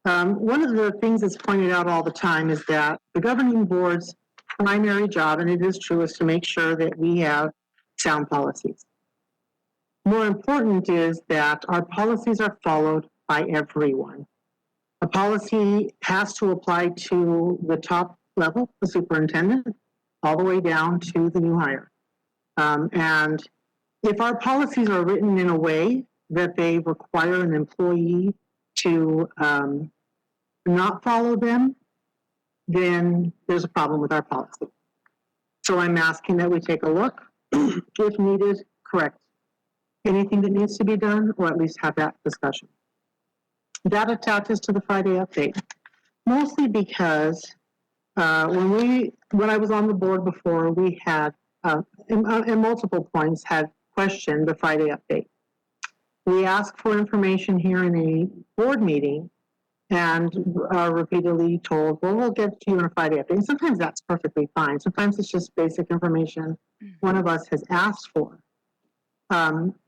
One of the things that's pointed out all the time is that the governing board's primary job, and it is true, is to make sure that we have sound policies. More important is that our policies are followed by everyone. A policy has to apply to the top level, the superintendent, all the way down to the new hire. And if our policies are written in a way that they require an employee to not follow them, then there's a problem with our policy. So I'm asking that we take a look, if needed, correct anything that needs to be done, or at least have that discussion. That attaches to the Friday update, mostly because when I was on the board before, we had, in multiple points, had questioned the Friday update. We asked for information here in a board meeting and are repeatedly told, well, we'll get to you in a Friday update. And sometimes that's perfectly fine. Sometimes it's just basic information one of us has asked for.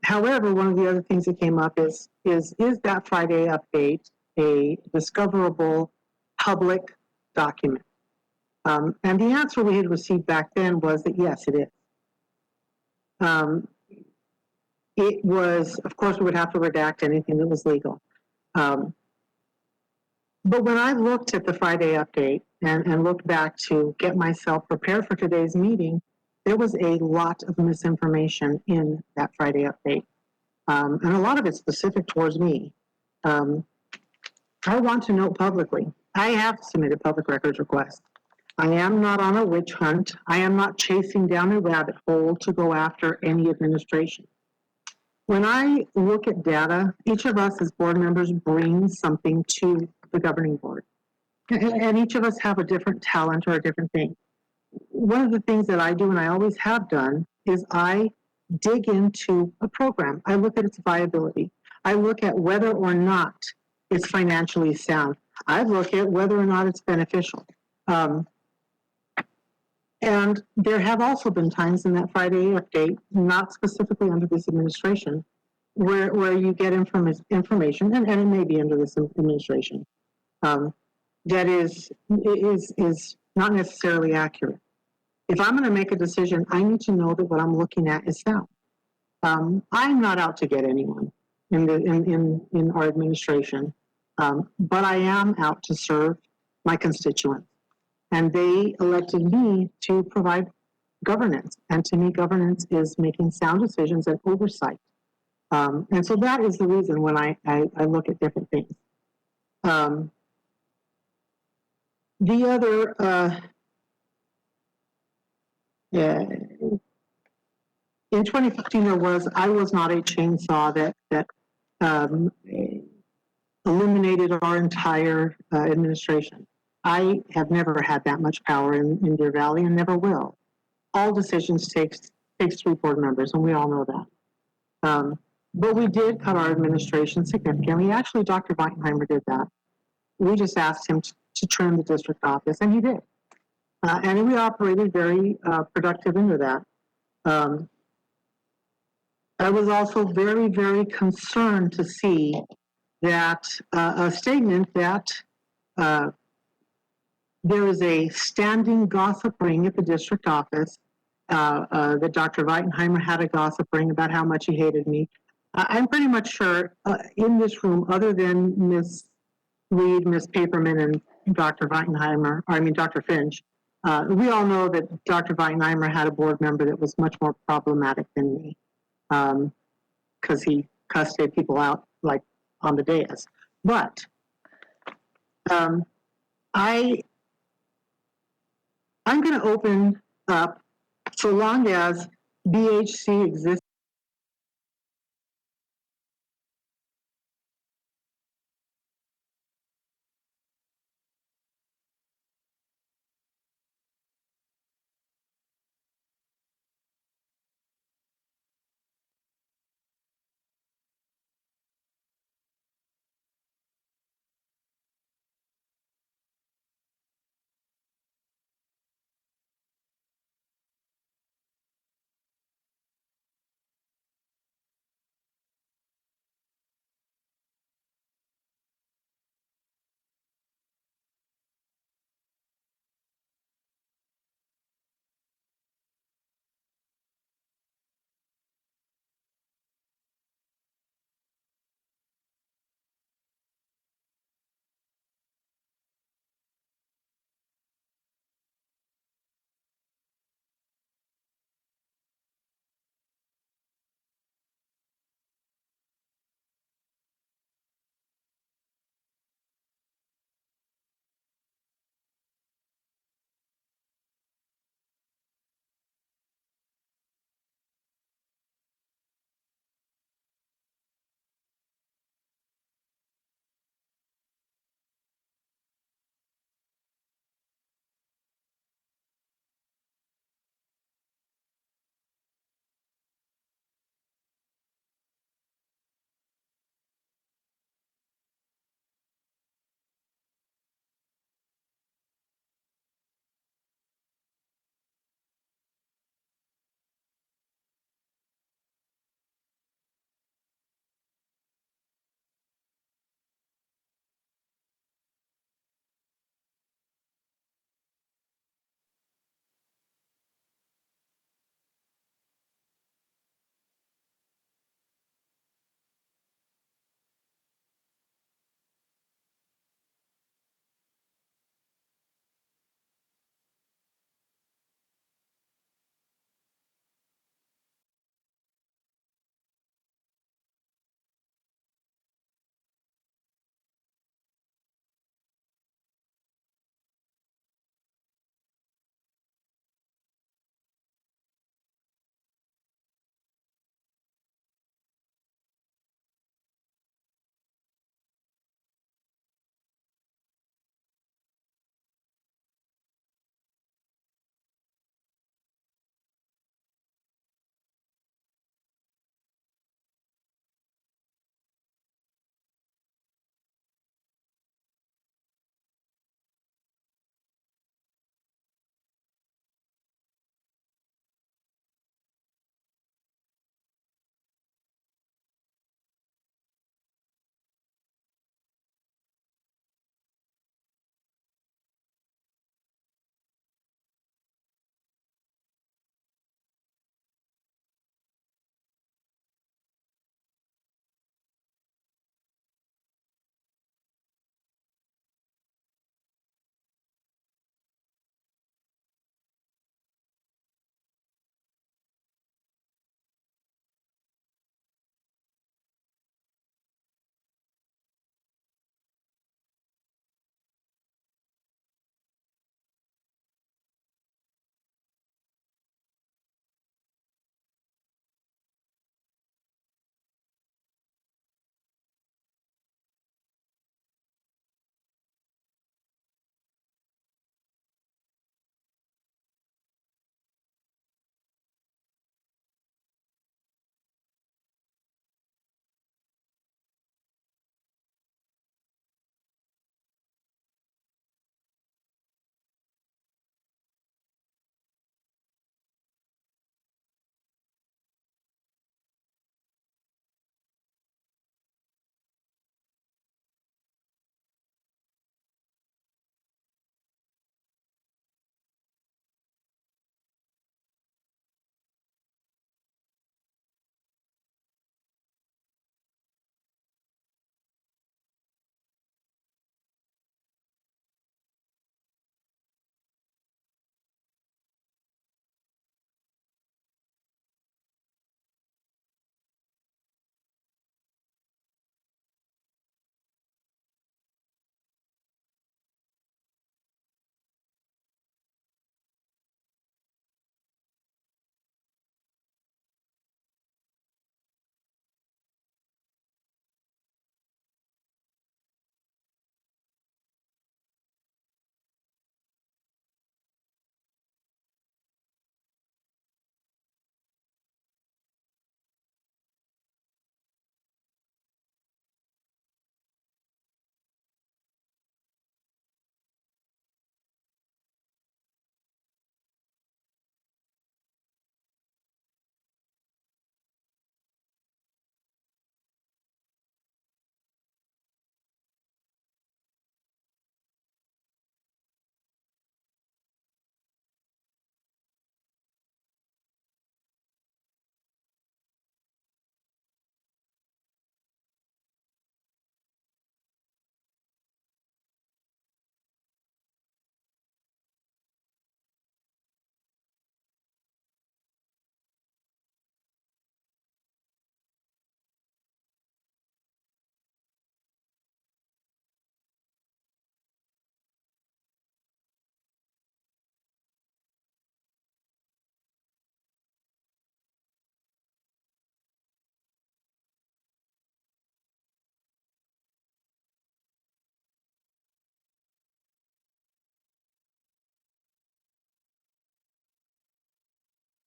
However, one of the other things that came up is that Friday update a discoverable public document? And the answer we had received back then was that yes, it is. It was, of course, we would have to redact anything that was legal. But when I looked at the Friday update and looked back to get myself prepared for today's meeting, there was a lot of misinformation in that Friday update. And a lot of it specific towards me. I want to note publicly, I have submitted public records requests. I am not on a witch hunt. I am not chasing down a rabbit hole to go after any administration. When I look at data, each of us as board members brings something to the governing board. And each of us have a different talent or a different thing. One of the things that I do, and I always have done, is I dig into a program. I look at its viability. I look at whether or not it's financially sound. I look at whether or not it's beneficial. And there have also been times in that Friday update, not specifically under this administration, where you get information, and it may be under this administration, that is not necessarily accurate. If I'm going to make a decision, I need to know that what I'm looking at is sound. I'm not out to get anyone in our administration, but I am out to serve my constituents. And they elected me to provide governance. And to me, governance is making sound decisions and oversight. And so that is the reason when I look at different things. The other, in 2015, I was not a chainsaw that eliminated our entire administration. I have never had that much power in Deer Valley and never will. All decisions takes 3 board members, and we all know that. But we did cut our administration significantly. Actually, Dr. Weinheimer did that. We just asked him to trim the district office, and he did. And we operated very productive into that. I was also very, very concerned to see that a statement that there is a standing gossip ring at the district office, that Dr. Weitenheimer had a gossip ring about how much he hated me. I'm pretty much sure in this room, other than Ms. Reed, Ms. Paperman, and Dr. Dr. Finch, we all know that Dr. Weitenheimer had a board member that was much more problematic than me, because he cussed people out like on the dais. But I'm going to open up, so long as BHC exists.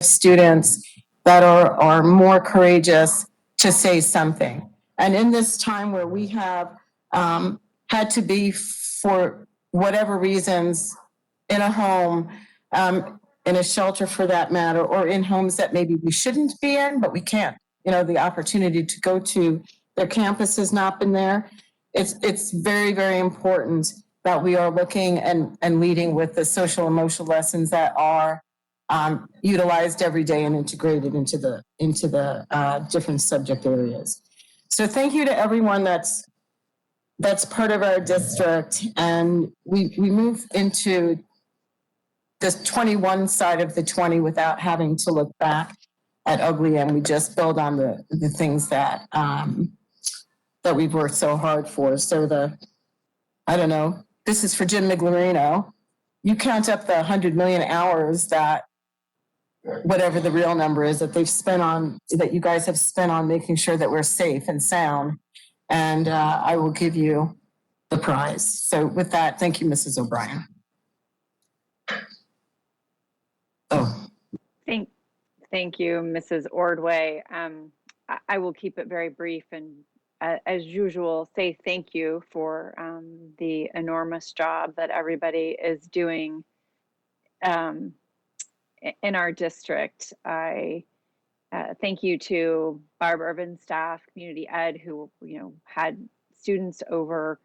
students that are more courageous to say something. And in this time where we have had to be, for whatever reasons, in a home, in a shelter for that matter, or in homes that maybe we shouldn't be in, but we can't, the opportunity to go to their campus has not been there. It's very, very important that we are looking and leading with the social emotional lessons that are utilized every day and integrated into the different subject areas. So thank you to everyone that's part of our district. And we move into this 21 side of the 20 without having to look back at ugly, and we just build on the things that that we've worked so hard for. So I don't know, this is for Jim Miglerino. You count up the 100 million hours that, whatever the real number is, that that you guys have spent on making sure that we're safe and sound. And I will give you the prize. So with that, thank you, Mrs. O'Brien. Oh, Thank you, Mrs. Ordway. I will keep it very brief and, as usual, say thank you for the enormous job that everybody is doing in our district. I thank you to Barb Urban staff, community ed, who had students over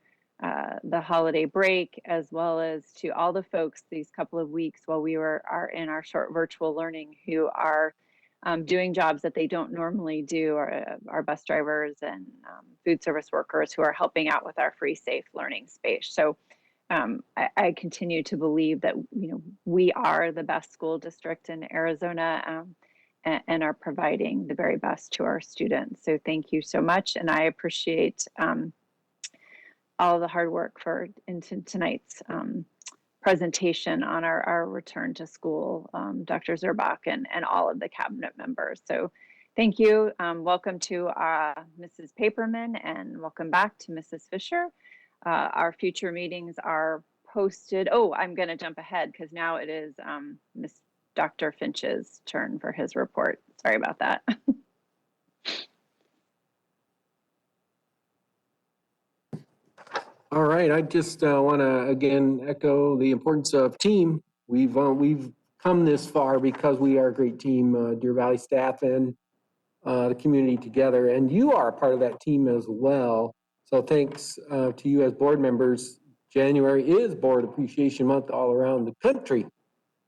the holiday break, as well as to all the folks these couple of weeks while we are in our short virtual learning, who are doing jobs that they don't normally do, our bus drivers and food service workers who are helping out with our free, safe learning space. So I continue to believe that we are the best school district in Arizona, and are providing the very best to our students. So thank you so much, and I appreciate all the hard work for into tonight's presentation on our return to school, Dr. Zerbach and all of the cabinet members. So thank you. Welcome to Mrs. Paperman, and welcome back to Mrs. Fisher. Our future meetings are posted. Oh, I'm going to jump ahead because now it is Dr. Finch's turn for his report. Sorry about that. All right, I just want to again echo the importance of team. We've come this far because we are a great team, Deer Valley staff and the community together, and you are a part of that team as well. So thanks to you as board members. January is Board Appreciation Month all around the country,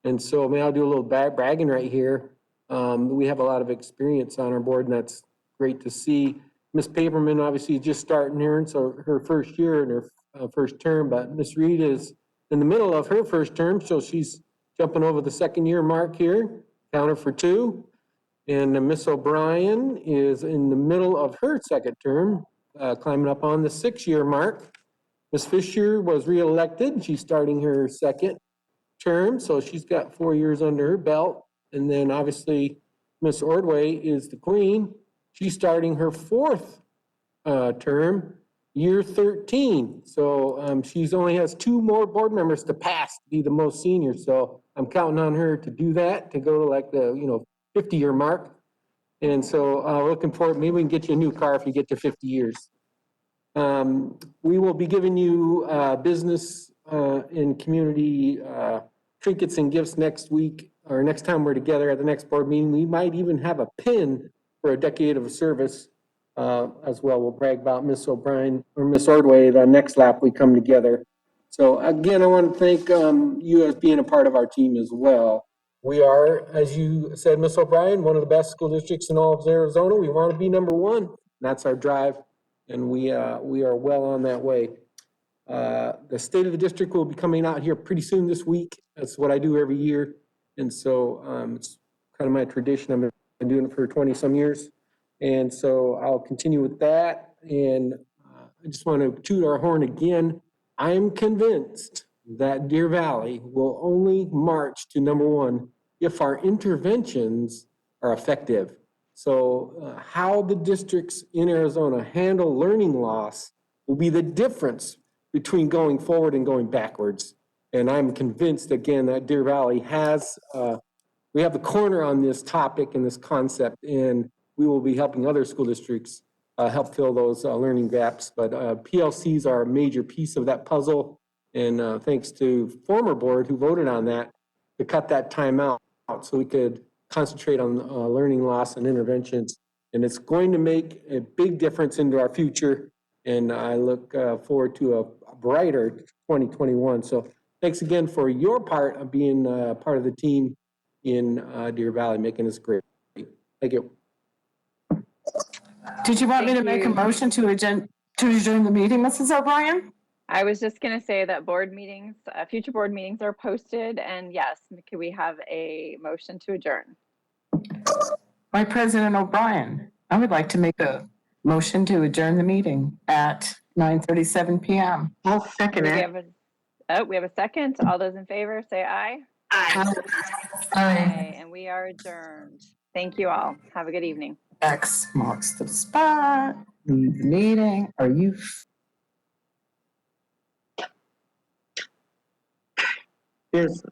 and so I'll do a little bragging right here. We have a lot of experience on our board, and that's great to see. Miss Paperman obviously is just starting here, and so her first year in her first term, but Miss Reed is in the middle of her first term, so she's jumping over the second year mark here, counter for 2. And Miss O'Brien is in the middle of her second term, climbing up on the 6-year mark. Miss Fisher was reelected. She's starting her second term, so she's got 4 years under her belt. And then obviously Miss Ordway is the queen. She's starting her 4th term, year 13. So she's only has 2 more board members to pass to be the most senior. So I'm counting on her to do that, to go to like the 50-year mark. And so looking forward, maybe we can get you a new car if you get to 50 years. We will be giving you business and community trinkets and gifts next week, or next time we're together at the next board meeting. We might even have a pin for a decade of service as well. We'll brag about Miss O'Brien or Miss Ordway the next lap we come together. So again, I want to thank you as being a part of our team as well. We are, as you said, Miss O'Brien, one of the best school districts in all of Arizona. We want to be number 1. That's our drive, and we are well on that way. The state of the district will be coming out here pretty soon this week. That's what I do every year, and so it's kind of my tradition. I've been doing it for 20-some years, and so I'll continue with that. And I just want to toot our horn again. I'm convinced that Deer Valley will only march to number 1 if our interventions are effective. So how the districts in Arizona handle learning loss will be the difference between going forward and going backwards. And I'm convinced, again, that Deer Valley has we have the corner on this topic and this concept, and we will be helping other school districts help fill those learning gaps. But PLCs are a major piece of that puzzle. And thanks to former board who voted on that to cut that time out so we could concentrate on learning loss and interventions. And it's going to make a big difference into our future. And I look forward to a brighter 2021. So thanks again for your part of being part of the team in Deer Valley, making this great. Thank you. Did you want me to Thank make a you. motion to adjourn the meeting, Mrs. O'Brien? I was just going to say that board meetings, future board meetings are posted, and yes, could we have a motion to adjourn? By President O'Brien, I would like to make a motion to adjourn the meeting at 9:37 p.m. I'll second We it. have we have a second. All those in favor, say aye. Aye. Aye, and we are adjourned. Thank you all. Have a good evening. X marks the spot. Leave the meeting. Are you? Is